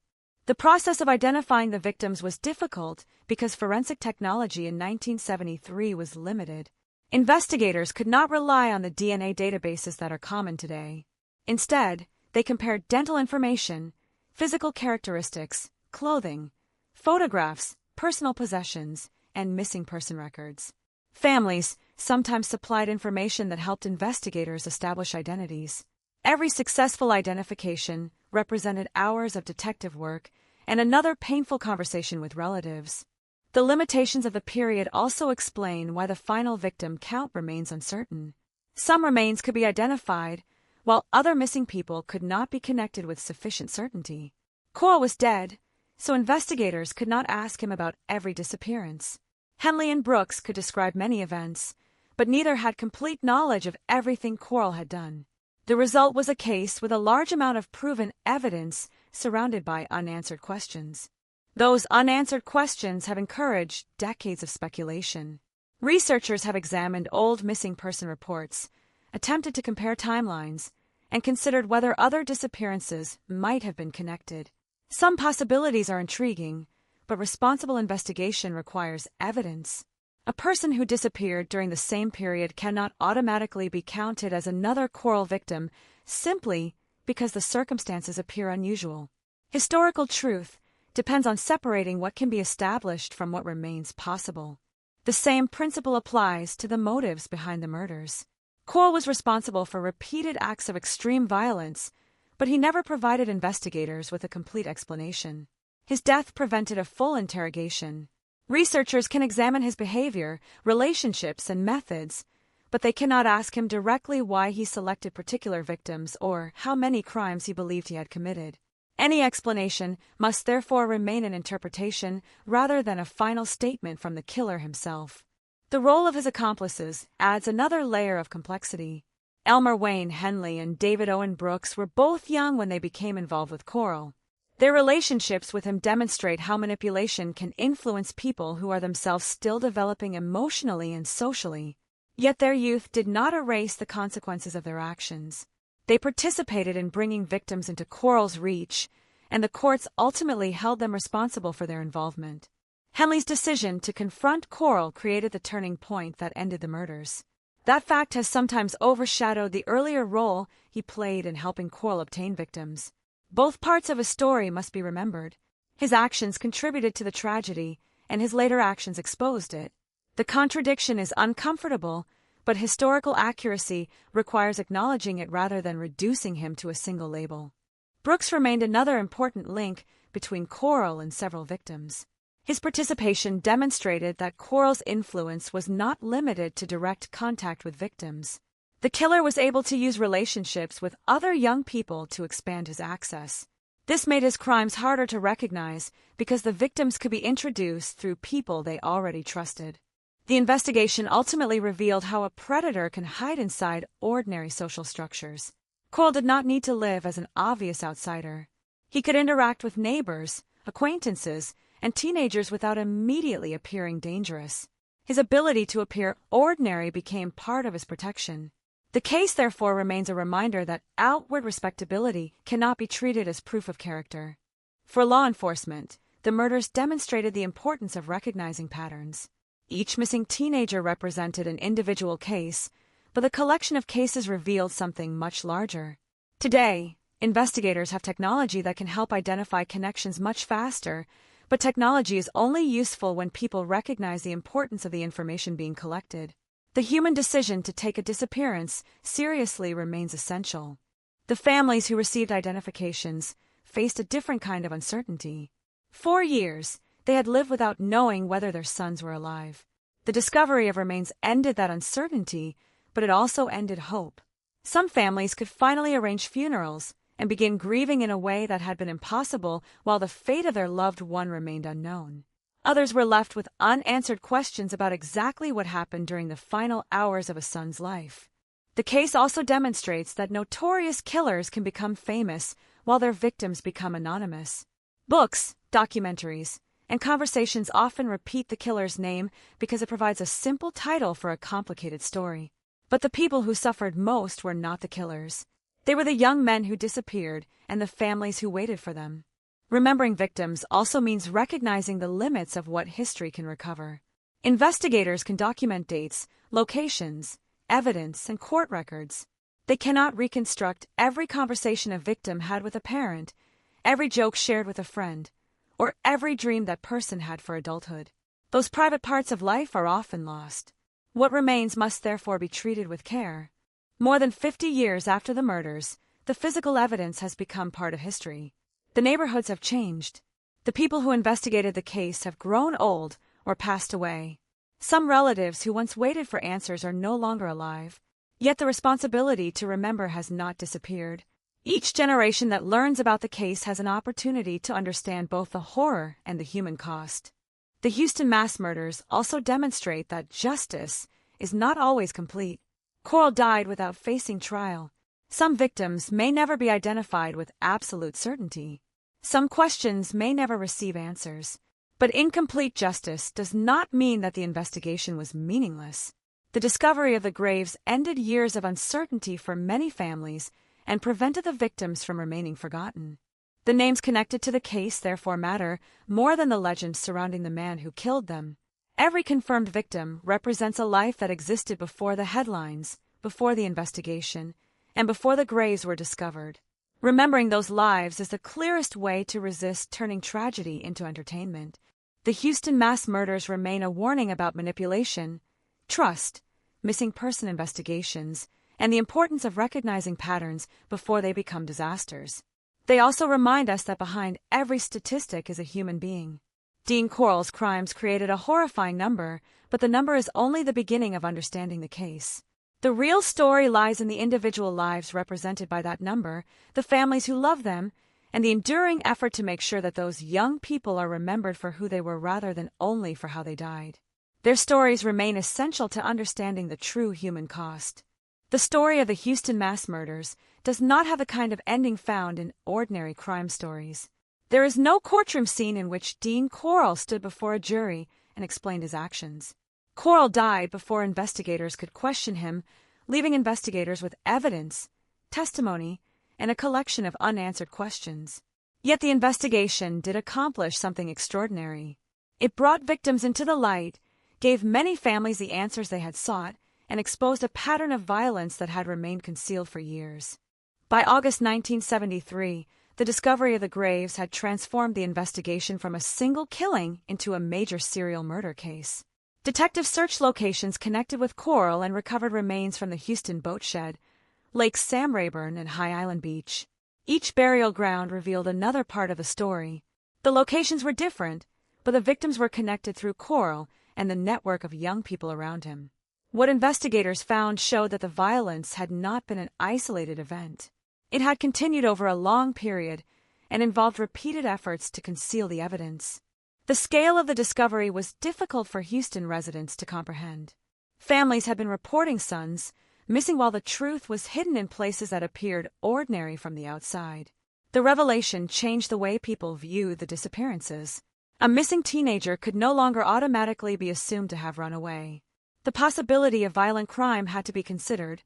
The process of identifying the victims was difficult because forensic technology in 1973 was limited. Investigators could not rely on the DNA databases that are common today. Instead, they compared dental information, physical characteristics, clothing, photographs, personal possessions, and missing person records. Families sometimes supplied information that helped investigators establish identities. Every successful identification represented hours of detective work and another painful conversation with relatives. The limitations of the period also explain why the final victim count remains uncertain. Some remains could be identified, while other missing people could not be connected with sufficient certainty. Coral was dead, so investigators could not ask him about every disappearance. Henley and Brooks could describe many events, but neither had complete knowledge of everything Coral had done. The result was a case with a large amount of proven evidence surrounded by unanswered questions. Those unanswered questions have encouraged decades of speculation. Researchers have examined old missing person reports, attempted to compare timelines, and considered whether other disappearances might have been connected. Some possibilities are intriguing, but responsible investigation requires evidence. A person who disappeared during the same period cannot automatically be counted as another Coral victim simply because the circumstances appear unusual. Historical truth depends on separating what can be established from what remains possible. The same principle applies to the motives behind the murders. Coral was responsible for repeated acts of extreme violence, but he never provided investigators with a complete explanation. His death prevented a full interrogation. Researchers can examine his behavior, relationships, and methods, but they cannot ask him directly why he selected particular victims or how many crimes he believed he had committed. Any explanation must therefore remain an interpretation rather than a final statement from the killer himself. The role of his accomplices adds another layer of complexity. Elmer Wayne Henley and David Owen Brooks were both young when they became involved with Coral. Their relationships with him demonstrate how manipulation can influence people who are themselves still developing emotionally and socially. Yet their youth did not erase the consequences of their actions. They participated in bringing victims into Coral's reach, and the courts ultimately held them responsible for their involvement. Henley's decision to confront Coral created the turning point that ended the murders. That fact has sometimes overshadowed the earlier role he played in helping Coral obtain victims. Both parts of his story must be remembered. His actions contributed to the tragedy, and his later actions exposed it. The contradiction is uncomfortable, but historical accuracy requires acknowledging it rather than reducing him to a single label. Brooks remained another important link between Coral and several victims. His participation demonstrated that Coral's influence was not limited to direct contact with victims. The killer was able to use relationships with other young people to expand his access. This made his crimes harder to recognize because the victims could be introduced through people they already trusted. The investigation ultimately revealed how a predator can hide inside ordinary social structures. Coral did not need to live as an obvious outsider. He could interact with neighbors, acquaintances, and teenagers without immediately appearing dangerous. His ability to appear ordinary became part of his protection. The case, therefore, remains a reminder that outward respectability cannot be treated as proof of character. For law enforcement, the murders demonstrated the importance of recognizing patterns. Each missing teenager represented an individual case, but the collection of cases revealed something much larger. Today, investigators have technology that can help identify connections much faster, but technology is only useful when people recognize the importance of the information being collected. The human decision to take a disappearance seriously remains essential. The families who received identifications faced a different kind of uncertainty. For years, they had lived without knowing whether their sons were alive. The discovery of remains ended that uncertainty, but it also ended hope. Some families could finally arrange funerals and begin grieving in a way that had been impossible while the fate of their loved one remained unknown. Others were left with unanswered questions about exactly what happened during the final hours of a son's life. The case also demonstrates that notorious killers can become famous while their victims become anonymous. Books, documentaries, and conversations often repeat the killer's name because it provides a simple title for a complicated story. But the people who suffered most were not the killers. They were the young men who disappeared and the families who waited for them. Remembering victims also means recognizing the limits of what history can recover. Investigators can document dates, locations, evidence, and court records. They cannot reconstruct every conversation a victim had with a parent, every joke shared with a friend, or every dream that person had for adulthood. Those private parts of life are often lost. What remains must therefore be treated with care. More than 50 years after the murders, the physical evidence has become part of history. The neighborhoods have changed. The people who investigated the case have grown old or passed away. Some relatives who once waited for answers are no longer alive. Yet the responsibility to remember has not disappeared. Each generation that learns about the case has an opportunity to understand both the horror and the human cost. The Houston mass murders also demonstrate that justice is not always complete. Coral died without facing trial. Some victims may never be identified with absolute certainty. Some questions may never receive answers. But incomplete justice does not mean that the investigation was meaningless. The discovery of the graves ended years of uncertainty for many families and prevented the victims from remaining forgotten. The names connected to the case therefore matter more than the legends surrounding the man who killed them. Every confirmed victim represents a life that existed before the headlines, before the investigation, and before the graves were discovered. Remembering those lives is the clearest way to resist turning tragedy into entertainment. The Houston mass murders remain a warning about manipulation, trust, missing person investigations, and the importance of recognizing patterns before they become disasters. They also remind us that behind every statistic is a human being. Dean Corll's crimes created a horrifying number, but the number is only the beginning of understanding the case. The real story lies in the individual lives represented by that number, the families who love them, and the enduring effort to make sure that those young people are remembered for who they were rather than only for how they died. Their stories remain essential to understanding the true human cost. The story of the Houston mass murders does not have the kind of ending found in ordinary crime stories. There is no courtroom scene in which Dean Corll stood before a jury and explained his actions. Corll died before investigators could question him, leaving investigators with evidence, testimony, and a collection of unanswered questions. Yet the investigation did accomplish something extraordinary. It brought victims into the light, gave many families the answers they had sought, and exposed a pattern of violence that had remained concealed for years. By August 1973, the discovery of the graves had transformed the investigation from a single killing into a major serial murder case. Detectives searched locations connected with Corll and recovered remains from the Houston boat shed, Lakes Sam Rayburn and High Island Beach. Each burial ground revealed another part of the story. The locations were different, but the victims were connected through Corll and the network of young people around him. What investigators found showed that the violence had not been an isolated event. It had continued over a long period and involved repeated efforts to conceal the evidence. The scale of the discovery was difficult for Houston residents to comprehend. Families had been reporting sons missing while the truth was hidden in places that appeared ordinary from the outside. The revelation changed the way people viewed the disappearances. A missing teenager could no longer automatically be assumed to have run away. The possibility of violent crime had to be considered,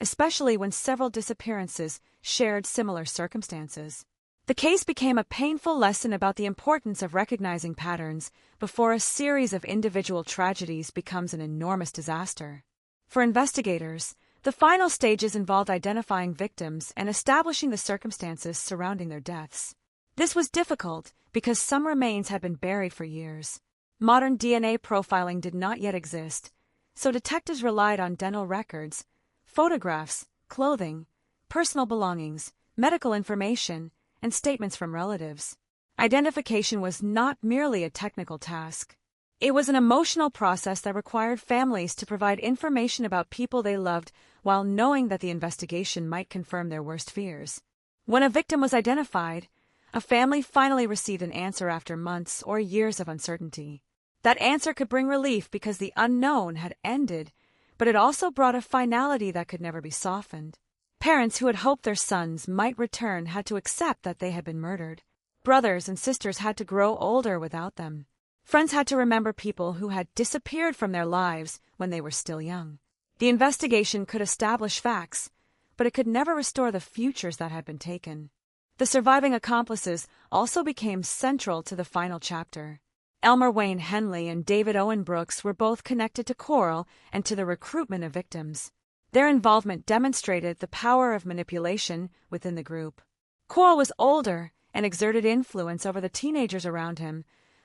especially when several disappearances shared similar circumstances. The case became a painful lesson about the importance of recognizing patterns before a series of individual tragedies becomes an enormous disaster. For investigators, the final stages involved identifying victims and establishing the circumstances surrounding their deaths. This was difficult because some remains had been buried for years. Modern DNA profiling did not yet exist, so detectives relied on dental records, photographs, clothing, personal belongings, medical information, and statements from relatives. Identification was not merely a technical task. It was an emotional process that required families to provide information about people they loved while knowing that the investigation might confirm their worst fears. When a victim was identified, a family finally received an answer after months or years of uncertainty. That answer could bring relief because the unknown had ended, but it also brought a finality that could never be softened. Parents who had hoped their sons might return had to accept that they had been murdered. Brothers and sisters had to grow older without them. Friends had to remember people who had disappeared from their lives when they were still young. The investigation could establish facts, but it could never restore the futures that had been taken. The surviving accomplices also became central to the final chapter. Elmer Wayne Henley and David Owen Brooks were both connected to Corll and to the recruitment of victims. Their involvement demonstrated the power of manipulation within the group. Corll was older and exerted influence over the teenagers around him,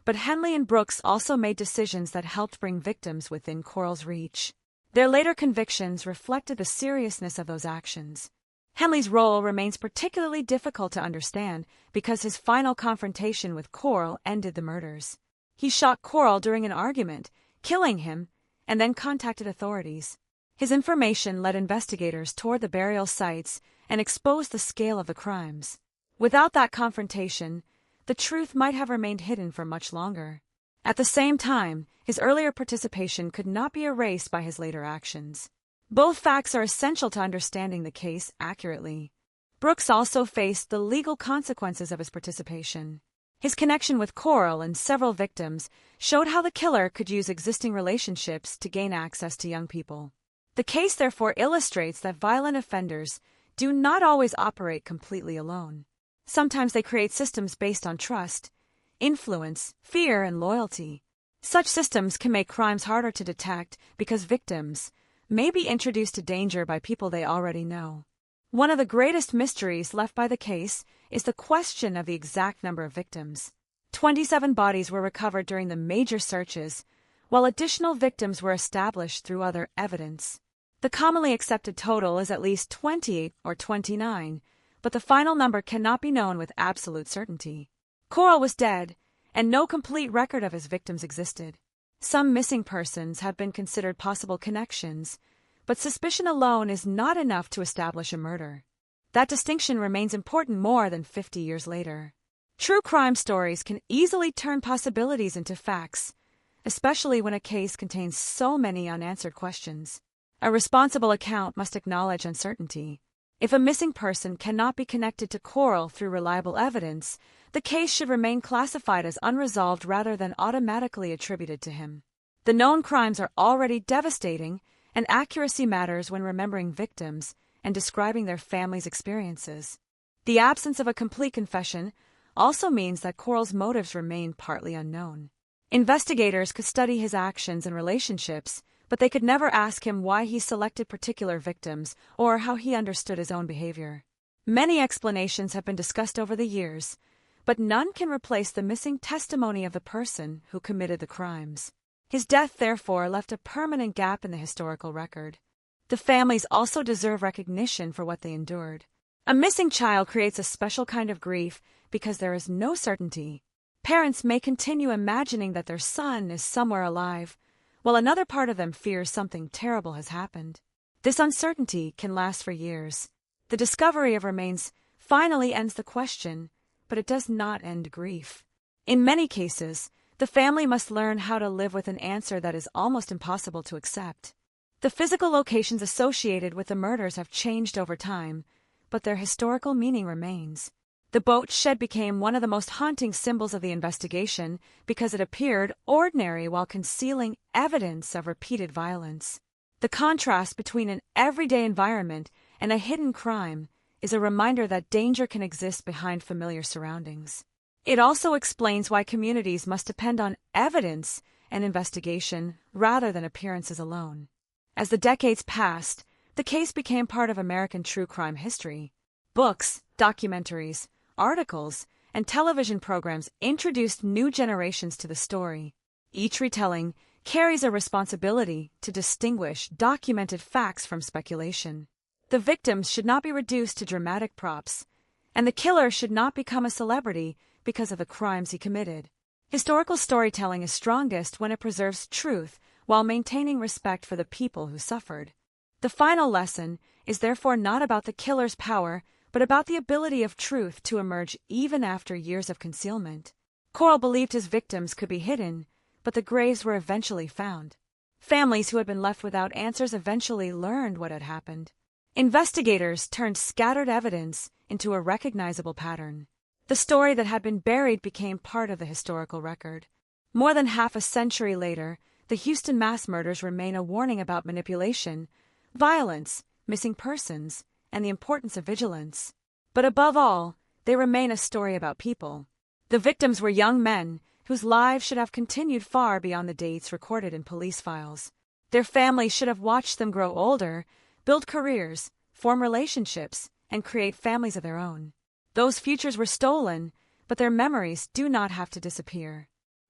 But Henley and Brooks also made decisions that helped bring victims within Coral's reach. Their later convictions reflected the seriousness of those actions. Henley's role remains particularly difficult to understand because his final confrontation with Coral ended the murders. He shot Coral during an argument, killing him, and then contacted authorities. His information led investigators toward the burial sites and exposed the scale of the crimes. Without that confrontation, the truth might have remained hidden for much longer. At the same time, his earlier participation could not be erased by his later actions. Both facts are essential to understanding the case accurately. Brooks also faced the legal consequences of his participation. His connection with Coral and several victims showed how the killer could use existing relationships to gain access to young people. The case therefore illustrates that violent offenders do not always operate completely alone. Sometimes they create systems based on trust, influence, fear, and loyalty. Such systems can make crimes harder to detect because victims may be introduced to danger by people they already know. One of the greatest mysteries left by the case is the question of the exact number of victims. 27 bodies were recovered during the major searches, while additional victims were established through other evidence. The commonly accepted total is at least 28 or 29, but the final number cannot be known with absolute certainty. Coral was dead, and no complete record of his victims existed. Some missing persons have been considered possible connections, but suspicion alone is not enough to establish a murder. That distinction remains important more than 50 years later. True crime stories can easily turn possibilities into facts, especially when a case contains so many unanswered questions. A responsible account must acknowledge uncertainty. If a missing person cannot be connected to Coral through reliable evidence, the case should remain classified as unresolved rather than automatically attributed to him. The known crimes are already devastating, and accuracy matters when remembering victims and describing their families' experiences. The absence of a complete confession also means that Coral's motives remain partly unknown. Investigators could study his actions and relationships, but they could never ask him why he selected particular victims or how he understood his own behavior. Many explanations have been discussed over the years, but none can replace the missing testimony of the person who committed the crimes. His death, therefore, left a permanent gap in the historical record. The families also deserve recognition for what they endured. A missing child creates a special kind of grief because there is no certainty. Parents may continue imagining that their son is somewhere alive, while another part of them fears something terrible has happened. This uncertainty can last for years. The discovery of remains finally ends the question, but it does not end grief. In many cases, the family must learn how to live with an answer that is almost impossible to accept. The physical locations associated with the murders have changed over time, but their historical meaning remains. The boat shed became one of the most haunting symbols of the investigation because it appeared ordinary while concealing evidence of repeated violence. The contrast between an everyday environment and a hidden crime is a reminder that danger can exist behind familiar surroundings. It also explains why communities must depend on evidence and investigation rather than appearances alone. As the decades passed, the case became part of American true crime history. Books, documentaries, articles, and television programs introduced new generations to the story. Each retelling carries a responsibility to distinguish documented facts from speculation. The victims should not be reduced to dramatic props, and the killer should not become a celebrity because of the crimes he committed. Historical storytelling is strongest when it preserves truth while maintaining respect for the people who suffered. The final lesson is therefore not about the killer's power, but about the ability of truth to emerge even after years of concealment. Coral believed his victims could be hidden, but the graves were eventually found. Families who had been left without answers eventually learned what had happened. Investigators turned scattered evidence into a recognizable pattern. The story that had been buried became part of the historical record. More than half a century later, the Houston mass murders remain a warning about manipulation, violence, missing persons, and the importance of vigilance. But above all, they remain a story about people. The victims were young men whose lives should have continued far beyond the dates recorded in police files. Their families should have watched them grow older, build careers, form relationships, and create families of their own. Those futures were stolen, but their memories do not have to disappear.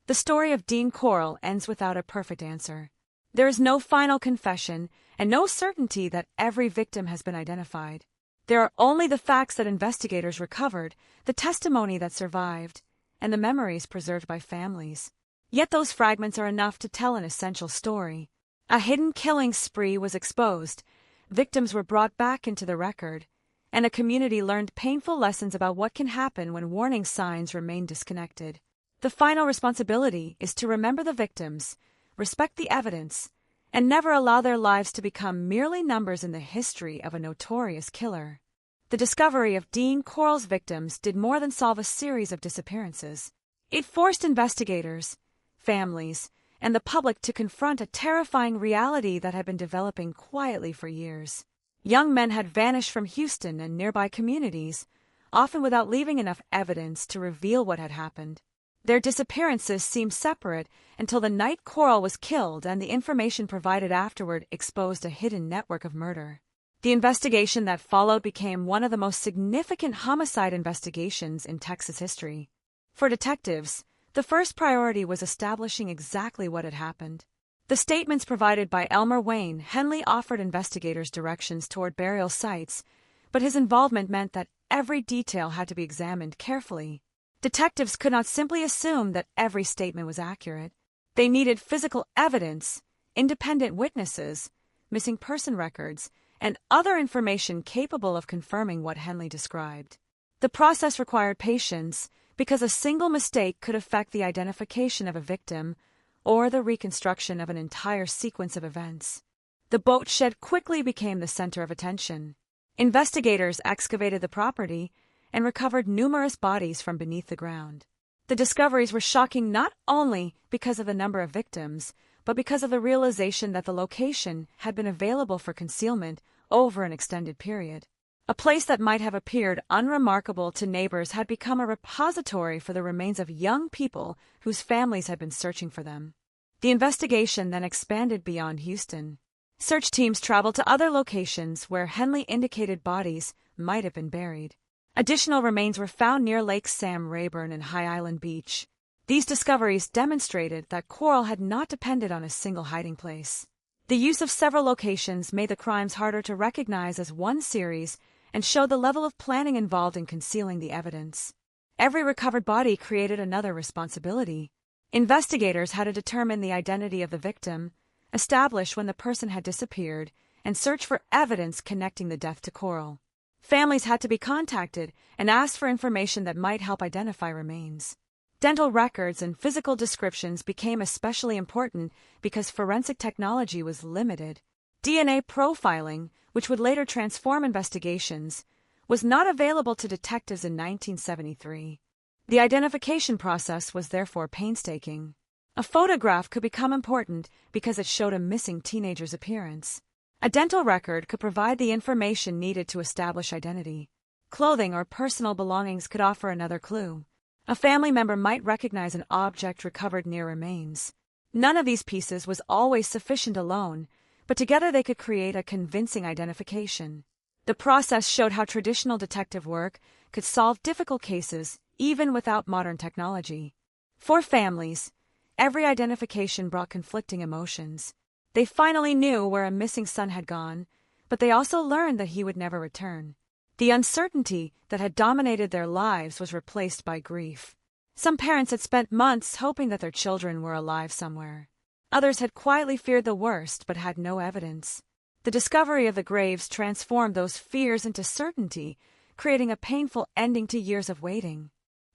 The story of Dean Corll ends without a perfect answer. There is no final confession and no certainty that every victim has been identified. There are only the facts that investigators recovered, the testimony that survived, and the memories preserved by families. Yet those fragments are enough to tell an essential story. A hidden killing spree was exposed, victims were brought back into the record, and a community learned painful lessons about what can happen when warning signs remain disconnected. The final responsibility is to remember the victims, respect the evidence, and never allow their lives to become merely numbers in the history of a notorious killer. The discovery of Dean Corll's victims did more than solve a series of disappearances. It forced investigators, families, and the public to confront a terrifying reality that had been developing quietly for years. Young men had vanished from Houston and nearby communities, often without leaving enough evidence to reveal what had happened. Their disappearances seemed separate until the night Corll was killed, and the information provided afterward exposed a hidden network of murder. The investigation that followed became one of the most significant homicide investigations in Texas history. For detectives, the first priority was establishing exactly what had happened. The statements provided by Elmer Wayne Henley offered investigators directions toward burial sites, but his involvement meant that every detail had to be examined carefully. Detectives could not simply assume that every statement was accurate. They needed physical evidence, independent witnesses, missing person records, and other information capable of confirming what Henley described. The process required patience because a single mistake could affect the identification of a victim or the reconstruction of an entire sequence of events. The boat shed quickly became the center of attention. Investigators excavated the property and recovered numerous bodies from beneath the ground. The discoveries were shocking not only because of the number of victims, but because of the realization that the location had been available for concealment over an extended period. A place that might have appeared unremarkable to neighbors had become a repository for the remains of young people whose families had been searching for them. The investigation then expanded beyond Houston. Search teams traveled to other locations where Henley indicated bodies might have been buried. Additional remains were found near Lake Sam Rayburn and High Island Beach. These discoveries demonstrated that Corll had not depended on a single hiding place. The use of several locations made the crimes harder to recognize as one series and showed the level of planning involved in concealing the evidence. Every recovered body created another responsibility. Investigators had to determine the identity of the victim, establish when the person had disappeared, and search for evidence connecting the death to Corll. Families had to be contacted and asked for information that might help identify remains. Dental records and physical descriptions became especially important because forensic technology was limited. DNA profiling, which would later transform investigations, was not available to detectives in 1973. The identification process was therefore painstaking. A photograph could become important because it showed a missing teenager's appearance. A dental record could provide the information needed to establish identity. Clothing or personal belongings could offer another clue. A family member might recognize an object recovered near remains. None of these pieces was always sufficient alone, but together they could create a convincing identification. The process showed how traditional detective work could solve difficult cases even without modern technology. For families, every identification brought conflicting emotions. They finally knew where a missing son had gone, but they also learned that he would never return. The uncertainty that had dominated their lives was replaced by grief. Some parents had spent months hoping that their children were alive somewhere. Others had quietly feared the worst but had no evidence. The discovery of the graves transformed those fears into certainty, creating a painful ending to years of waiting.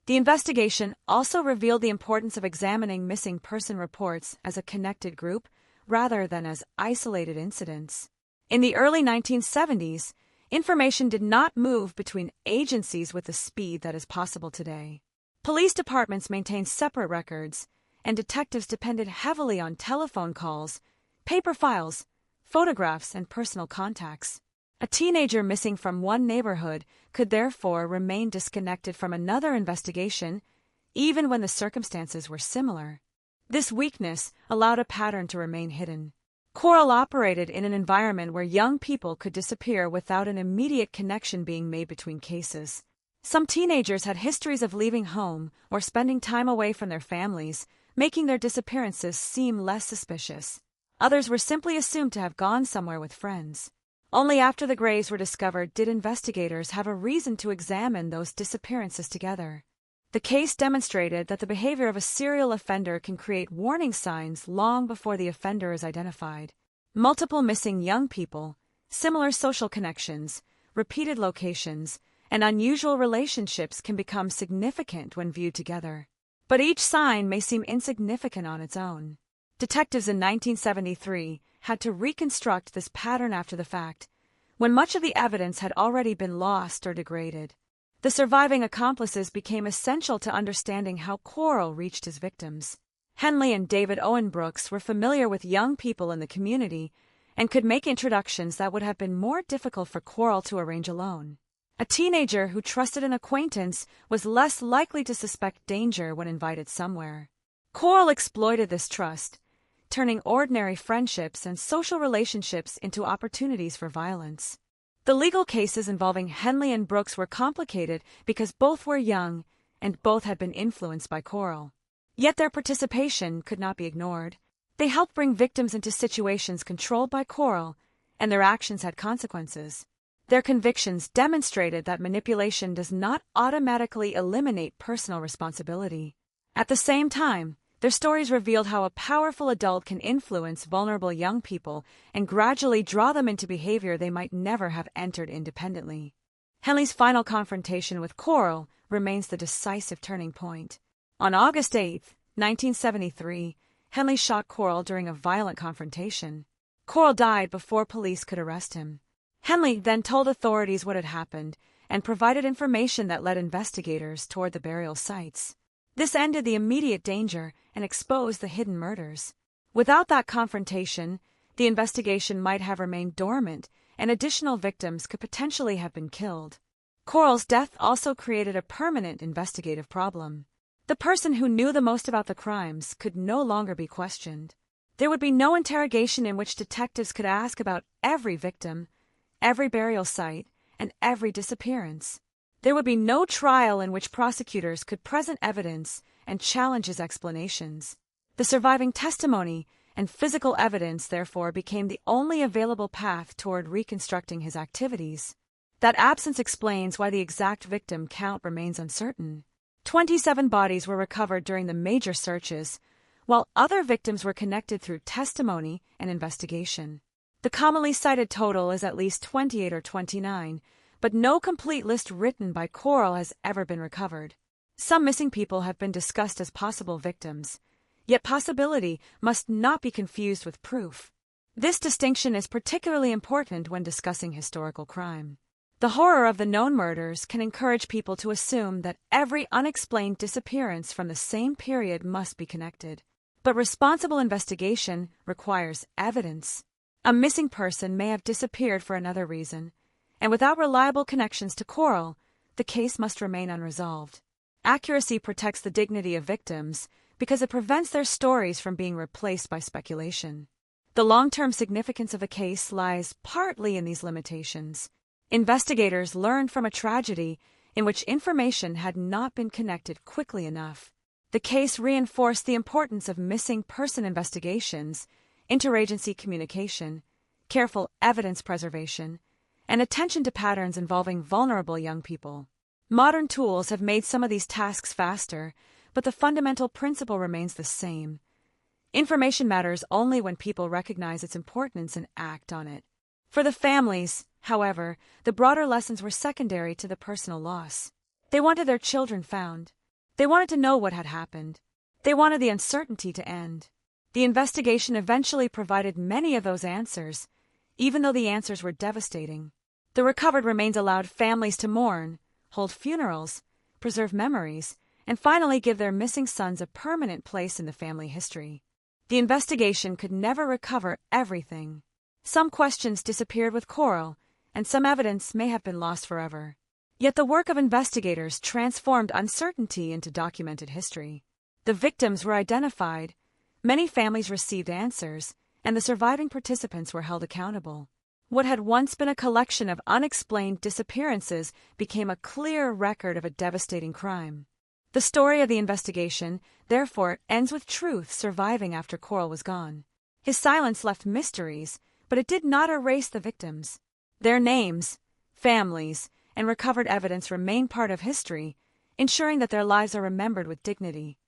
The investigation also revealed the importance of examining missing person reports as a connected group rather than as isolated incidents. In the early 1970s, information did not move between agencies with the speed that is possible today. Police departments maintained separate records, and detectives depended heavily on telephone calls, paper files, photographs, and personal contacts. A teenager missing from one neighborhood could therefore remain disconnected from another investigation, even when the circumstances were similar. This weakness allowed a pattern to remain hidden. Corll operated in an environment where young people could disappear without an immediate connection being made between cases. Some teenagers had histories of leaving home or spending time away from their families, making their disappearances seem less suspicious. Others were simply assumed to have gone somewhere with friends. Only after the graves were discovered did investigators have a reason to examine those disappearances together. The case demonstrated that the behavior of a serial offender can create warning signs long before the offender is identified. Multiple missing young people, similar social connections, repeated locations, and unusual relationships can become significant when viewed together. But each sign may seem insignificant on its own. Detectives in 1973 had to reconstruct this pattern after the fact, when much of the evidence had already been lost or degraded. The surviving accomplices became essential to understanding how Quarles reached his victims. Henley and David Owen Brooks were familiar with young people in the community and could make introductions that would have been more difficult for Quarles to arrange alone. A teenager who trusted an acquaintance was less likely to suspect danger when invited somewhere. Quarles exploited this trust, turning ordinary friendships and social relationships into opportunities for violence. The legal cases involving Henley and Brooks were complicated because both were young and both had been influenced by Quarles. Yet their participation could not be ignored. They helped bring victims into situations controlled by Quarles, and their actions had consequences. Their convictions demonstrated that manipulation does not automatically eliminate personal responsibility. At the same time, their stories revealed how a powerful adult can influence vulnerable young people and gradually draw them into behavior they might never have entered independently. Henley's final confrontation with Quarles remains the decisive turning point. On August 8, 1973, Henley shot Quarles during a violent confrontation. Quarles died before police could arrest him. Henley then told authorities what had happened and provided information that led investigators toward the burial sites. This ended the immediate danger and exposed the hidden murders. Without that confrontation, the investigation might have remained dormant and additional victims could potentially have been killed. Quarles' death also created a permanent investigative problem. The person who knew the most about the crimes could no longer be questioned. There would be no interrogation in which detectives could ask about every victim, every burial site, and every disappearance. There would be no trial in which prosecutors could present evidence and challenge his explanations. The surviving testimony and physical evidence, therefore, became the only available path toward reconstructing his activities. That absence explains why the exact victim count remains uncertain. 27 bodies were recovered during the major searches, while other victims were connected through testimony and investigation. The commonly cited total is at least 28 or 29, but no complete list written by Quarles has ever been recovered. Some missing people have been discussed as possible victims, yet possibility must not be confused with proof. This distinction is particularly important when discussing historical crime. The horror of the known murders can encourage people to assume that every unexplained disappearance from the same period must be connected. But responsible investigation requires evidence. A missing person may have disappeared for another reason, and without reliable connections to Quarles, the case must remain unresolved. Accuracy protects the dignity of victims because it prevents their stories from being replaced by speculation. The long-term significance of a case lies partly in these limitations. Investigators learned from a tragedy in which information had not been connected quickly enough. The case reinforced the importance of missing person investigations, interagency communication, careful evidence preservation, and attention to patterns involving vulnerable young people. Modern tools have made some of these tasks faster, but the fundamental principle remains the same. Information matters only when people recognize its importance and act on it. For the families, however, the broader lessons were secondary to the personal loss. They wanted their children found. They wanted to know what had happened. They wanted the uncertainty to end. The investigation eventually provided many of those answers, even though the answers were devastating. The recovered remains allowed families to mourn, hold funerals, preserve memories, and finally give their missing sons a permanent place in the family history. The investigation could never recover everything. Some questions disappeared with Quarles, and some evidence may have been lost forever. Yet the work of investigators transformed uncertainty into documented history. The victims were identified, many families received answers, and the surviving participants were held accountable. What had once been a collection of unexplained disappearances became a clear record of a devastating crime. The story of the investigation, therefore, ends with truth surviving after Coral was gone. His silence left mysteries, but it did not erase the victims. Their names, families, and recovered evidence remain part of history, ensuring that their lives are remembered with dignity.